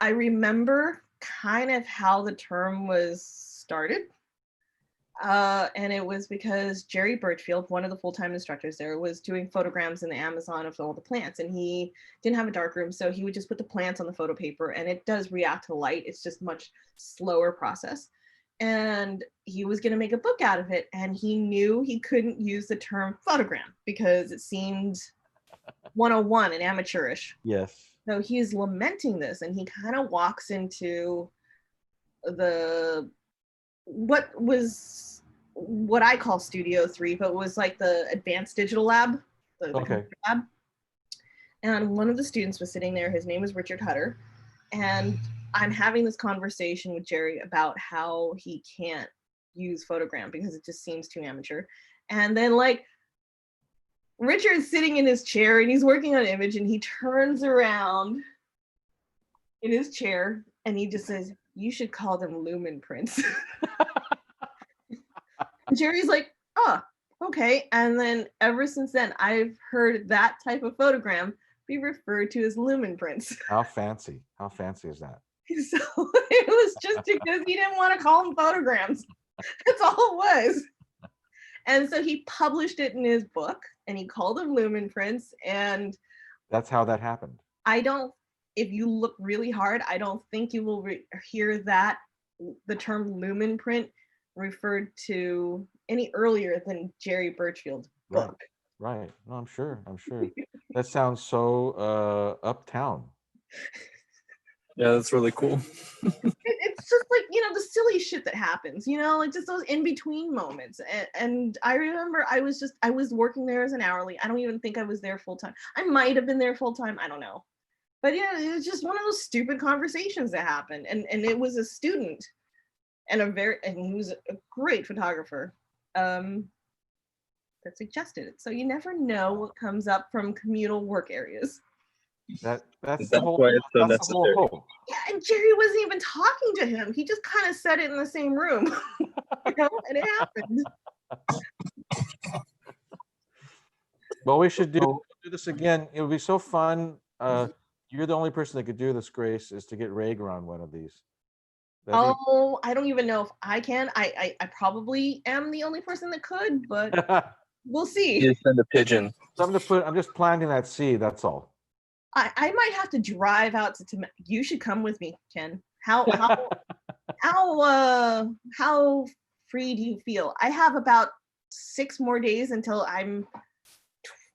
remember kind of how the term was started. And it was because Jerry Birchfield, one of the full-time instructors there, was doing photograms in the Amazon of all the plants, and he didn't have a darkroom, so he would just put the plants on the photo paper, and it does react to light. It's just much slower process. And he was going to make a book out of it, and he knew he couldn't use the term photogram because it seemed 101 and amateurish. Yes. So he's lamenting this, and he kind of walks into what I call Studio 3, but was like the advanced digital lab, the computer lab. And one of the students was sitting there. His name was Richard Hutter. And I'm having this conversation with Jerry about how he can't use photogram because it just seems too amateur. And then Richard's sitting in his chair and he's working on an image, and he turns around in his chair and he just says, "You should call them lumen prints." Jerry's like, "Oh, okay." And then ever since then, I've heard that type of photogram be referred to as lumen prints. How fancy is that? So it was just because he didn't want to call them photograms. That's all it was. And so he published it in his book and he called them lumen prints. And that's how that happened. If you look really hard, I don't think you will hear that the term lumen print referred to any earlier than Jerry Birchfield's book. Right. No, I'm sure. That sounds so uptown. Yeah, that's really cool. It's just like, the silly shit that happens, like just those in between moments. And I remember I was working there as an hourly. I don't even think I was there full time. I might have been there full time. I don't know. But yeah, it was just one of those stupid conversations that happened. And it was a student and he was a great photographer that suggested it. So you never know what comes up from communal work areas. That's why it's so necessary. Yeah, and Jerry wasn't even talking to him. He just kind of said it in the same room, and it happened. Well, we should do this again. It would be so fun. You're the only person that could do this, Grace, is to get Rager on one of these. I don't even know if I can. I probably am the only person that could, but we'll see. You send a pigeon. I'm just planting that seed. That's all. I might have to drive out to you should come with me, Ken. How free do you feel? I have about 6 more days until I'm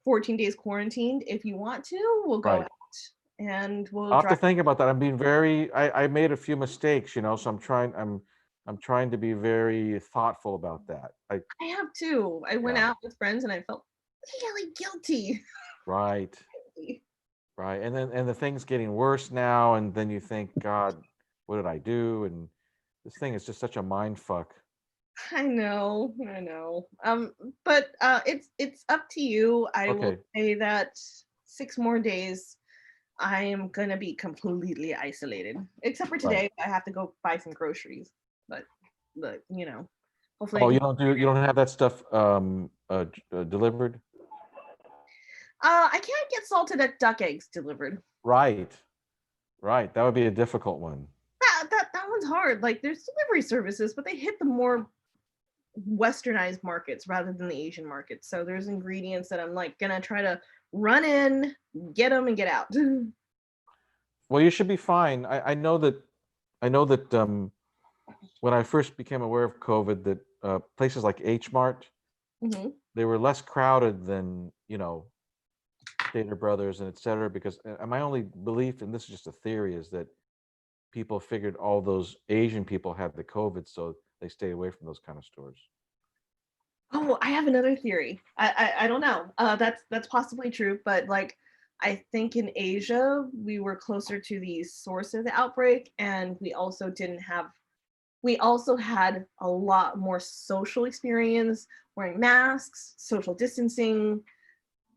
14 days quarantined. If you want to, we'll go out and we'll I'll have to think about that. I'm being I made a few mistakes, so I'm trying to be very thoughtful about that. I have too. I went out with friends and I felt really guilty. Right. Right. And the thing's getting worse now. And then you think, God, what did I do? And this thing is just such a mind fuck. I know. But it's up to you. I will say that 6 more days, I am gonna be completely isolated. Except for today, I have to go buy some groceries. But hopefully. Oh, you don't have that stuff delivered? I can't get salted duck eggs delivered. Right. That would be a difficult one. That one's hard. Like there's delivery services, but they hit the more westernized markets rather than the Asian markets. So there's ingredients that I'm like gonna try to run in, get them, and get out. Well, you should be fine. I know that when I first became aware of COVID, that places like H Mart, they were less crowded than Stater Brothers and etc. Because my only belief, and this is just a theory, is that people figured all those Asian people had the COVID, so they stayed away from those kind of stores. Oh, I have another theory. I don't know. That's possibly true, but like I think in Asia we were closer to the source of the outbreak, and we also had a lot more social experience, wearing masks, social distancing.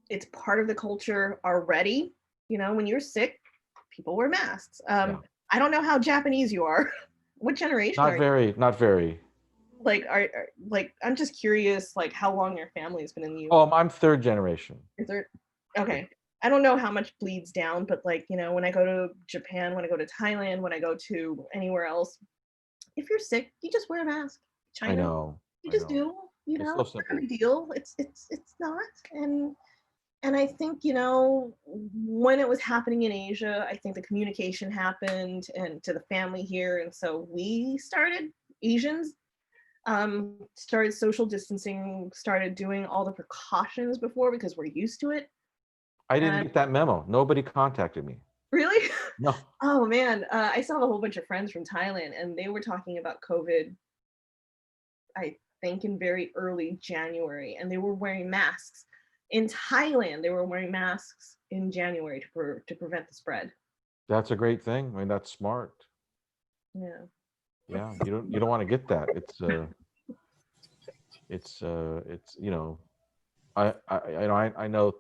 It's part of the culture already. When you're sick, people wear masks. I don't know how Japanese you are. What generation are you? Not very. Like, I'm just curious, like how long your family has been in the U.S. Oh, I'm 3rd generation. Okay. I don't know how much bleeds down, but like, when I go to Japan, when I go to Thailand, when I go to anywhere else, if you're sick, you just wear a mask. China, I know. You just do. It's so it's not a big deal. It's not. And I think, when it was happening in Asia, I think the communication happened and to the family here. And so Asians started social distancing, started doing all the precautions before because we're used to it. I didn't get that memo. Nobody contacted me. Really? No. Oh man, I still have a whole bunch of friends from Thailand, and they were talking about COVID, I think in very early January, and they were wearing masks. In Thailand, they were wearing masks in January to prevent the spread. That's a great thing. I mean, that's smart. Yeah. Yeah, you don't want to get that. I know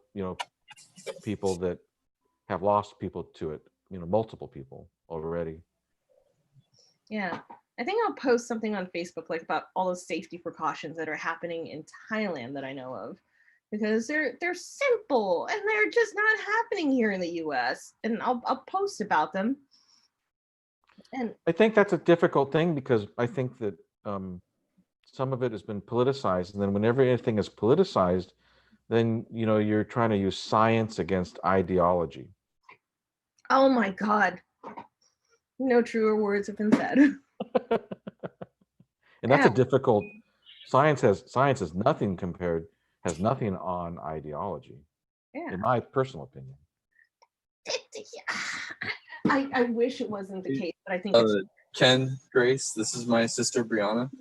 people that have lost people to it. Multiple people already. Yeah, I think I'll post something on Facebook like about all the safety precautions that are happening in Thailand that I know of, because they're simple and they're just not happening here in the U.S. And I'll post about them. And I think that's a difficult thing because I think that some of it has been politicized, and then whenever anything is politicized, then you're trying to use science against ideology. Oh my God. No truer words have been said. And that's a difficult. Science has nothing on ideology. Yeah. In my personal opinion. I wish it wasn't the case, but I think it's Ken, Grace, this is my sister Brianna.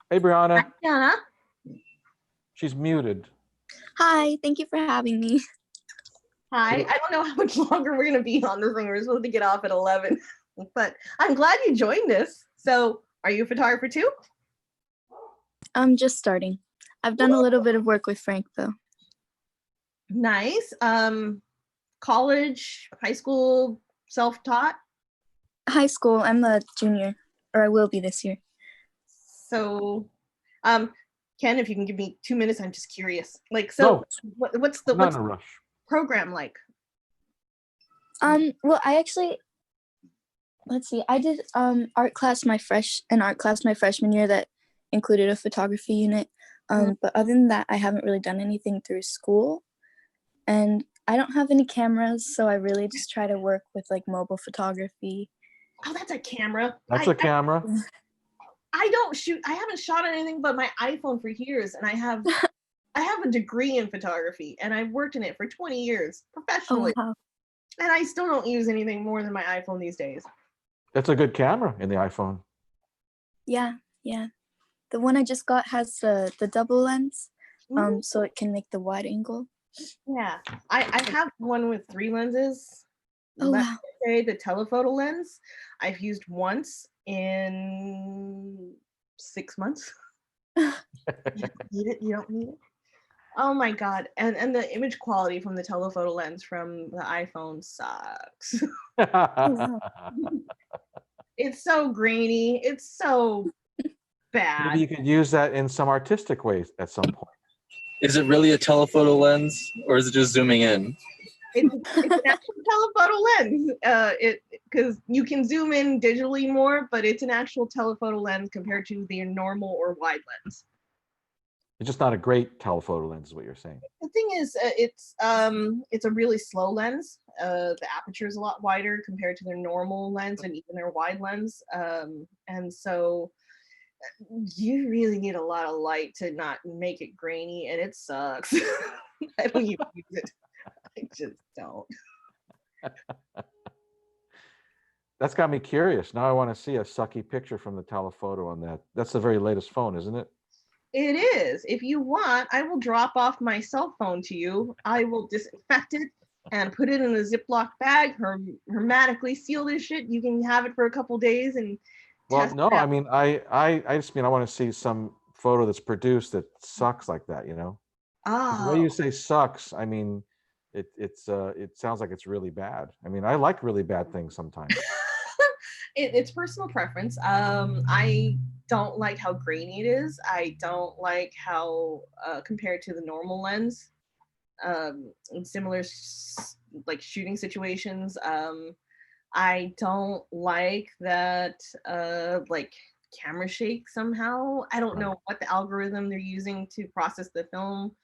Hey, Brianna. Diana. She's muted. Hi, thank you for having me. Hi. I don't know how much longer we're gonna be on this thing. We're supposed to get off at 11, but I'm glad you joined us. So, are you a photographer too? I'm just starting. I've done a little bit of work with Frank though. Nice. College, high school, self-taught? High school, I'm a junior, or I will be this year. So, Ken, if you can give me 2 minutes, I'm just curious. Like, so what's the Not in a rush. program like? Well, I actually, let's see, I did an art class my freshman year that included a photography unit. But other than that, I haven't really done anything through school. And I don't have any cameras, so I really just try to work with like mobile photography. Oh, that's a camera. That's a camera. I don't shoot. I haven't shot anything but my iPhone for years, and I have a degree in photography, and I've worked in it for 20 years professionally. Oh, wow. And I still don't use anything more than my iPhone these days. That's a good camera in the iPhone. Yeah. The one I just got has the double lens, so it can make the wide angle. Yeah, I have one with 3 lenses. Oh, wow. Say the telephoto lens I've used once in 6 months. You don't need it. Oh my god. And the image quality from the telephoto lens from the iPhone sucks. It's so grainy. It's so bad. Maybe you could use that in some artistic ways at some point. Is it really a telephoto lens, or is it just zooming in? It's an actual telephoto lens. Because you can zoom in digitally more, but it's an actual telephoto lens compared to the normal or wide lens. It's just not a great telephoto lens, is what you're saying. The thing is, it's a really slow lens. The aperture is a lot wider compared to their normal lens and even their wide lens. And so you really need a lot of light to not make it grainy, and it sucks. I don't even use it. I just don't. That's got me curious. Now I want to see a sucky picture from the telephoto on that. That's the very latest phone, isn't it? It is. If you want, I will drop off my cell phone to you. I will disinfect it and put it in a Ziploc bag, hermetically seal this shit. You can have it for a couple days and well, no, I mean, I just mean I want to see some photo that's produced that sucks like that, you know? The way you say sucks, I mean, it sounds like it's really bad. I mean, I like really bad things sometimes. It's personal preference. I don't like how grainy it is. I don't like how compared to the normal lens, in similar like shooting situations. I don't like that like camera shake somehow. I don't know what the algorithm they're using to process the film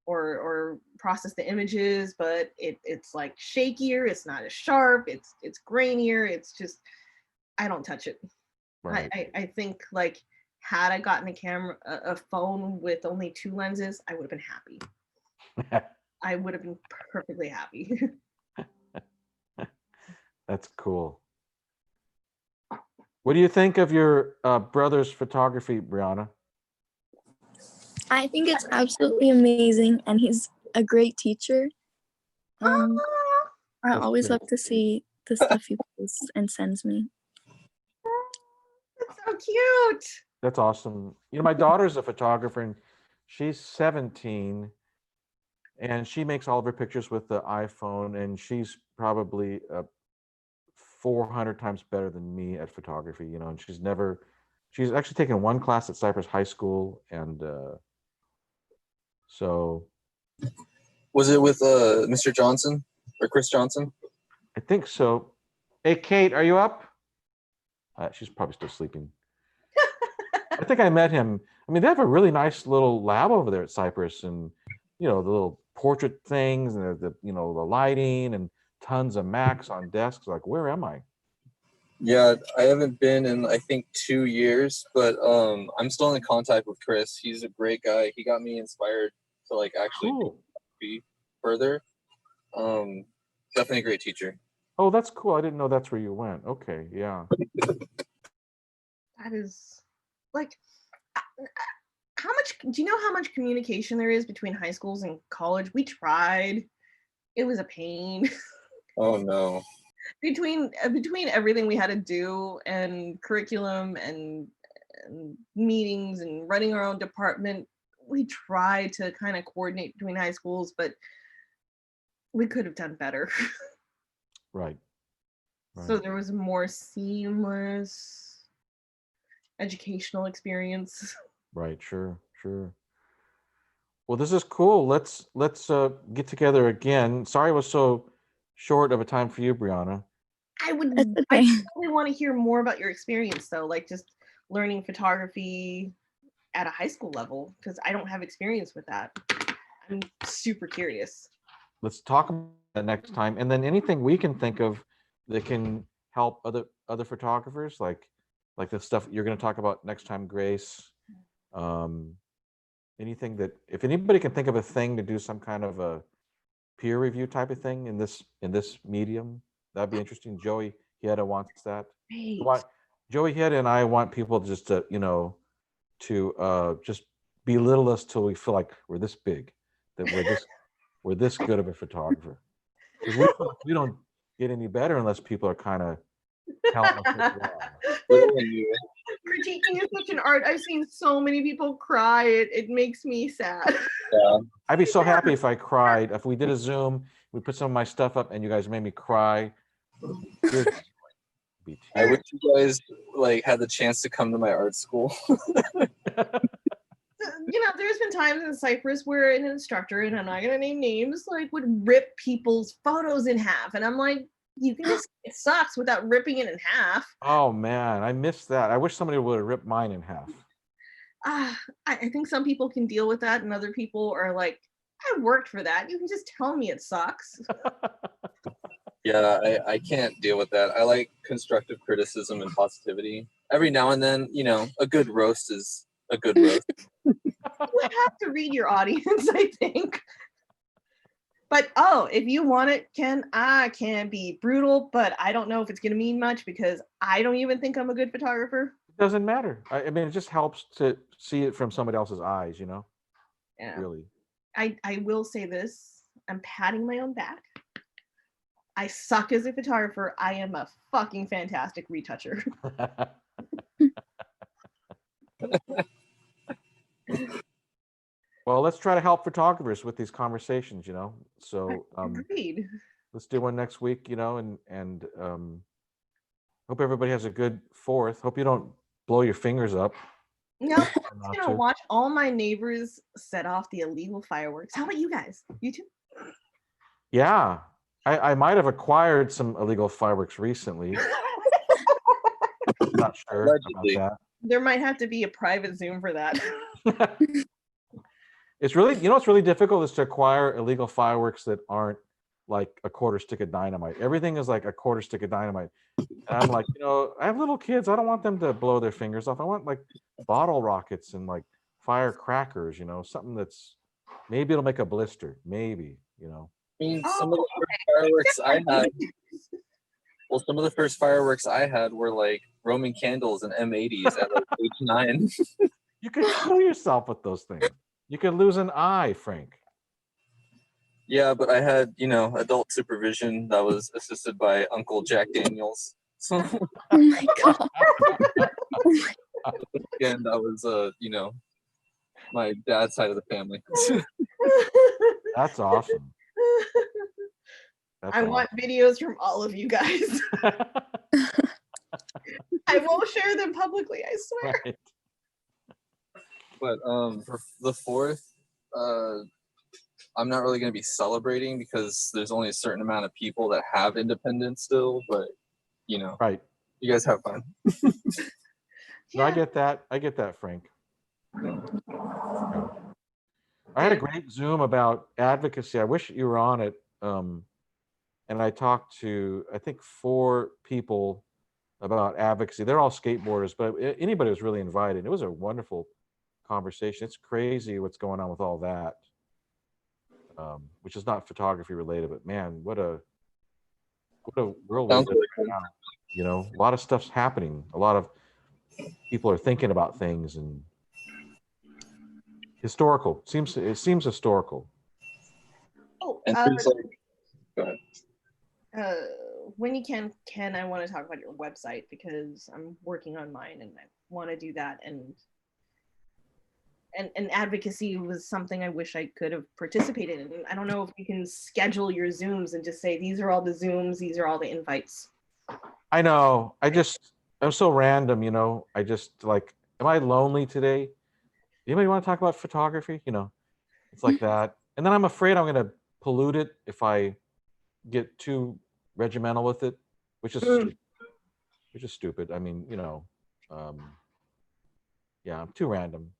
or process the images, but it's like shakier, it's not as sharp, it's grainier, it's just, I don't touch it. Right. I think like had I gotten a phone with only 2 lenses, I would have been happy. I would have been perfectly happy. That's cool. What do you think of your brother's photography, Brianna? I think it's absolutely amazing, and he's a great teacher. I always love to see the stuff he posts and sends me. That's so cute. That's awesome. You know, my daughter's a photographer, and she's 17, and she makes all of her pictures with the iPhone, and she's probably 400 times better than me at photography, you know, and she's actually taken 1 class at Cypress High School, and so. Was it with Mr. Johnson or Chris Johnson? I think so. Hey, Kate, are you up? She's probably still sleeping. I think I met him. I mean, they have a really nice little lab over there at Cypress, and you know, the little portrait things, and the you know, the lighting, and tons of Macs on desks. Like, where am I? Yeah, I haven't been in I think 2 years, but I'm still in contact with Chris. He's a great guy. He got me inspired to like actually be further. Definitely a great teacher. Oh, that's cool. I didn't know that's where you went. Okay, yeah. That is like, how much, do you know how much communication there is between high schools and college? We tried. It was a pain. Oh no. between everything we had to do and curriculum and meetings and running our own department, we tried to kind of coordinate between high schools, but we could have done better. Right. So there was a more seamless educational experience. Right. Sure. Well, this is cool. Let's get together again. Sorry it was so short of a time for you, Brianna. I would That's I okay. really want to hear more about your experience though, like just learning photography at a high school level, because I don't have experience with that. I'm super curious. Let's talk about that next time. And then anything we can think of that can help other photographers, like the stuff you're going to talk about next time, Grace. Anything that, if anybody can think of a thing to do some kind of a peer review type of thing in this medium, that'd be interesting. Joey Hieta wants that. Great. Joey Hieta and I want people just to, to just belittle us till we feel like we're this big, that we're this good of a photographer. Because we don't get any better unless people are kind of telling us what we are. Critiquing is such an art. I've seen so many people cry. It makes me sad. Yeah. I'd be so happy if I cried. If we did a Zoom, we put some of my stuff up and you guys made me cry. I wish you guys like had the chance to come to my art school. There's been times in Cyprus where an instructor, and I'm not gonna name names, like would rip people's photos in half. And I'm like, you can just, it sucks without ripping it in half. Oh man, I missed that. I wish somebody would have ripped mine in half. I think some people can deal with that, and other people are like, I worked for that. You can just tell me it sucks. Yeah, I can't deal with that. I like constructive criticism and positivity. Every now and then, a good roast is a good roast. You have to read your audience, I think. But if you want it, Ken, I can be brutal, but I don't know if it's going to mean much because I don't even think I'm a good photographer. It doesn't matter. I mean, it just helps to see it from somebody else's eyes, Yeah. Really. I will say this. I'm patting my own back. I suck as a photographer. I am a fucking fantastic retoucher. Well, let's try to help photographers with these conversations, So Agreed. Let's do one next week, and hope everybody has a good 4th. Hope you don't blow your fingers up. No, I'm gonna watch all my neighbors set off the illegal fireworks. How about you guys? You too? Yeah, I might have acquired some illegal fireworks recently. Not sure Allegedly. about that. There might have to be a private Zoom for that. It's really, what's really difficult is to acquire illegal fireworks that aren't like a quarter stick of dynamite. Everything is like a quarter stick of dynamite. And I'm like, I have little kids. I don't want them to blow their fingers off. I want like bottle rockets and like firecrackers, something that's, maybe it'll make a blister. Maybe, I mean, some of the first fireworks I had. Well, some of the first fireworks I had were like Roman candles and M80s at like age 9. You could kill yourself with those things. You could lose an eye, Frank. Yeah, but I had, adult supervision that was assisted by Uncle Jack Daniels. So, Oh my god. again, that was, my dad's side of the family. That's awesome. I want videos from all of you guys. I won't share them publicly, I swear. Right. But for the 4th, I'm not really going to be celebrating because there's only a certain amount of people that have independence still. But right, you guys have fun. No, I get that, Frank. I had a great Zoom about advocacy. I wish you were on it. And I talked to, I think, 4 people about advocacy. They're all skateboarders, but anybody was really invited. It was a wonderful conversation. It's crazy what's going on with all that, which is not photography related, but man, what a what a world we Sounds live really in now. You know, a lot of stuff's happening. A lot of people are thinking about things and historical. It seems historical. Oh, And things like, go ahead. when you can, I want to talk about your website because I'm working on mine and I want to do that. And advocacy was something I wish I could have participated in. I don't know if you can schedule your Zooms and just say, these are all the Zooms, these are all the invites. I know. I'm so random, you know. I just like, am I lonely today? Anybody want to talk about photography? You know, it's like that. And then I'm afraid I'm going to pollute it if I get too regimental with it, which is stupid. I mean, you know, yeah, I'm too random.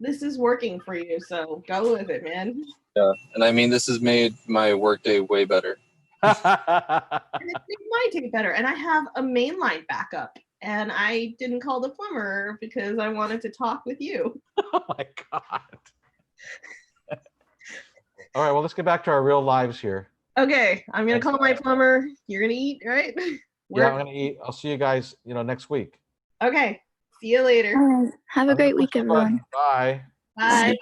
This is working for you, so go with it, man. Yeah, and I mean, this has made my workday way better. And it made my day better. And I have a mainline backup. And I didn't call the plumber because I wanted to talk with you. Oh my God. All right, well, let's get back to our real lives here. Okay, I'm gonna call my plumber. You're gonna eat, right? Yeah, I'm gonna eat. I'll see you guys, you know, next week. Okay, see you later. Have a great week, everyone. Bye. Bye.